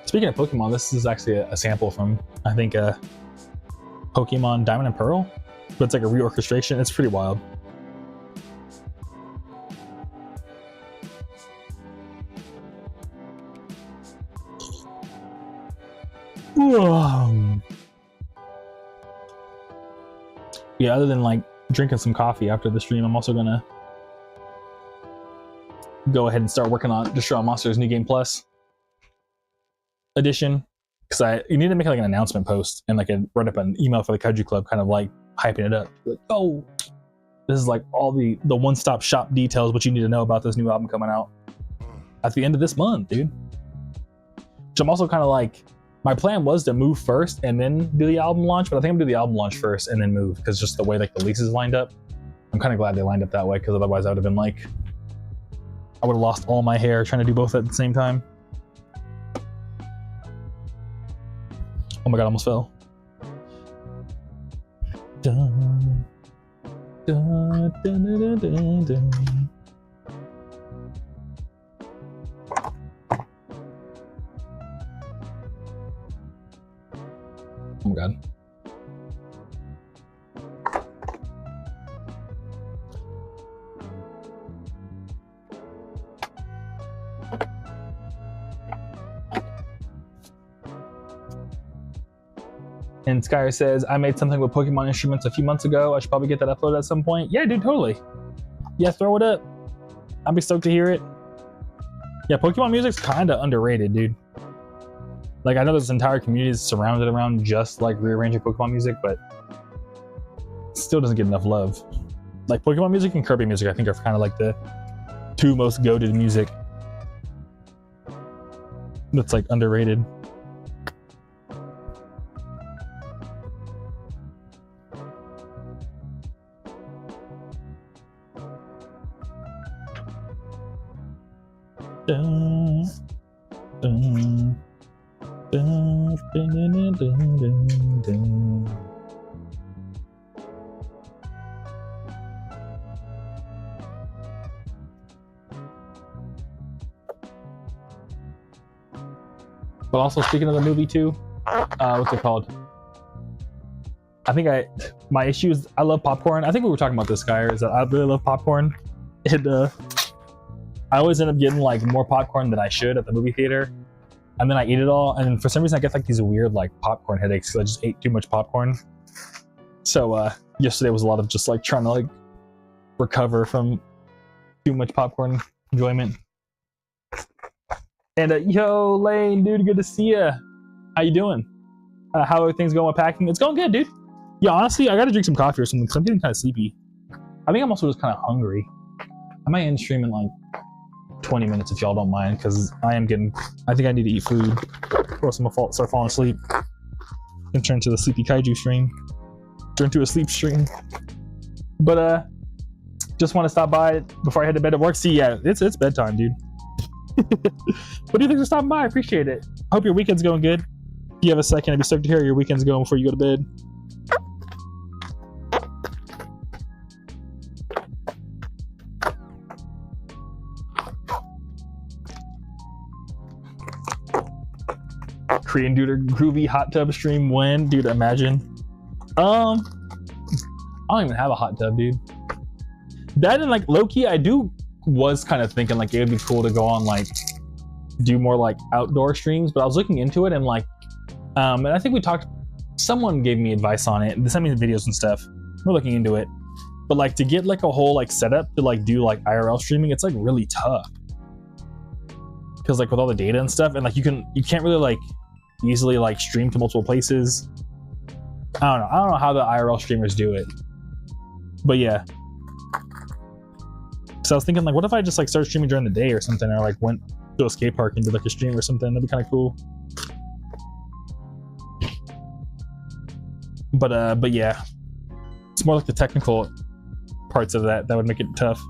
Speaking of Pokemon, this is actually a sample from, I think, Pokemon Diamond and Pearl, but it's like a reorchestration. It's pretty wild. Yeah, other than like drinking some coffee after the stream, I'm also gonna go ahead and start working on Destroy All Monsters New Game Plus edition, because you need to make like an announcement post and like write up an email for the Kaiju Club, kind of like hyping it up. Like, oh, this is like all the one-stop shop details, what you need to know about this new album coming out at the end of this month, dude. Which I'm also kind of like, my plan was to move first and then do the album launch, but I think I'm gonna do the album launch first and then move, because just the way like the leases lined up, I'm kind of glad they lined up that way, because otherwise I would have been like, I would have lost all my hair trying to do both at the same time. Oh my god, I almost fell. Dun, dun, dun, dun, dun, dun. Oh my god. And Skyer says, I made something with Pokemon instruments a few months ago. I should probably get that uploaded at some point. Yeah, dude, totally. Yeah, throw it up. I'd be stoked to hear it. Yeah, Pokemon music's kind of underrated, dude. Like, I know this entire community is surrounded around just like rearranging Pokemon music, but it still doesn't get enough love. Like, Pokemon music and Kirby music, I think, are kind of like the two most goated music that's like underrated. Dun, dun, dun, dun, dun, dun, dun. But also, speaking of the movie too, what's it called? I think my issue is I love popcorn. I think we were talking about this, guy, is that I really love popcorn. And I always end up getting like more popcorn than I should at the movie theater, and then I eat it all, and for some reason I get like these weird like popcorn headaches because I just ate too much popcorn. So yesterday was a lot of just like trying to like recover from too much popcorn enjoyment. And yo, Lane, dude, good to see ya. How you doing? How are things going with packing? It's going good, dude. Yeah, honestly, I gotta drink some coffee or something because I'm getting kind of sleepy. I think I'm also just kind of hungry. I might end stream in like 20 minutes if y'all don't mind, because I think I need to eat food or else I'm gonna start falling asleep and turn to the Sleepy Kaiju stream. Turn to a sleep stream. But just want to stop by before I head to bed at work. See, yeah, it's bedtime, dude. What do you think for stopping by? I appreciate it. Hope your weekend's going good. If you have a second, I'd be stoked to hear how your weekend's going before you go to bed. Korean dude, groovy hot tub stream when? Dude, imagine. I don't even have a hot tub, dude. That and like low-key, was kind of thinking like it would be cool to go on like do more like outdoor streams, but I was looking into it and like and I think someone gave me advice on it. They sent me the videos and stuff. We're looking into it. But like to get like a whole like setup to like do like IRL streaming, it's like really tough. Cause like with all the data and stuff, and like you can't really like easily like stream to multiple places. I don't know how the IRL streamers do it. But yeah. So I was thinking like, what if I just like started streaming during the day or something, or like went to a skate park and did like a stream or something? That'd be kind of cool. But yeah, it's more like the technical parts of that would make it tough.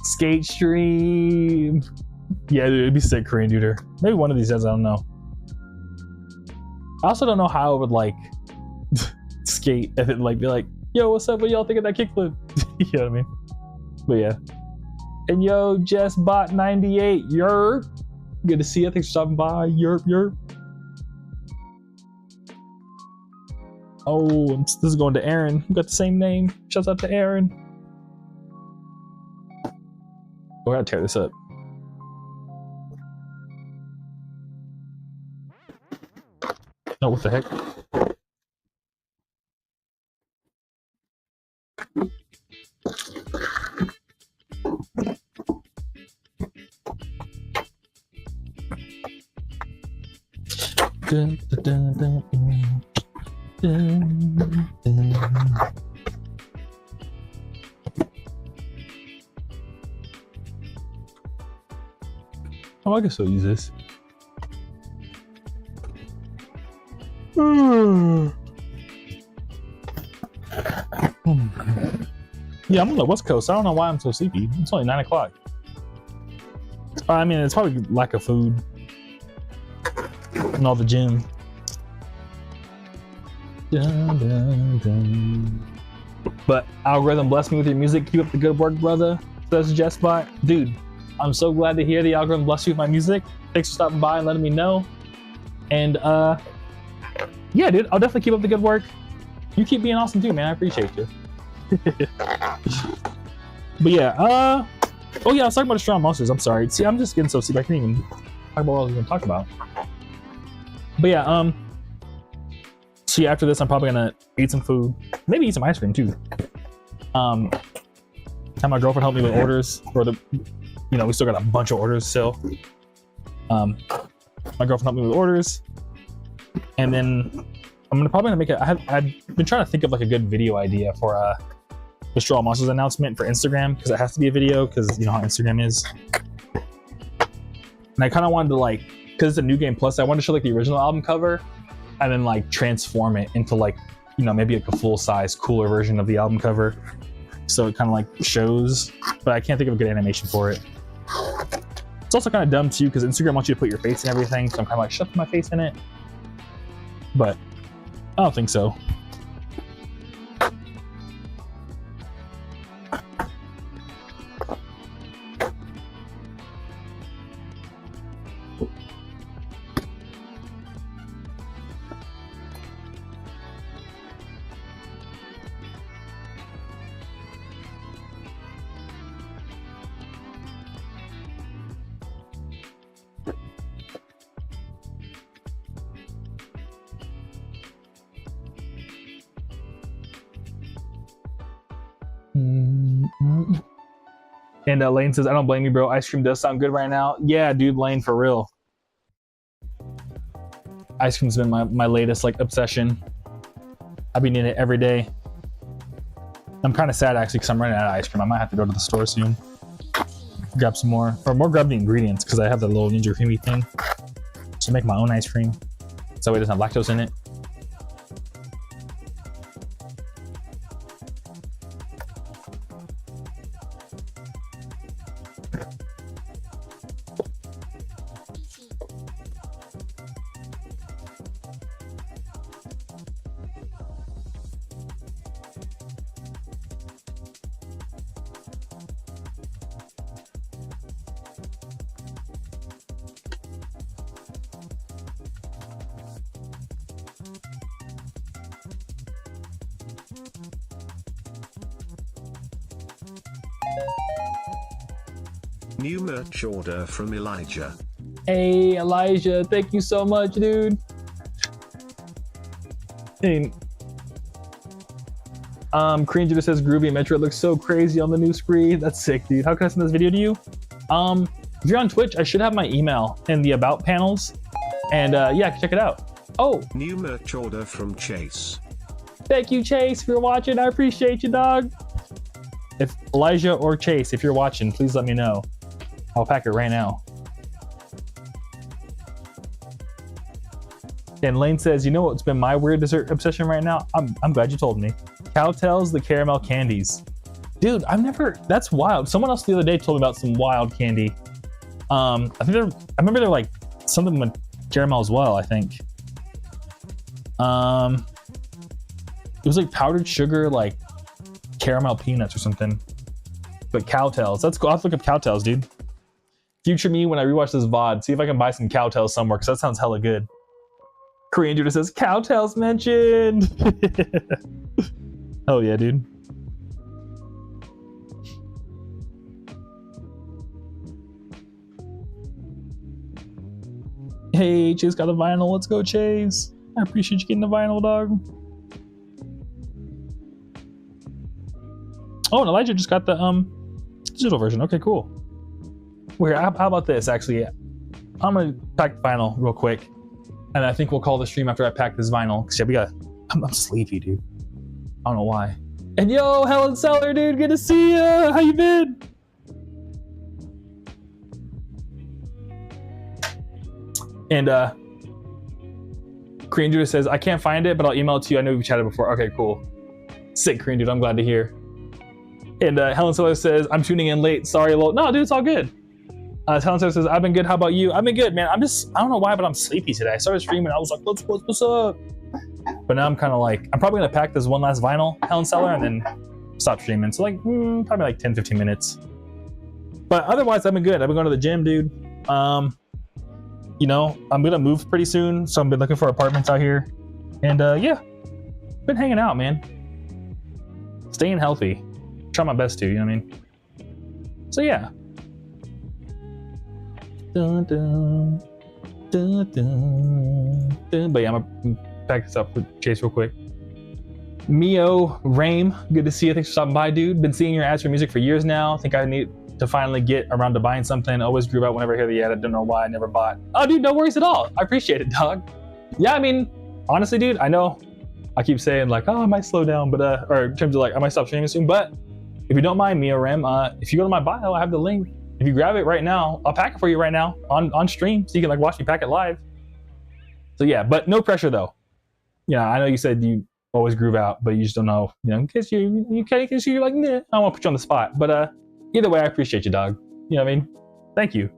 Skate stream. Yeah, dude, it'd be sick, Korean duder. Maybe one of these days, I don't know. I also don't know how I would like skate if it like be like, yo, what's up? What y'all think of that kickflip? You know what I mean? But yeah. And yo, JessBot98, yerp. Good to see you. Thanks for stopping by. Yerp, yerp. Oh, this is going to Aaron. We got the same name. Shouts out to Aaron. I gotta tear this up. Oh, what the heck? Dun, dun, dun, dun, dun, dun. Oh, I guess I'll use this. Yeah, I'm on the West Coast. I don't know why I'm so sleepy. It's only 9 o'clock. I mean, it's probably lack of food and all the gym. Dun, dun, dun. But algorithm bless me with your music. Keep up the good work, brother. Says JessBot. Dude, I'm so glad to hear the algorithm bless you with my music. Thanks for stopping by and letting me know. And yeah, dude, I'll definitely keep up the good work. You keep being awesome too, man. I appreciate you. But yeah, oh yeah, I was talking about the strong monsters. I'm sorry. See, I'm just getting so sleepy. I can't even talk about what I was going to talk about. But yeah, so yeah, after this, I'm probably gonna eat some food, maybe eat some ice cream too. Have my girlfriend help me with orders for the, you know, we still got a bunch of orders still. My girlfriend helped me with orders, and then I'm probably gonna make a. I've been trying to think of like a good video idea for the Straw Monsters announcement for Instagram, because it has to be a video, because you know how Instagram is. And I kind of wanted to like, because it's a new game plus, I wanted to show like the original album cover, and then like transform it into like, you know, maybe like a full size, cooler version of the album cover. So it kind of like shows, but I can't think of a good animation for it. It's also kind of dumb too, because Instagram wants you to put your face in everything, so I'm kind of like, shove my face in it. but I don't think so. And Lane says, I don't blame you, bro. Ice cream does sound good right now. Yeah, dude, Lane, for real. Ice cream's been my latest like obsession. I've been eating it every day. I'm kind of sad actually because I'm running out of ice cream. I might have to go to the store soon. Grab some more, or more grab the ingredients because I have the little Ninja Creamy thing. So make my own ice cream. So it doesn't have lactose in it. New merch order from Elijah. Hey, Elijah, thank you so much, dude. Hey, Korean Judah says Groovy Metro looks so crazy on the new screen. That's sick, dude. How can I send this video to you? If you're on Twitch, I should have my email in the about panels, and yeah, check it out. Oh, new merch order from Chase. Thank you, Chase, for watching. I appreciate you, dog. If Elijah or Chase, if you're watching, please let me know. I'll pack it right now. And Lane says, you know what's been my weird dessert obsession right now? I'm glad you told me. Cowtails, the caramel candies. Dude, that's wild. Someone else the other day told me about some wild candy. I remember they're like something with caramel as well, I think. It was like powdered sugar, like caramel peanuts or something. But cowtails, that's cool. I'll have to look up cowtails, dude. Future me when I rewatch this VOD, see if I can buy some cowtails somewhere, because that sounds hella good. Korean Judah says, cowtails mentioned! Oh yeah, dude. Hey, Chase got a vinyl. Let's go, Chase. I appreciate you getting the vinyl, dog. Oh, and Elijah just got the digital version. Okay, cool. Well, here, how about this? Actually, I'm gonna pack the vinyl real quick, and I think we'll call the stream after I pack this vinyl. Cause yeah, I'm sleepy, dude. I don't know why. And yo, Helen Seller, dude, good to see ya. How you been? And Korean Judah says, I can't find it, but I'll email it to you. I know we've chatted before. Okay, cool. Sick, Korean Judah. I'm glad to hear. And Helen Seller says, I'm tuning in late. Sorry, lol. No, dude, it's all good. Helen Seller says, I've been good. How about you? I've been good, man. I don't know why, but I'm sleepy today. I started streaming. I was like, what's up? But now I'm kind of like, I'm probably going to pack this one last vinyl, Helen Seller, and then stop streaming. So like, probably like 10, 15 minutes. But otherwise, I've been good. I've been going to the gym, dude. You know, I'm going to move pretty soon. So I've been looking for apartments out here. And yeah, been hanging out, man. Staying healthy. Try my best to, you know what I mean? So yeah. Dun, dun, dun, dun, dun. But yeah, I'm gonna pack this up with Chase real quick. Mio Rame, good to see you. Thanks for stopping by, dude. Been seeing your ads for music for years now. Think I need to finally get around to buying something. Always grew out whenever I hear the ad. I don't know why I never bought. Oh, dude, no worries at all. I appreciate it, dog. Yeah, I mean, honestly, dude, I know I keep saying like, oh, I might slow down, but or in terms of like, I might stop streaming soon. But if you don't mind, Mio Rem, if you go to my bio, I have the link. If you grab it right now, I'll pack it for you right now on stream, so you can like watch me pack it live. So yeah, but no pressure though. Yeah, I know you said you always groove out, but you just don't know, you know, in case you're like, nah, I don't want to put you on the spot. But either way, I appreciate you, dog. You know what I mean? Thank you.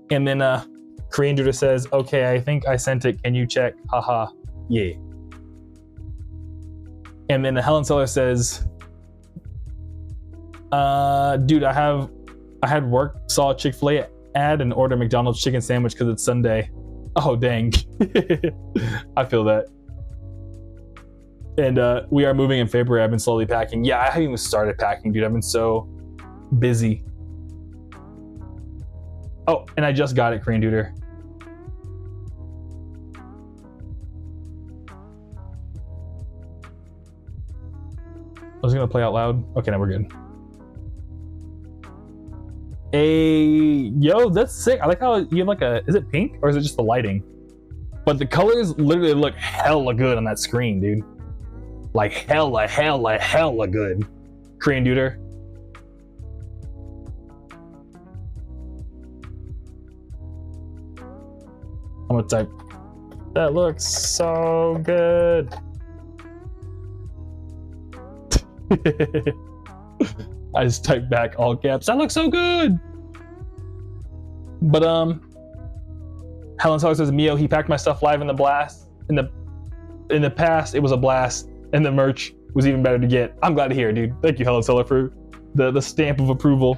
And then Korean Duder says, okay, I think I sent it. Can you check? Haha. Yeah. And then Helen Seller says, dude, I had work, saw a Chick-fil-A ad and ordered a McDonald's chicken sandwich because it's Sunday. Oh, dang. I feel that. And we are moving in February. I've been slowly packing. Yeah, I haven't even started packing, dude. I've been so busy. Oh, and I just got it, Korean Duder. I was gonna play out loud. Okay, now we're good. Hey, yo, that's sick. I like how you have like a, is it pink or is it just the lighting? But the colors literally look hella good on that screen, dude. Like hella good. Korean Duder. I'm gonna type, that looks so good. I just typed back all caps. That looks so good. But Helen Seller says, Mio, he packed my stuff live in the blast. In the past, it was a blast, and the merch was even better to get. I'm glad to hear, dude. Thank you, Helen Seller, for the stamp of approval.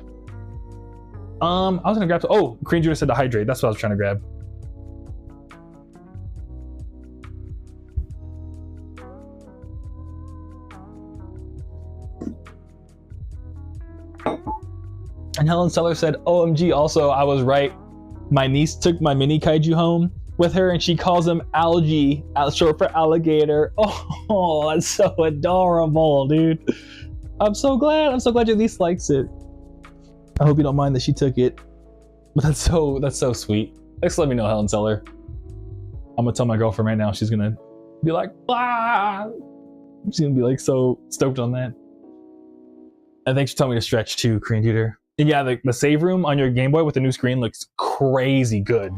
I was gonna grab. Oh, Korean Jr. said to hydrate. That's what I was trying to grab. And Helen Seller said, OMG, also, I was right. My niece took my mini kaiju home with her and she calls him Algae, short for alligator. Oh, that's so adorable, dude. I'm so glad your niece likes it. I hope you don't mind that she took it. But that's so sweet. Thanks for letting me know, Helen Seller. I'm gonna tell my girlfriend right now. She's gonna be like, ah! She's gonna be like so stoked on that. And thanks for telling me to stretch too, Korean Duder. And yeah, the save room on your Game Boy with the new screen looks crazy good.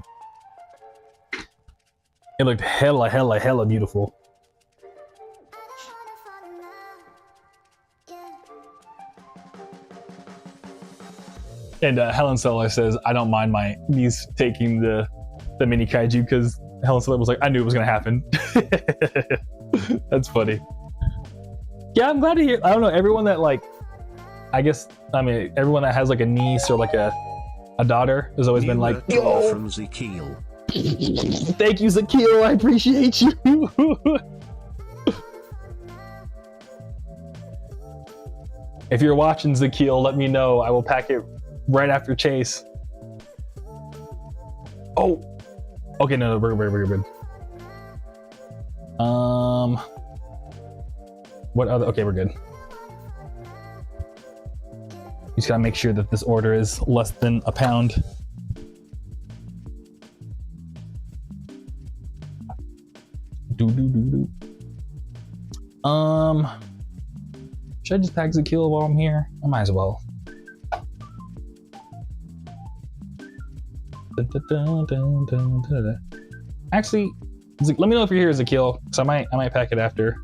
It looked hella beautiful. And Helen Seller says, I don't mind my niece taking the mini kaiju because Helen Seller was like, I knew it was gonna happen. That's funny. Yeah, I'm glad to hear. I don't know, everyone that like, everyone that has like a niece or like a daughter has always been like, yo, from Zekiel. Thank you, Zekiel. I appreciate you. If you're watching, Zekiel, let me know. I will pack it right after Chase. Oh, okay, no, we're good. What other? Okay, we're good. You just gotta make sure that this order is less than a pound. Should I just pack Zekiel while I'm here? I might as well. Actually, let me know if you're here, Zekiel, because I might pack it after.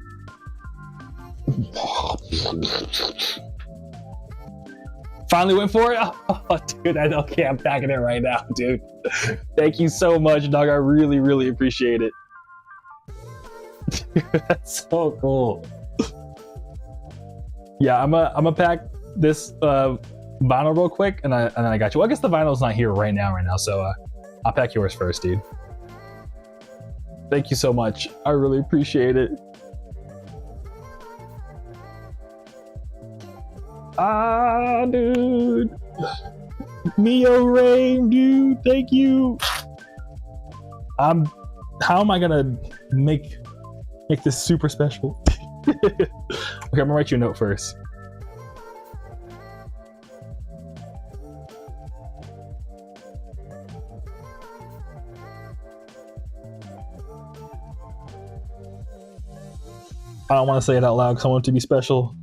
Finally went for it. Oh, dude, okay, I'm packing it right now, dude. Thank you so much, dog. I really appreciate it. That's so cool. Yeah, I'm gonna pack this vinyl real quick, and then I got you. Well, I guess the vinyl's not here right now, so I'll pack yours first, dude. Thank you so much. I really appreciate it. Ah, dude. Mio Rain, dude. Thank you. How am I gonna make this super special? Okay, I'm gonna write you a note first. I don't want to say it out loud because I want it to be special.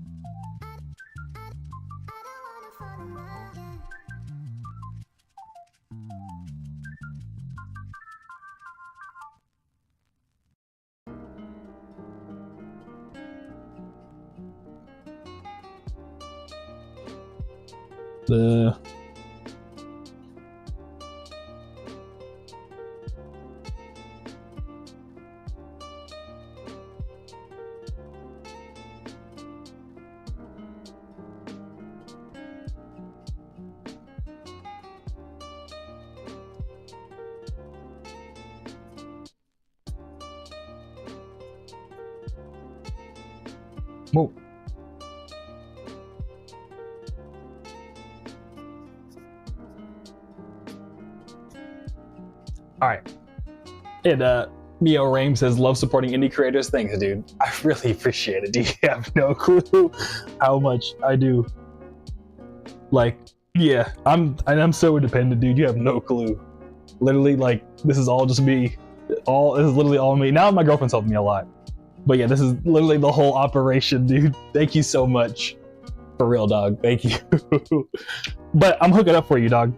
smoke. All right. And Mio Rame says, love supporting indie creators. Thanks, dude. I really appreciate it. Do you have no clue how much I do? Like, yeah, I'm so independent, dude. You have no clue. Literally, like, this is all just me. This is literally all me. Now my girlfriend's helping me a lot. But yeah, this is literally the whole operation, dude. Thank you so much. For real, dog. Thank you. But I'm hooking up for you, dog.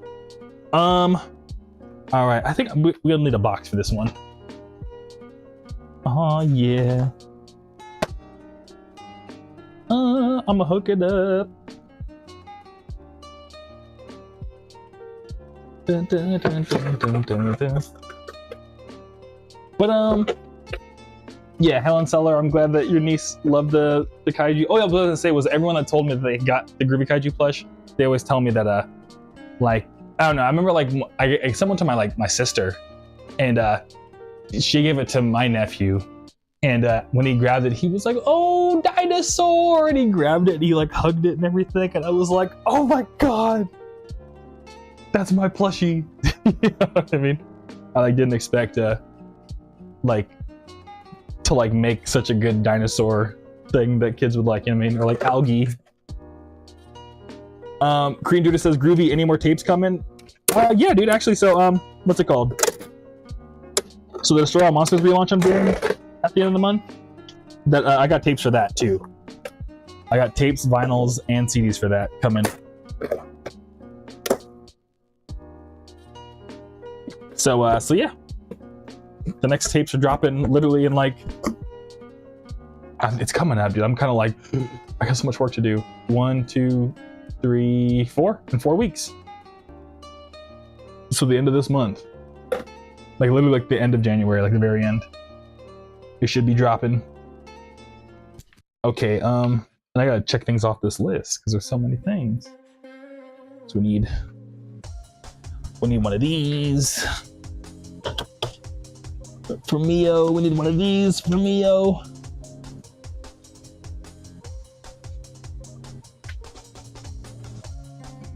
All right. I think we'll need a box for this one. Oh yeah. I'ma hook it up. Dun, dun, dun, dun, dun, dun, dun. But yeah, Helen Seller, I'm glad that your niece loved the kaiju. Oh yeah, what I was gonna say was everyone that told me that they got the Groovy Kaiju plush, they always tell me that like, I don't know, I remember like someone told my sister, and she gave it to my nephew, and when he grabbed it, he was like, oh, dinosaur, and he grabbed it and he like hugged it and everything, and I was like, oh my god, that's my plushie. You know what I mean? I like didn't expect like to like make such a good dinosaur thing that kids would like, you know what I mean? Or like algae. Korean Dude says, Groovy, any more tapes coming? Yeah, dude, actually, so what's it called? So the Destroy All Monsters relaunch I'm doing at the end of the month, that I got tapes for that too. I got tapes, vinyls, and CDs for that coming. So yeah, the next tapes are dropping literally in like, it's coming out, dude. I'm kind of like, I got so much work to do. 1, 2, 3, 4 in 4 weeks. So the end of this month, like literally like the end of January, like the very end, it should be dropping. Okay, and I gotta check things off this list because there's so many things. So we need one of these for Mio. We need one of these for Mio.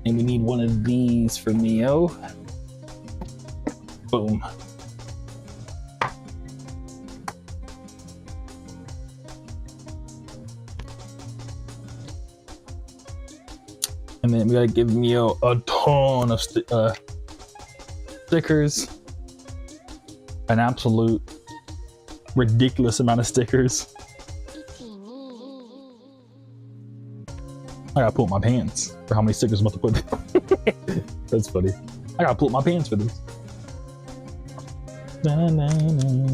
And we need one of these for Mio. Boom. And then we gotta give Mio a ton of stickers. An absolute ridiculous amount of stickers. I gotta pull up my pants for how many stickers I'm about to put. That's funny. I gotta pull up my pants for this. Na, na, na.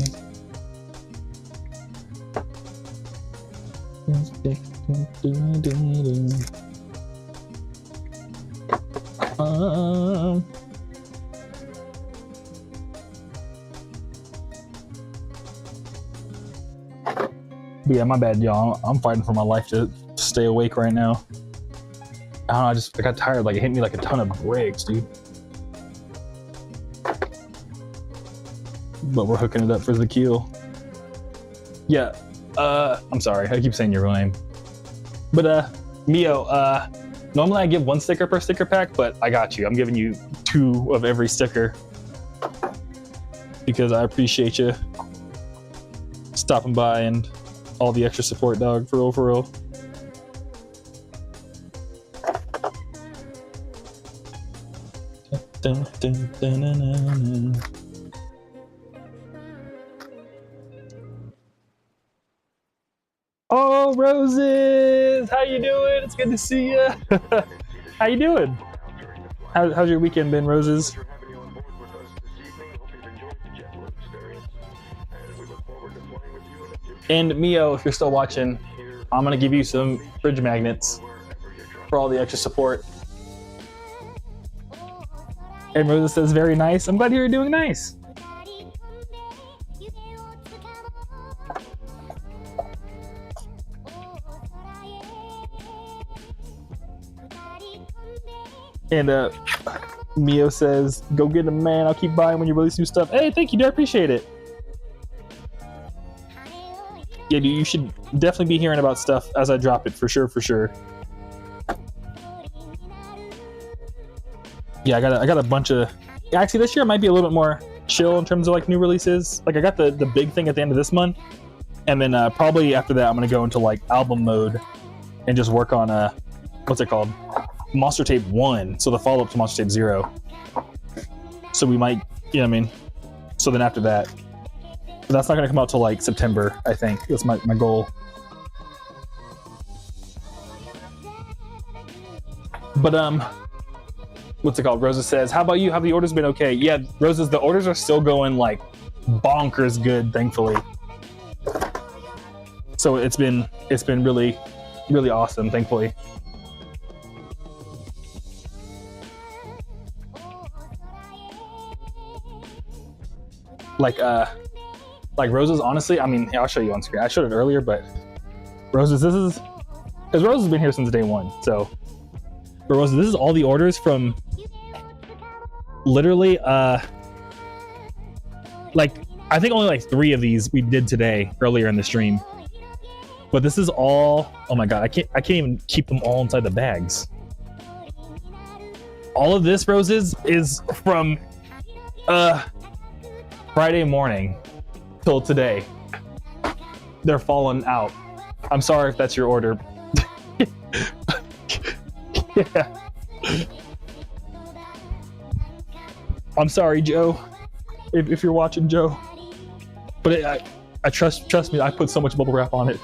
But yeah, my bad, y'all. I'm fighting for my life to stay awake right now. I don't know, I got tired. Like, it hit me like a ton of bricks, dude. But we're hooking it up for the kill. Yeah, I'm sorry. I keep saying your name. But, Mio, normally I give 1 sticker per sticker pack, but I got you. I'm giving you 2 of every sticker. Because I appreciate you stopping by and all the extra support, dog. For real, for real. Dun, dun, dun, dun, dun, dun. Oh, Roses! How you doing? It's good to see you. How you doing? How's your weekend been, Roses? And Mio, if you're still watching, I'm gonna give you some fridge magnets for all the extra support. And Rosa says, very nice. I'm glad you're doing nice. And Mio says, go get them, man. I'll keep buying when you release new stuff. Hey, thank you, dude. I appreciate it. Yeah, dude, you should definitely be hearing about stuff as I drop it, for sure, for sure. Yeah, I got a bunch of... Actually, this year might be a little bit more chill in terms of like new releases. Like I got the big thing at the end of this month, and then probably after that I'm gonna go into like album mode and just work on what's it called, Monster Tape 1, so the follow-up to Monster Tape 0. So we might, you know what I mean? So then after that, but that's not gonna come out till like September, I think. That's my goal. But what's it called? Rosa says, how about you? Have the orders been okay? Yeah, Roses, the orders are still going like bonkers good, thankfully. So it's been really, really awesome, thankfully. Like Roses, honestly, I mean, I'll show you on screen. I showed it earlier, but Roses, this is, because Roses has been here since day one. So, but Roses, this is all the orders from literally, like, I think only like 3 of these we did today earlier in the stream. But this is all, oh my God, I can't even keep them all inside the bags. All of this, Roses, is from Friday morning till today. They're falling out. I'm sorry if that's your order. Yeah. I'm sorry, Joe, if you're watching, Joe. But I trust me, I put so much bubble wrap on it.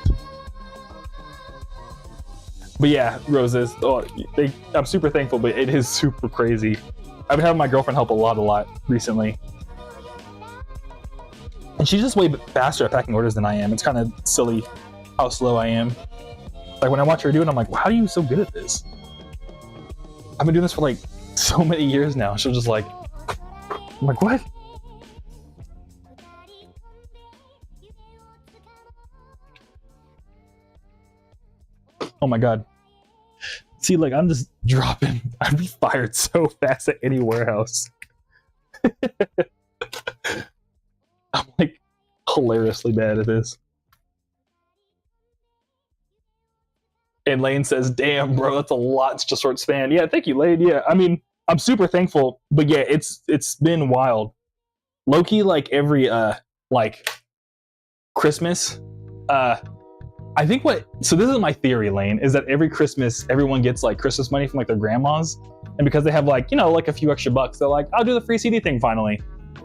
But yeah, Roses, I'm super thankful, but it is super crazy. I've been having my girlfriend help a lot recently. And she's just way faster at packing orders than I am. It's kind of silly how slow I am. Like when I watch her do it, I'm like, well, how are you so good at this? I've been doing this for like so many years now. She'll just like, I'm like, what? Oh my God. See, like I'm just dropping. I'd be fired so fast at any warehouse. I'm like hilariously bad at this. And Lane says, damn, bro, that's a lot in such a short span. Yeah, thank you, Lane. Yeah, I mean, I'm super thankful, but yeah, it's been wild. Low-key, like every like Christmas, I think so this is my theory, Lane, is that every Christmas everyone gets like Christmas money from like their grandmas, and because they have like, you know, like a few extra bucks, they're like, I'll do the free CD thing finally.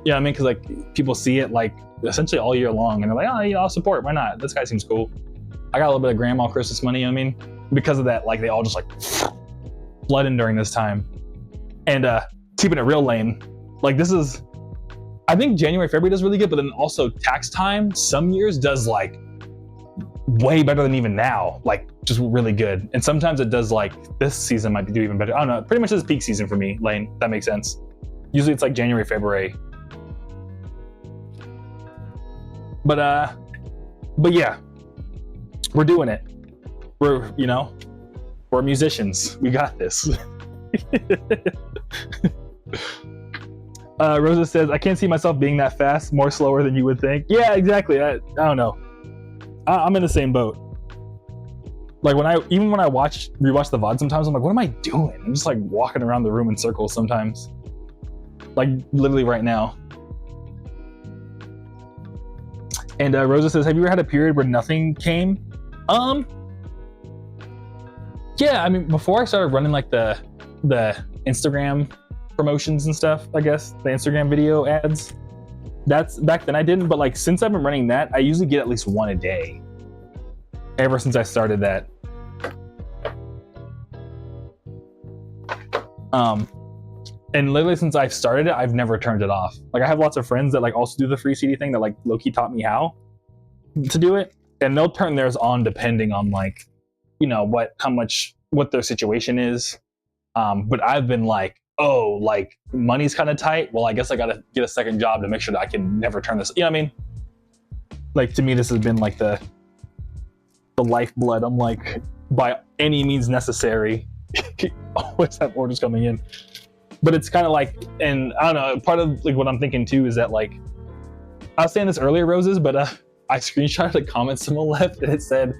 Yeah, I mean, because like people see it like essentially all year long, and they're like, oh, you know, I'll support. Why not? This guy seems cool. I got a little bit of grandma Christmas money. You know what I mean, because of that, like they all just like flood in during this time. And keeping it real, Lane, like this is, I think January, February does really good, but then also tax time some years does like way better than even now, like just really good. And sometimes it does like this season might do even better. I don't know. Pretty much this is peak season for me, Lane. That makes sense. Usually it's like January, February. But yeah, we're doing it. We're, you know, we're musicians. We got this. Rosa says, I can't see myself being that fast, more slower than you would think. Yeah, exactly. I don't know. I'm in the same boat. Like even when I rewatch the VOD sometimes, I'm like, what am I doing? I'm just like walking around the room in circles sometimes. Like literally right now. And Rosa says, have you ever had a period where nothing came? Yeah, I mean, before I started running like the Instagram promotions and stuff, I guess, the Instagram video ads, that's back then I didn't, but like since I've been running that, I usually get at least one a day ever since I started that. And literally since I've started it, I've never turned it off. Like I have lots of friends that like also do the free CD thing that like low-key taught me how to do it, and they'll turn theirs on depending on like, you know, what their situation is. But I've been like, oh, like money's kind of tight. Well, I guess I gotta get a second job to make sure that I can never turn this. You know what I mean? Like to me, this has been like the lifeblood. I'm like, by any means necessary, always have orders coming in. But it's kind of like, and I don't know, part of like what I'm thinking too is that like, I was saying this earlier, Roses, but I screenshotted a comment someone left and it said,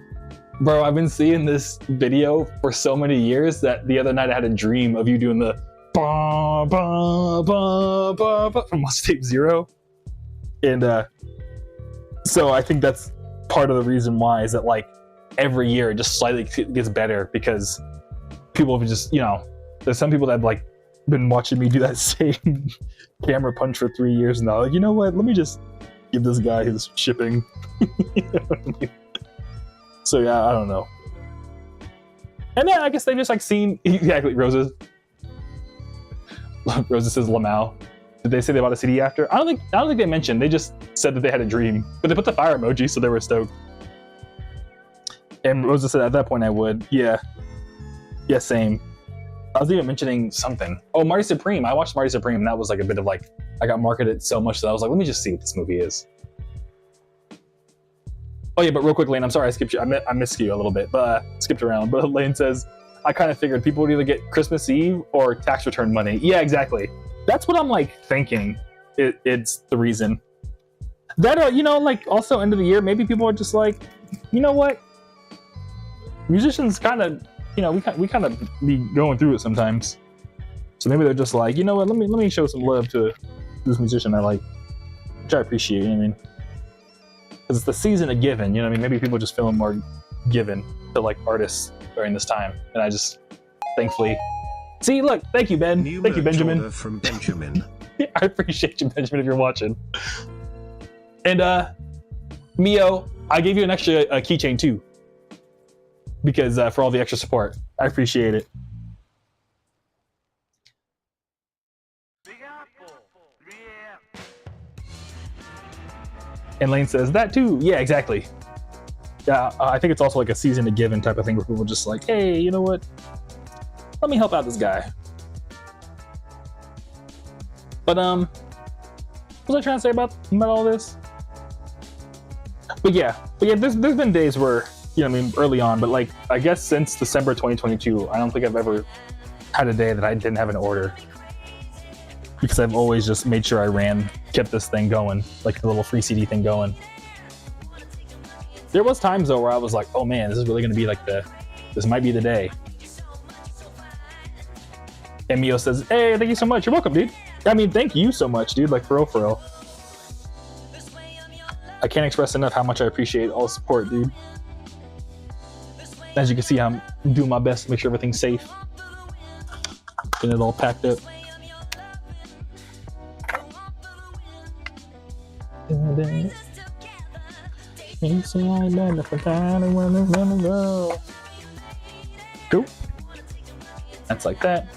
bro, I've been seeing this video for so many years that the other night I had a dream of you doing the ba, ba, ba, ba, ba, from Lost Tape Zero. And so I think that's part of the reason why, is that like every year it just slightly gets better, because people have just, you know, there's some people that have like been watching me do that same camera punch for 3 years now. Like, you know what? Let me just give this guy his shipping. You know what I mean? So yeah, I don't know. And then I guess they just like seen exactly Roses. Rosa says Lamau. Did they say they bought a CD after? I don't think they mentioned. They just said that they had a dream, but they put the fire emoji, so they were stoked. And Rosa said at that point I would. Yeah, same. I was even mentioning something. Oh, Marty Supreme. I watched Marty Supreme, and that was like a bit of like, I got marketed so much that I was like, let me just see what this movie is. Oh yeah, but real quick, Lane, I'm sorry I skipped you. I missed you a little bit, but skipped around. But Lane says, I kind of figured people would either get Christmas Eve or tax return money. Yeah, exactly. That's what I'm like thinking. It's the reason. That, you know, like also end of the year, maybe people are just like, you know what? Musicians kind of, you know, we kind of be going through it sometimes. So maybe they're just like, you know what? Let me show some love to this musician I like, which I appreciate. You know what I mean? Because it's the season of giving. You know what I mean? Maybe people just feeling more given to like artists during this time, and I just thankfully see. Look, thank you, Ben. Thank you, Benjamin. From Benjamin. I appreciate you, Benjamin, if you're watching. And Mio, I gave you an extra keychain too, because for all the extra support, I appreciate it. And Lane says that too. Yeah, exactly. Yeah, I think it's also like a season to give in type of thing, where people are just like, hey, you know what? Let me help out this guy. But what was I trying to say about all this? But yeah, there's been days where, you know, I mean, early on, but like I guess since December 2022, I don't think I've ever had a day that I didn't have an order, because I've always just made sure I kept this thing going, like the little free CD thing going. There was times though where I was like, oh man, this is really gonna be like this might be the day. And Mio says, hey, thank you so much. You're welcome, dude. I mean, thank you so much, dude. Like, for real. I can't express enough how much I appreciate all the support, dude. As you can see, I'm doing my best to make sure everything's safe. Getting it all packed up. Cool. That's like that.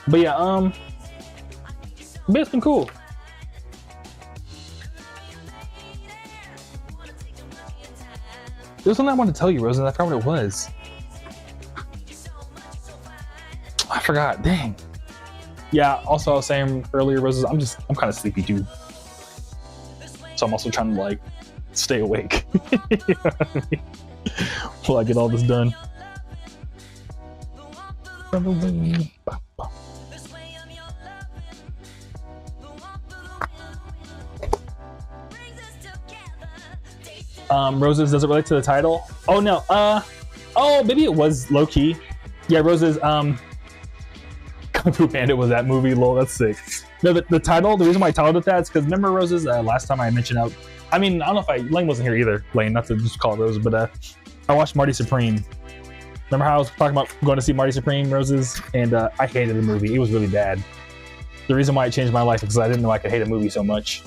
But yeah, but it's been cool. There's something I wanted to tell you, Rosa, and I forgot what it was. I forgot, dang. Yeah, also I was saying earlier, Rosa, I'm kind of sleepy too. So I'm also trying to like stay awake. You know what I mean? While I get all this done. Roses, does it relate to the title? Oh no, oh, maybe it was low-key. Yeah, Roses, Kung Fu Panda was that movie, lol, that's sick. No, the title, the reason why I titled it that is because remember, Roses, last time I mentioned out, I mean, I don't know if Lane wasn't here either, Lane, not to just call it Roses, but I watched Marty Supreme. Remember how I was talking about going to see Marty Supreme, Roses? And I hated the movie, it was really bad. The reason why it changed my life is because I didn't know I could hate a movie so much.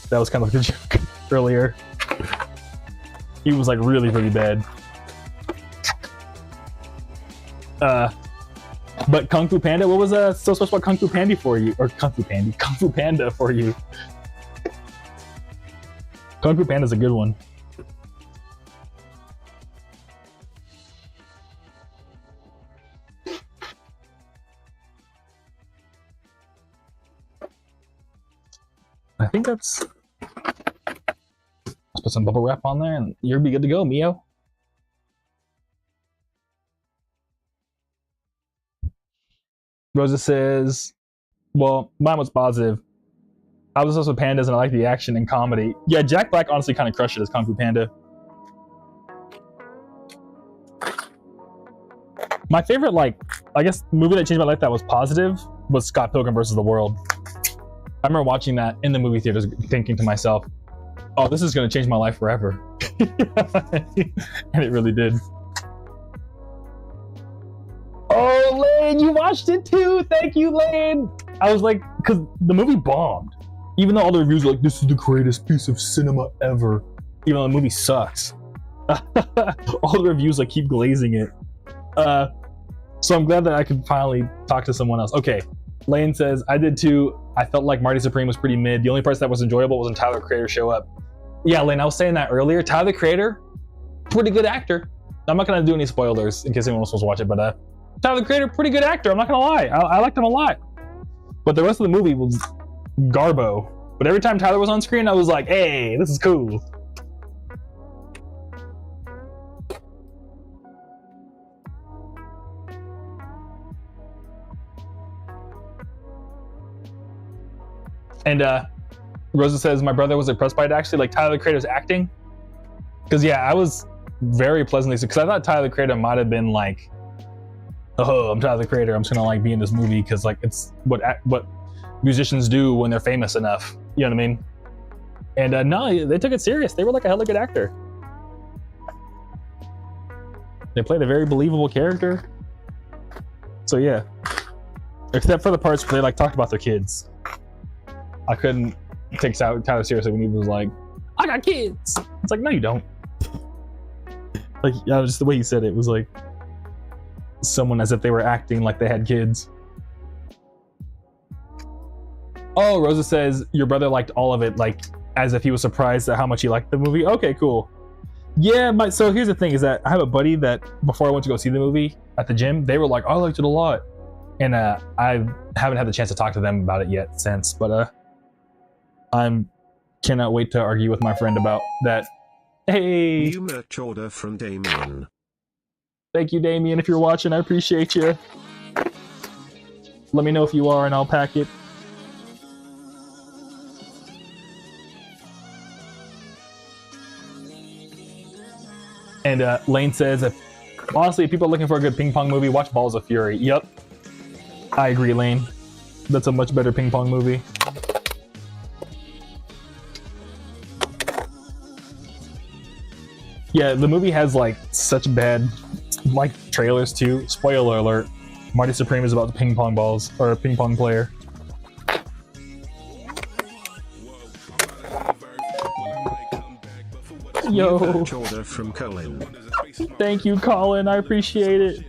That was kind of like a joke earlier. He was like really, really bad. But Kung Fu Panda, what was so special about Kung Fu Panda for you? Or Kung Fu Panda for you? Kung Fu Panda's a good one. I think that's... Let's put some bubble wrap on there and you'll be good to go, Mio. Rosa says, well, mine was positive. I was also Pandas and I like the action and comedy. Yeah, Jack Black honestly kind of crushed it as Kung Fu Panda. My favorite, like, I guess, movie that changed my life that was positive was Scott Pilgrim versus the World. I remember watching that in the movie theaters thinking to myself, oh, this is going to change my life forever. And it really did. Oh, Lane, you watched it too. Thank you, Lane. I was like, because the movie bombed. Even though all the reviews were like, this is the greatest piece of cinema ever. Even though the movie sucks. All the reviews like keep glazing it. So I'm glad that I could finally talk to someone else. Okay, Lane says, I did too. I felt like Marty Supreme was pretty mid. The only part that was enjoyable was when Tyler the Creator show up. Yeah, Lane, I was saying that earlier. Tyler the Creator, pretty good actor. I'm not gonna do any spoilers in case anyone else wants to watch it, but Tyler the Creator, pretty good actor. I'm not gonna lie. I liked him a lot. But the rest of the movie was garbo. But every time Tyler was on screen, I was like, hey, this is cool. And Rosa says, my brother was impressed by it actually, like Tyler the Creator's acting. Because yeah, I was very pleasantly, because I thought Tyler the Creator might have been like, oh, I'm Tyler the Creator, I'm just gonna like be in this movie because like it's what musicians do when they're famous enough. You know what I mean? And no, they took it serious. They were like a hella good actor. They played a very believable character. So yeah, except for the parts where they like talked about their kids. I couldn't take Tyler seriously when he was like, I got kids. It's like, no, you don't. Like, yeah, just the way he said it was like someone as if they were acting like they had kids. Oh, Rosa says, your brother liked all of it, like as if he was surprised at how much he liked the movie. Okay, cool. Yeah, so here's the thing is that I have a buddy that before I went to go see the movie at the gym, they were like, I liked it a lot. And I haven't had the chance to talk to them about it yet since, but cannot wait to argue with my friend about that. Hey! New merch order from Damien. Thank you, Damien, if you're watching, I appreciate you. Let me know if you are and I'll pack it. And Lane says, honestly, if people are looking for a good ping pong movie, watch Balls of Fury. Yep. I agree, Lane. That's a much better ping pong movie. Yeah, the movie has like such bad like trailers too. Spoiler alert. Marty Supreme is about the ping pong balls, or a ping pong player. Yo. Order from Colin. Thank you, Colin. I appreciate it.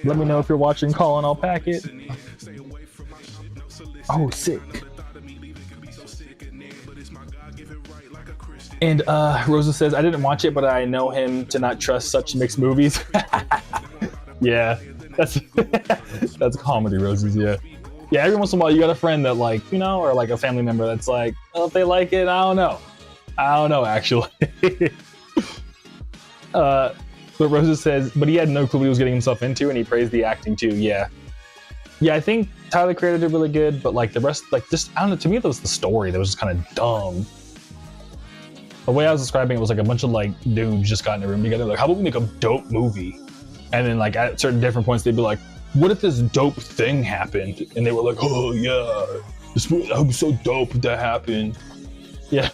Let me know if you're watching, Colin. I'll pack it. Oh, sick. And Rosa says, I didn't watch it, but I know him to not trust such mixed movies. Yeah, that's comedy, Roses. Yeah. Yeah, every once in a while you got a friend that like, you know, or like a family member that's like, oh, if they like it, I don't know actually. But Rosa says, but he had no clue what he was getting himself into, and he praised the acting too. Yeah, I think Tyler the Creator did really good, but like the rest, like just I don't know. To me, that was the story that was just kind of dumb. The way I was describing it was like a bunch of like dudes just got in a room together, like, how about we make a dope movie? And then like at certain different points, they'd be like, what if this dope thing happened? And they were like, oh yeah, this movie, that would be so dope if that happened. Yeah,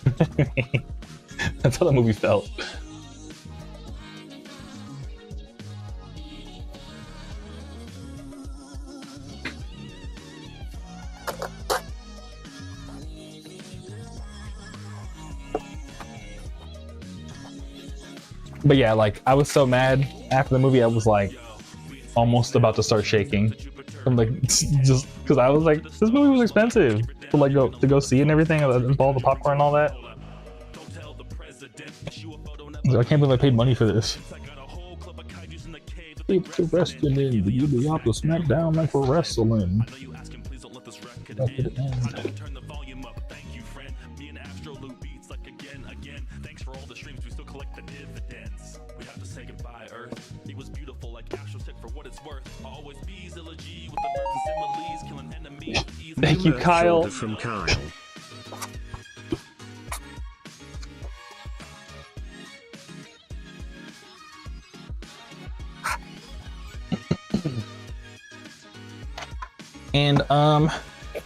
that's how the movie felt. But yeah, like I was so mad after the movie, I was like almost about to start shaking. I'm like, just because I was like, this movie was expensive to like go see and everything, and all the popcorn and all that. I can't believe I paid money for this. Keep the wrestling in, the opera SmackDown like we're wrestling. That's it ends. say goodbye, Earth. He was beautiful like Astrostick for what it's worth. Always be Zilla-G with the verbs and similes, killing enemies with ease. Thank you, Kyle. Shoulder from Kyle. And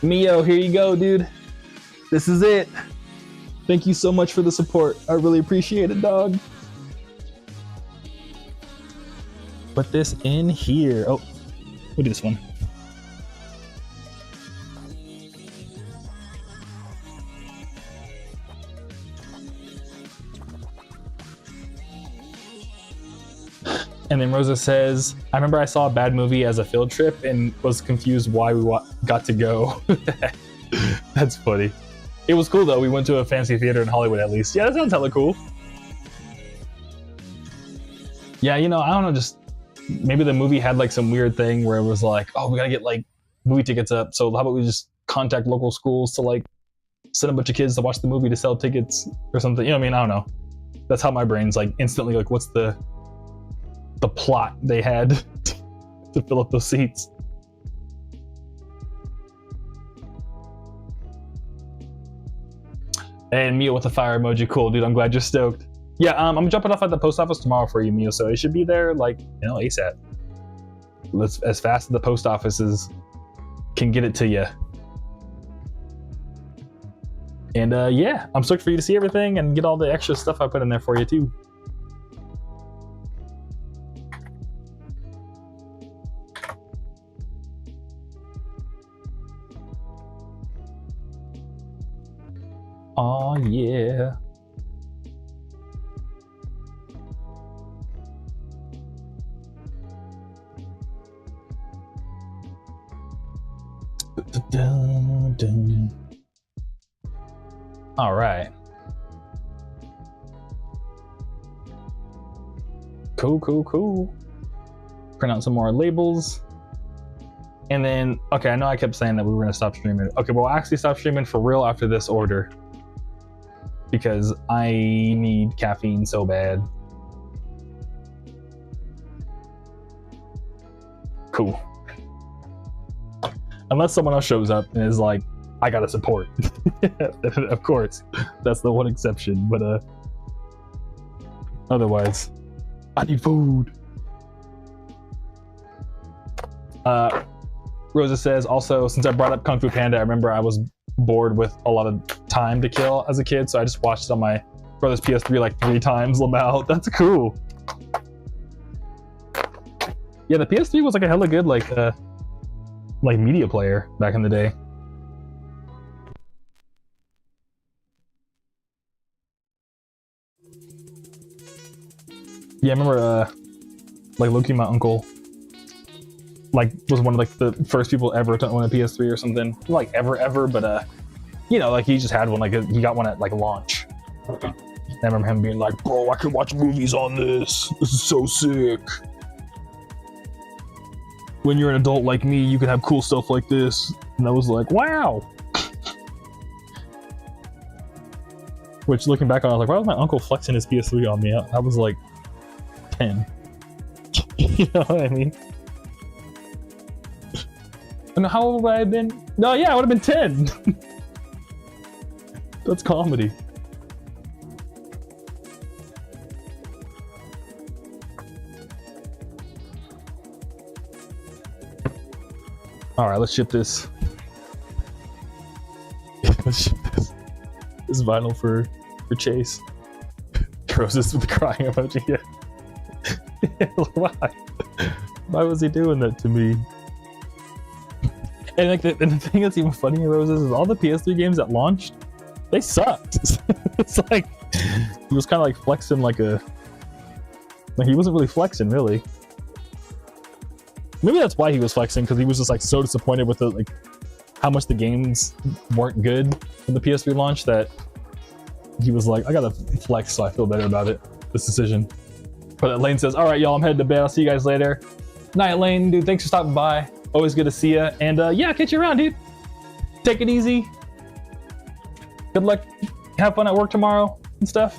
Mio, here you go, dude. This is it. Thank you so much for the support. I really appreciate it, dog. Put this in here. Oh, look at this one. And then Rosa says, I remember I saw a bad movie as a field trip and was confused why we got to go. That's funny. It was cool though. We went to a fancy theater in Hollywood at least. Yeah, that sounds hella cool. Yeah, you know, I don't know, just maybe the movie had like some weird thing where it was like, oh, we gotta get like movie tickets up. So how about we just contact local schools to like send a bunch of kids to watch the movie to sell tickets or something. You know what I mean? I don't know. That's how my brain's like instantly like, what's the plot they had to fill up those seats. And Mio with the fire emoji, cool, dude. I'm glad you're stoked. Yeah, I'm jumping off at the post office tomorrow for you, Mio. So it should be there, like, you know, ASAP. As fast as the post offices can get it to you. And yeah, I'm stoked for you to see everything and get all the extra stuff I put in there for you too. Oh yeah. Dun, dun. All right. Cool. Print out some more labels. And then, okay, I know I kept saying that we were gonna stop streaming. Okay, well, we'll actually stop streaming for real after this order. Because I need caffeine so bad. Cool. Unless someone else shows up and is like, I gotta support. Of course, that's the one exception, but otherwise, I need food. Rosa says, also, since I brought up Kung Fu Panda, I remember I was bored with a lot of time to kill as a kid, so I just watched it on my brother's PS3 like 3 times. Lamau, that's cool. Yeah, the PS3 was like a hella good like media player back in the day. Yeah, I remember like Loki, my uncle, like was one of like the first people ever to own a PS3 or something. Like ever, but you know, like he just had one, like he got one at like launch. I remember him being like, bro, I can watch movies on this. This is so sick. When you're an adult like me, you can have cool stuff like this. And I was like, wow. Which looking back on, I was like, why was my uncle flexing his PS3 on me? I was like 10. You know what I mean? And how old would I have been? No, yeah, I would have been 10. That's comedy. All right, let's ship this. Let's ship this. This vinyl for Chase. Roses with the crying emoji. Yeah. Why? Why was he doing that to me? And like the thing that's even funnier, Roses, is all the PS3 games that launched, they sucked. It's like he was kind of like flexing like he wasn't really flexing really. Maybe that's why he was flexing, because he was just like so disappointed with the like how much the games weren't good when the PS3 launched that he was like, I gotta flex so I feel better about it, this decision. But Lane says, all right, y'all, I'm heading to bed. I'll see you guys later. Night, Lane, dude. Thanks for stopping by. Always good to see you. And yeah, catch you around, dude. Take it easy. Good luck. Have fun at work tomorrow and stuff.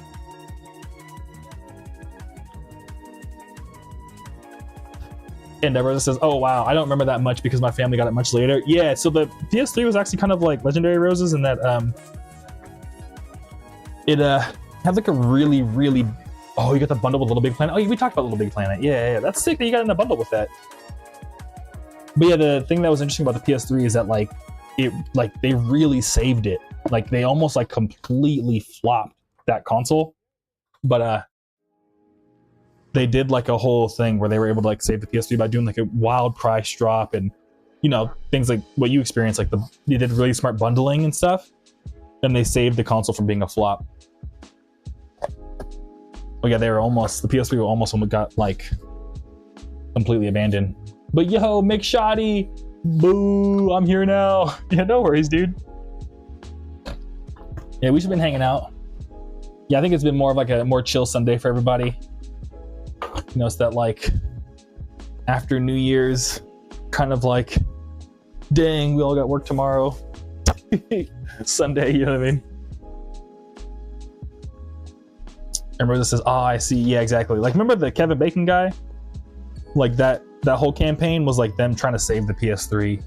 And Deborah says, "Oh wow, I don't remember that much because my family got it much later." Yeah, so the PS3 was actually kind of like Legendary Roses in that it had like a really, really. Oh, you got the bundle with Little Big Planet. Oh, we talked about Little Big Planet. Yeah, that's sick that you got in a bundle with that. But yeah, the thing that was interesting about the PS3 is that like they really saved it. Like they almost like completely flopped that console, but they did like a whole thing where they were able to like save the PS3 by doing like a wild price drop and, you know, things like what you experienced, like they did really smart bundling and stuff, and they saved the console from being a flop. Oh yeah, the PS3 almost got like completely abandoned. But yo, McShoddy, boo, I'm here now. Yeah, no worries, dude. Yeah, we've just been hanging out. Yeah, I think it's been more of like a more chill Sunday for everybody. You know, it's that like after New Year's kind of like, dang, we all got work tomorrow. Sunday, you know what I mean? Remember this says, I see. Yeah, exactly. Like, remember the Kevin Bacon guy? Like that whole campaign was like them trying to save the PS3.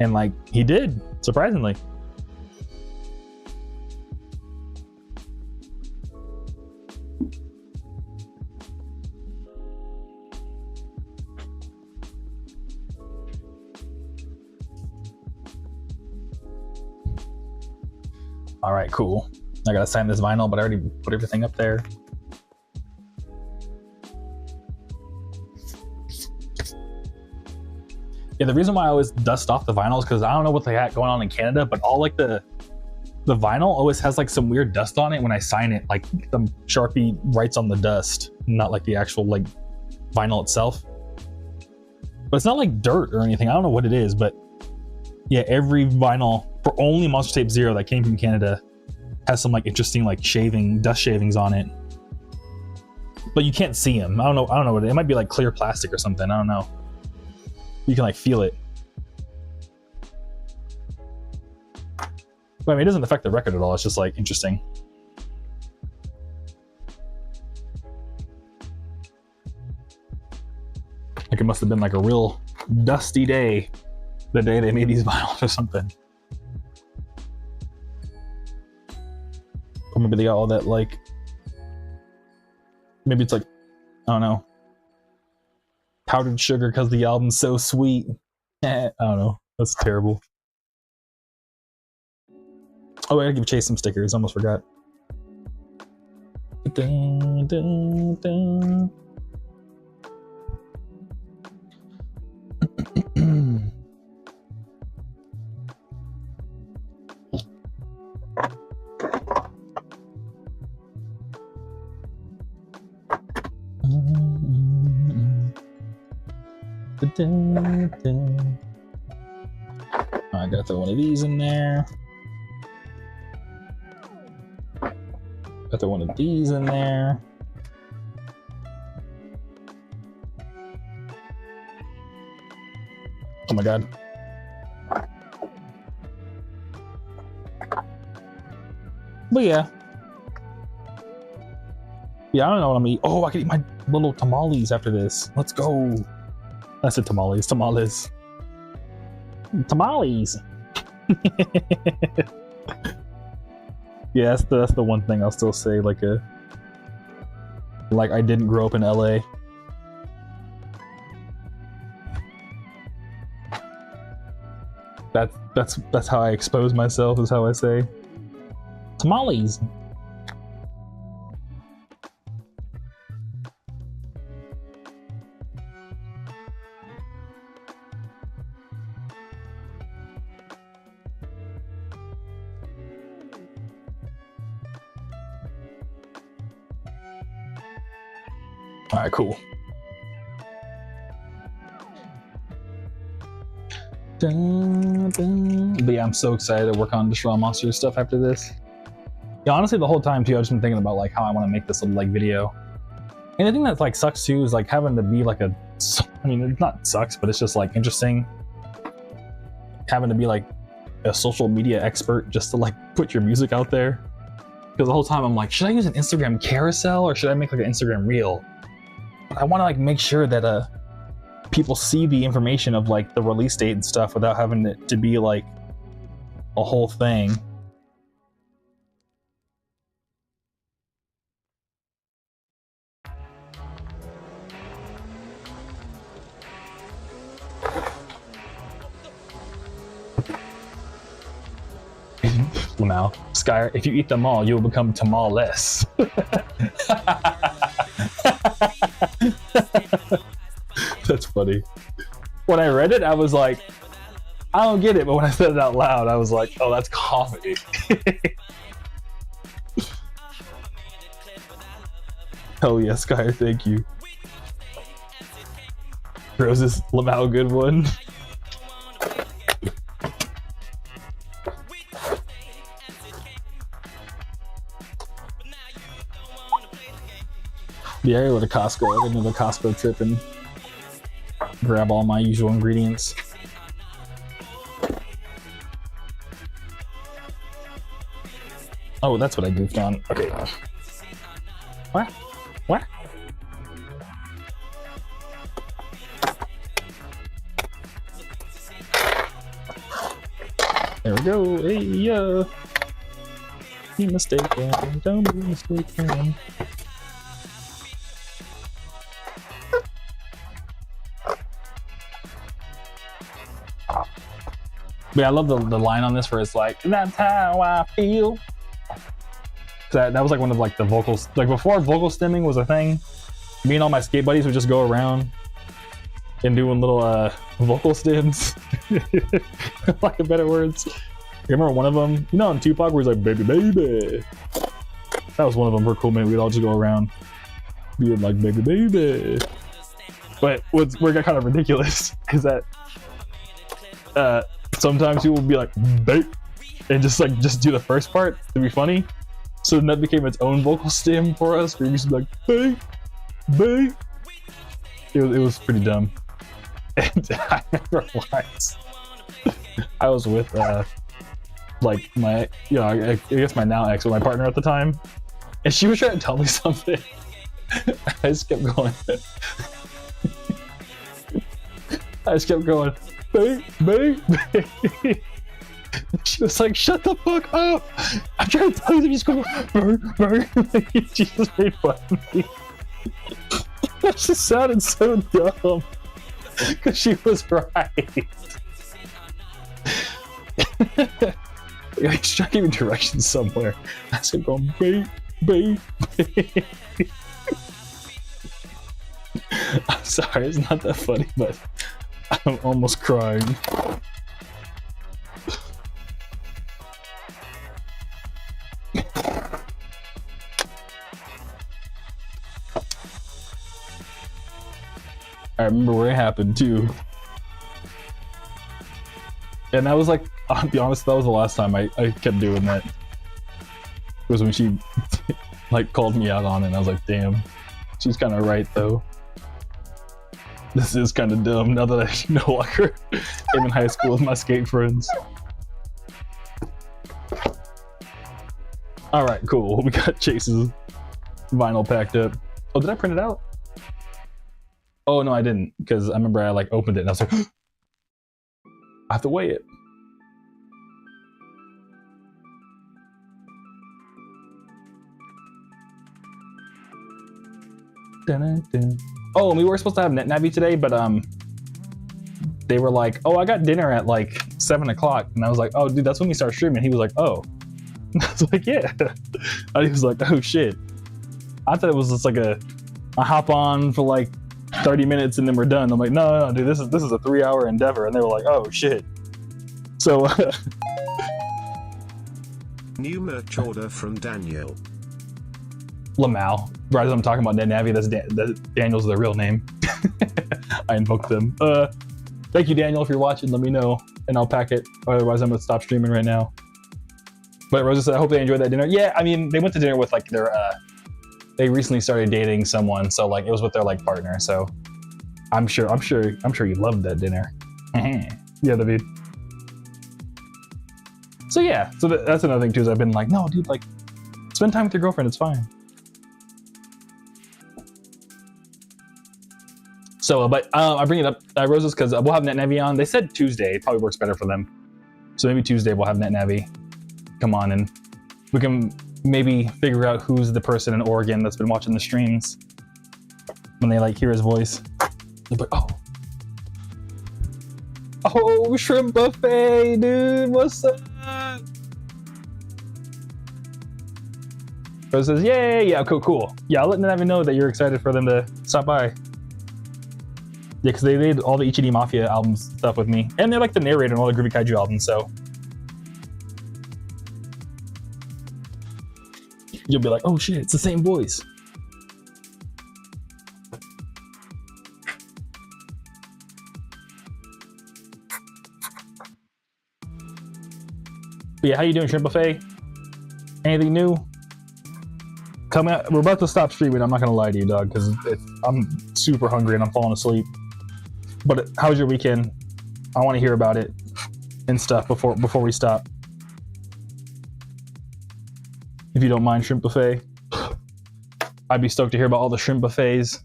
And like, he did, surprisingly. All right, cool. I gotta sign this vinyl, but I already put everything up there. Yeah, the reason why I always dust off the vinyl is because I don't know what they got going on in Canada, but all like the vinyl always has like some weird dust on it when I sign it. Like the Sharpie writes on the dust, not like the actual like vinyl itself. But it's not like dirt or anything. I don't know what it is, but yeah, every vinyl for only Monster Tape Zero that came from Canada has some like interesting like dust shavings on it. But you can't see them. I don't know what it might be, like clear plastic or something. I don't know. You can like feel it. But I mean, it doesn't affect the record at all. It's just like interesting. Like it must have been like a real dusty day the day they made these vinyls or something. Or maybe they got all that like, maybe it's like, I don't know, powdered sugar because the album's so sweet. I don't know. That's terrible. Oh, I gotta give Chase some stickers. Almost forgot. Dun, dun, dun. I gotta throw one of these in there. Got one of these in there. Oh my god. But yeah. Yeah, I don't know what I'm gonna eat. Oh, I can eat my little tamales after this. Let's go. I said tamales. Tamales. Tamales. Yeah, that's the one thing I'll still say, like I didn't grow up in LA. That's how I expose myself, is how I say tamales. All right, cool. Dun, dun. But yeah, I'm so excited to work on Deshaun Monster stuff after this. Yeah, honestly, the whole time too, I've just been thinking about like how I want to make this little like video. And the thing that like sucks too is like having to be like I mean, it's not sucks, but it's just like interesting having to be like a social media expert just to like put your music out there. Because the whole time I'm like, should I use an Instagram carousel or should I make like an Instagram reel? I want to like make sure that people see the information of like the release date and stuff without having it to be like a whole thing. Lamau, Sky, if you eat them all, you will become Tamal-less. That's funny. When I read it, I was like, I don't get it, but when I said it out loud, I was like, oh, that's comedy. Hell yeah, Sky, thank you. Rose's Lamau good one. Yeah, I go to Costco. I go to the Costco trip and grab all my usual ingredients. Oh, that's what I goofed on. Okay. What? What? There we go. Hey, yeah. Be mistaken. Don't be mistaken. But yeah, I love the line on this where it's like, that's how I feel. That was like one of like the vocals, like before vocal stemming was a thing, me and all my skate buddies would just go around and doing little vocal stems. Like better words. I remember one of them, you know, in Tupac where he's like, baby, baby. That was one of them. We're cool, man. We'd all just go around being like, baby, baby. But where it got kind of ridiculous is that sometimes people would be like, babe, and just do the first part to be funny. So then that became its own vocal stem for us. We used to be like, babe, babe. It was pretty dumb. And I remember once I was with like my, you know, I guess my now ex, or my partner at the time, and she was trying to tell me something. I just kept going. Babe, babe, babe. She was like, shut the fuck up. I'm trying to tell you, just go, burn, burn. She just made fun of me. That just sounded so dumb. Because she was right. He's trying to give me directions somewhere. I said, go, babe, babe, babe. I'm sorry, it's not that funny, but I'm almost crying. I remember where it happened too. And that was like, I'll be honest, that was the last time I kept doing that. It was when she like called me out on it, and I was like, damn, she's kind of right though. This is kind of dumb now that I no longer am in high school with my skate friends. All right, cool. We got Chase's vinyl packed up. Oh, did I print it out? Oh no, I didn't, because I remember I like opened it and I was like, I have to weigh it. Dun-dun-dun. Oh, and we were supposed to have NetNavi today, but they were like, oh, I got dinner at like 7 o'clock, and I was like, oh, dude, that's when we start streaming. He was like, oh. And I was like, yeah. And he was like, oh shit. I thought it was just like a hop on for like 30 minutes and then we're done. I'm like, no, dude, this is a 3-hour endeavor. And they were like, oh shit. So New merch order from Daniel. Lamau. Right as I'm talking about NetNavi, that's Daniel's the real name. I invoked them. Thank you, Daniel, if you're watching, let me know and I'll pack it. Otherwise I'm gonna stop streaming right now. But Rosa said, I hope they enjoyed that dinner. Yeah, I mean, they went to dinner with like their they recently started dating someone, so like it was with their like partner. So I'm sure you loved that dinner. Yeah, David. So yeah, so that's another thing too, is I've been like, no, dude, like spend time with your girlfriend, it's fine. So, but I bring it up, Roses, because we'll have NetNavi on. They said Tuesday. It probably works better for them. So maybe Tuesday we'll have NetNavi come on and we can maybe figure out who's the person in Oregon that's been watching the streams. When they like hear his voice, they're like, oh, shrimp buffet, dude, what's up? Rose says, yay, yeah, cool. Yeah, I'll let NetNavi know that you're excited for them to stop by. Yeah, because they did all the Ichi Mafia albums stuff with me. And they're like the narrator in all the Groovy Kaiju albums, so. You'll be like, oh shit, it's the same voice. But yeah, how you doing, Shrimp Buffet? Anything new? Come out. We're about to stop streaming. I'm not gonna lie to you, dog, because I'm super hungry and I'm falling asleep. But how was your weekend? I want to hear about it and stuff before we stop. If you don't mind, Shrimp Buffet. I'd be stoked to hear about all the shrimp buffets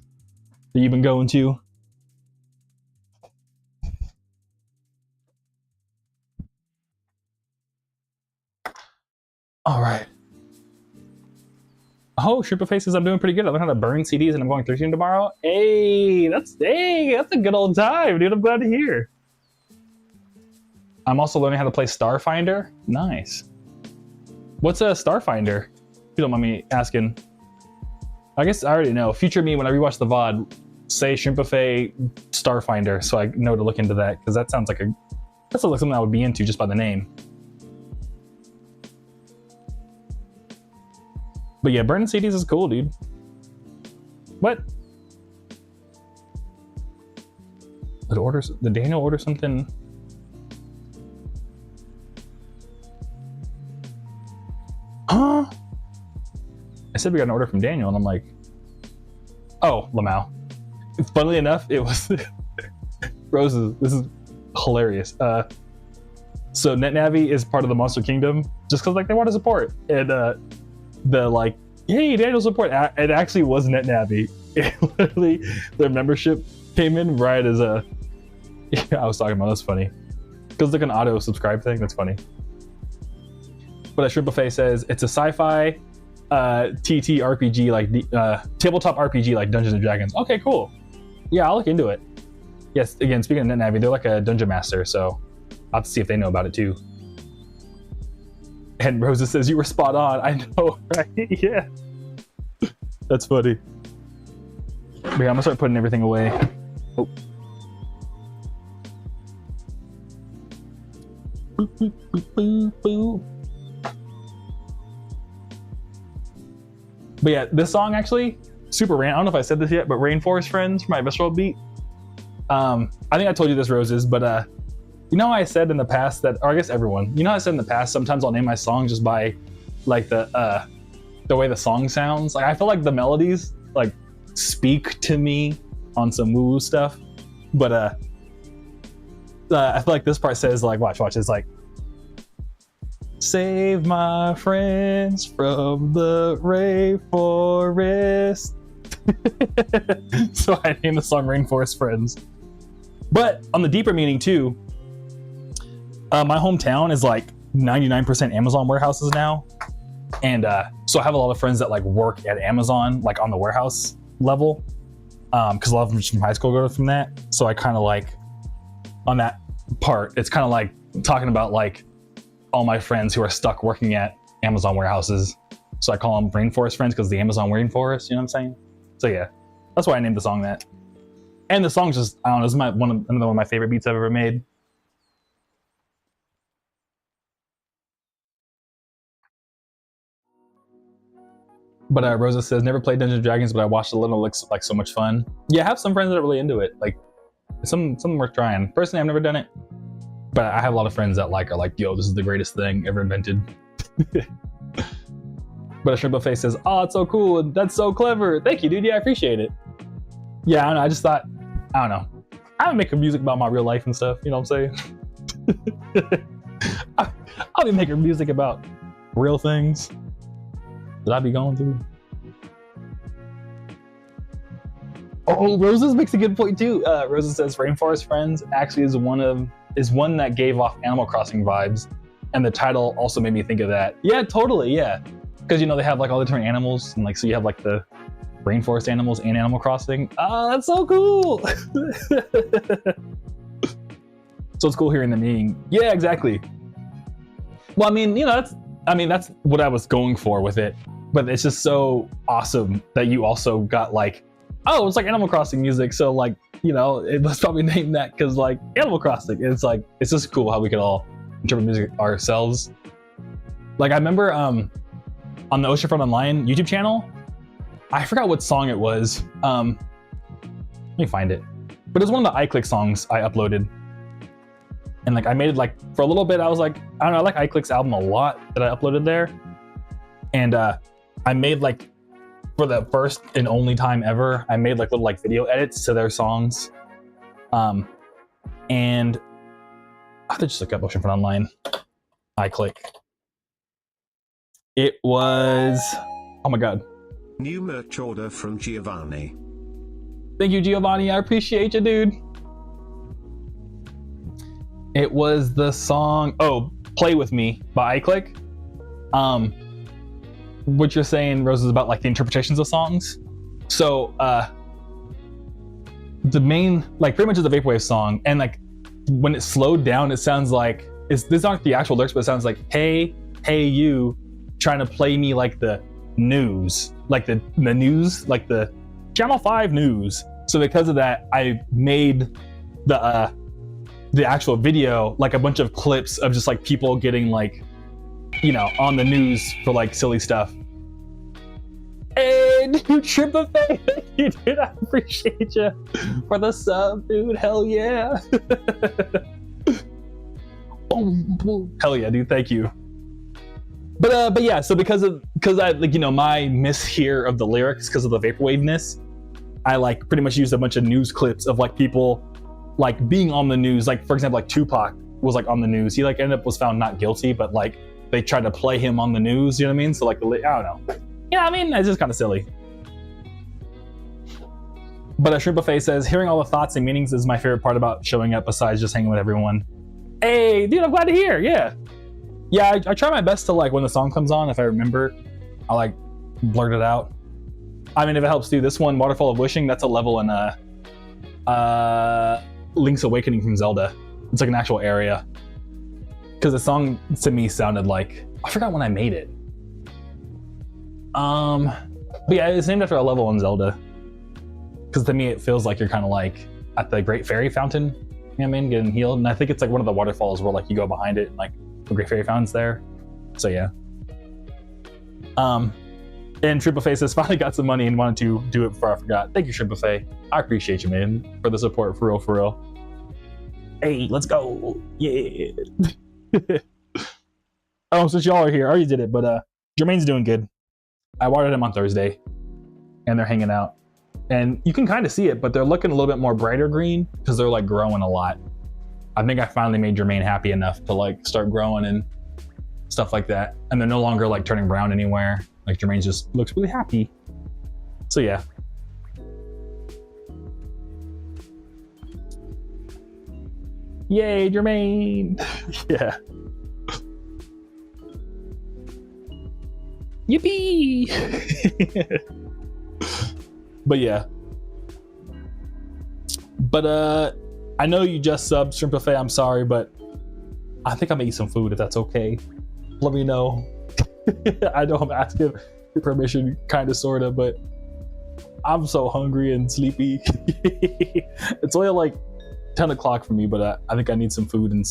that you've been going to. All right. Oh, Shrimp Buffet says I'm doing pretty good. I learned how to burn CDs and I'm going thrifting tomorrow. Hey, that's a good old time, dude. I'm glad to hear. I'm also learning how to play Starfinder. Nice. What's a Starfinder? If you don't mind me asking. I guess I already know. Future me, when I rewatch the VOD, say Shrimp Buffet Starfinder, so I know to look into that, because that sounds like something I would be into just by the name. But yeah, burning CDs is cool, dude. What? Did Daniel order something? Huh? I said we got an order from Daniel, and I'm like, oh, Lamau. Funnily enough, it was Roses. This is hilarious. So NetNavi is part of the Monster Kingdom, just because like they want to support. And the like, hey, Daniel support. It actually was NetNavi. It literally, their membership came in right as I was talking about. That's funny. Because like an auto subscribe thing. That's funny. But Shrimp Buffet says it's a sci-fi TT RPG, like tabletop RPG like Dungeons and Dragons. Okay, cool. Yeah, I'll look into it. Yes, again, speaking of NetNavi, they're like a dungeon master, so I'll have to see if they know about it too. And Rosa says you were spot on. I know, right? Yeah. That's funny. But yeah, I'm gonna start putting everything away. Oh. Boop, boop, boop, boop, boop. But yeah, this song actually, super random. I don't know if I said this yet, but Rainforest Friends for my Aviscerall beat. I think I told you this, Roses, but you know how I said in the past that, or I guess everyone, you know how I said in the past, sometimes I'll name my song just by like the way the song sounds. Like I feel like the melodies like speak to me on some woo stuff, but I feel like this part says like, watch, it's like, save my friends from the rainforest. So I named the song Rainforest Friends. But on the deeper meaning too, my hometown is like 99% Amazon warehouses now. And so I have a lot of friends that like work at Amazon, like on the warehouse level. Because a lot of them from high school go from that. So I kind of like, on that part, it's kind of like talking about like all my friends who are stuck working at Amazon warehouses. So I call them Rainforest Friends because the Amazon rainforest, you know what I'm saying? So yeah, that's why I named the song that. And the song's just, I don't know, it's another one of my favorite beats I've ever made. But Rosa says, never played Dungeons & Dragons, but I watched a little, looks like so much fun. Yeah, I have some friends that are really into it. Like, some worth trying. Personally, I've never done it. But I have a lot of friends that are like, yo, this is the greatest thing ever invented. But a Shrimp Buffet says, oh, it's so cool, and that's so clever. Thank you, dude. Yeah, I appreciate it. Yeah, I don't know. I just thought, I don't know. I would make music about my real life and stuff. You know what I'm saying? I'll be making music about real things that I be going through. Oh, Roses makes a good point too. Roses says Rainforest Friends actually is one that gave off Animal Crossing vibes, and the title also made me think of that. Yeah, totally. Yeah, because you know they have like all the different animals, and like so you have like the rainforest animals and Animal Crossing. Oh, that's so cool. So it's cool hearing the meaning. Yeah, exactly. Well, I mean, you know, that's what I was going for with it. But it's just so awesome that you also got like, oh, it's like Animal Crossing music. So like, you know, let's probably name that because like Animal Crossing. It's like, it's just cool how we could all interpret music ourselves. Like I remember on the Oceanfront Online YouTube channel, I forgot what song it was. Let me find it. But it was one of the iClick songs I uploaded. And like I made it like for a little bit, I was like, I don't know, I like iClick's album a lot that I uploaded there. And I made like, for the first and only time ever, I made like little like video edits to their songs. And I have to just look up Oceanfront Online. iClick. It was, oh my God. New merch order from Giovanni. Thank you, Giovanni. I appreciate you, dude. It was the song, Play With Me by iClick. What you're saying, Rose, is about like the interpretations of songs. So the main, like pretty much is a Vaporwave song. And like when it's slowed down, it sounds like, these aren't the actual lyrics, but it sounds like, hey, you, trying to play me like the news, like the news, like the Channel 5 news. So because of that, I made the actual video like a bunch of clips of just like people getting like, you know, on the news for like silly stuff. Hey, dude, Triple-Face, dude, I appreciate you for the sub, dude. Hell yeah. Hell yeah, dude. Thank you. But yeah, so because I like, you know, my mishear of the lyrics because of the vaporwaveness, I like pretty much used a bunch of news clips of like people like being on the news. Like for example, like Tupac was like on the news. He like was found not guilty, but like they tried to play him on the news. You know what I mean? So like I don't know. Yeah, I mean it's just kind of silly. But Shrimp Buffet says hearing all the thoughts and meanings is my favorite part about showing up. Besides just hanging with everyone. Hey, dude, I'm glad to hear. Yeah. Yeah, I try my best to like when the song comes on, if I remember, I like blurt it out. I mean, if it helps do this one, Waterfall of Wishing, that's a level in Link's Awakening from Zelda. It's like an actual area. Because the song to me sounded like, I forgot when I made it. But yeah, it's named after a level in Zelda. Because to me, it feels like you're kind of like at the Great Fairy Fountain, you know what I mean, getting healed. And I think it's like one of the waterfalls where like you go behind it and like the Great Fairy Fountain's there. So yeah. And Triple Face has finally got some money and wanted to do it before I forgot. Thank you, Triple Face. I appreciate you, man, for the support, for real, for real. Hey, let's go. Yeah. Oh, since y'all are here, I already did it, but Jermaine's doing good. I watered him on Thursday, and they're hanging out. And you can kind of see it, but they're looking a little bit more brighter green because they're like growing a lot. I think I finally made Jermaine happy enough to like start growing and stuff like that. And they're no longer like turning brown anywhere. Like Jermaine just looks really happy. So yeah. Yay, Jermaine. Yeah. Yippee. But yeah. But I know you just subbed, Shrimp Buffet. I'm sorry, but I think I'm gonna eat some food if that's okay. Let me know. I know I'm asking your permission, kind of, sort of, but I'm so hungry and sleepy. It's only like 10 o'clock for me, but I think I need some food and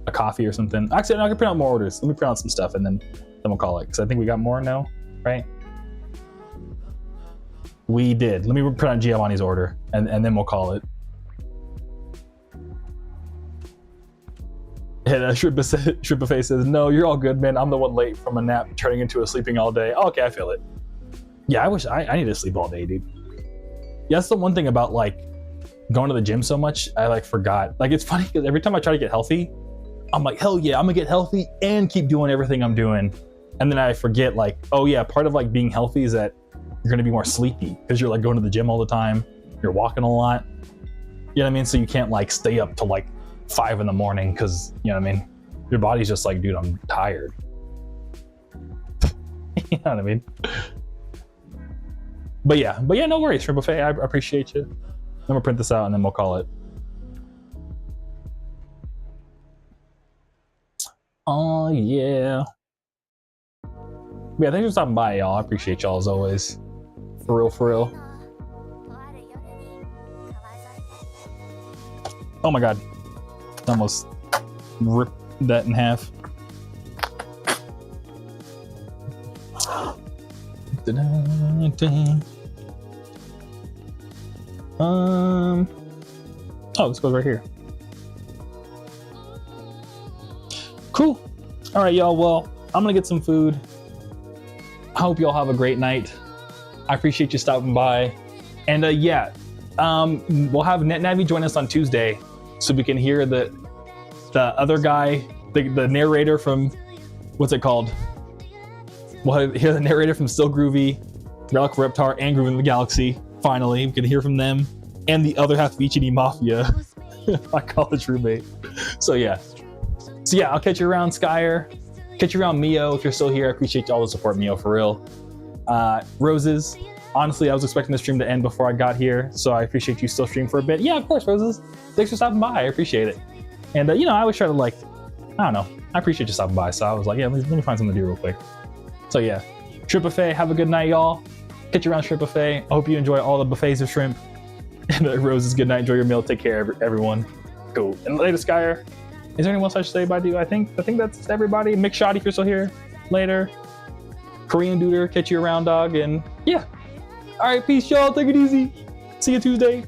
a coffee or something. Actually, I can print out more orders. Let me print out some stuff and then we'll call it, because I think we got more now, right? We did. Let me print out Giovanni's order and then we'll call it. And Shrimp Buffet says, no, you're all good, man. I'm the one late from a nap turning into a sleeping all day. Oh, okay, I feel it. Yeah, I wish I need to sleep all day, dude. Yeah, that's the one thing about like going to the gym so much, I like forgot. Like it's funny because every time I try to get healthy, I'm like, hell yeah, I'm gonna get healthy and keep doing everything I'm doing. And then I forget like, oh yeah, part of like being healthy is that you're gonna be more sleepy because you're like going to the gym all the time. you're walking a lot. You know what I mean? So you can't like stay up till like 5 in the morning because, you know what I mean? Your body's just like, dude, I'm tired. You know what I mean? But yeah, no worries, Shrimp Buffet. I appreciate you. I'm gonna print this out and then we'll call it. Oh yeah. Yeah, thanks for stopping by, y'all. I appreciate y'all as always. For real, for real. Oh my god. Almost ripped that in half. Oh, this goes right here. Cool. All right, y'all. Well, I'm gonna get some food. I hope y'all have a great night. I appreciate you stopping by. And yeah, we'll have NetNavi join us on Tuesday so we can hear the other guy, the narrator from, what's it called? We'll hear the narrator from Still Groovy, Relic of Reptar, and Groovy in the Galaxy. Finally, we can hear from them and the other half of Ichi Mafia, my college roommate. So yeah, I'll catch you around Skyer. Catch you around Mio if you're still here. I appreciate all the support, Mio, for real. Roses, honestly, I was expecting the stream to end before I got here, so I appreciate you still streaming for a bit. Yeah, of course, Roses. Thanks for stopping by. I appreciate it. And you know, I always try to like, I don't know, I appreciate you stopping by. So I was like, yeah, let me find something to do real quick. So yeah, Shrimp Buffet, have a good night, y'all. Catch you around Shrimp Buffet. I hope you enjoy all the buffets of shrimp. And Roses, good night. Enjoy your meal. Take care, everyone. Cool. And later, Skyer. Is there anyone else I should say bye to? I think that's everybody. Mick Shot, if you're still here. Later. Korean Duder, catch you around, dog. And yeah. All right, peace, y'all. Take it easy. See you Tuesday.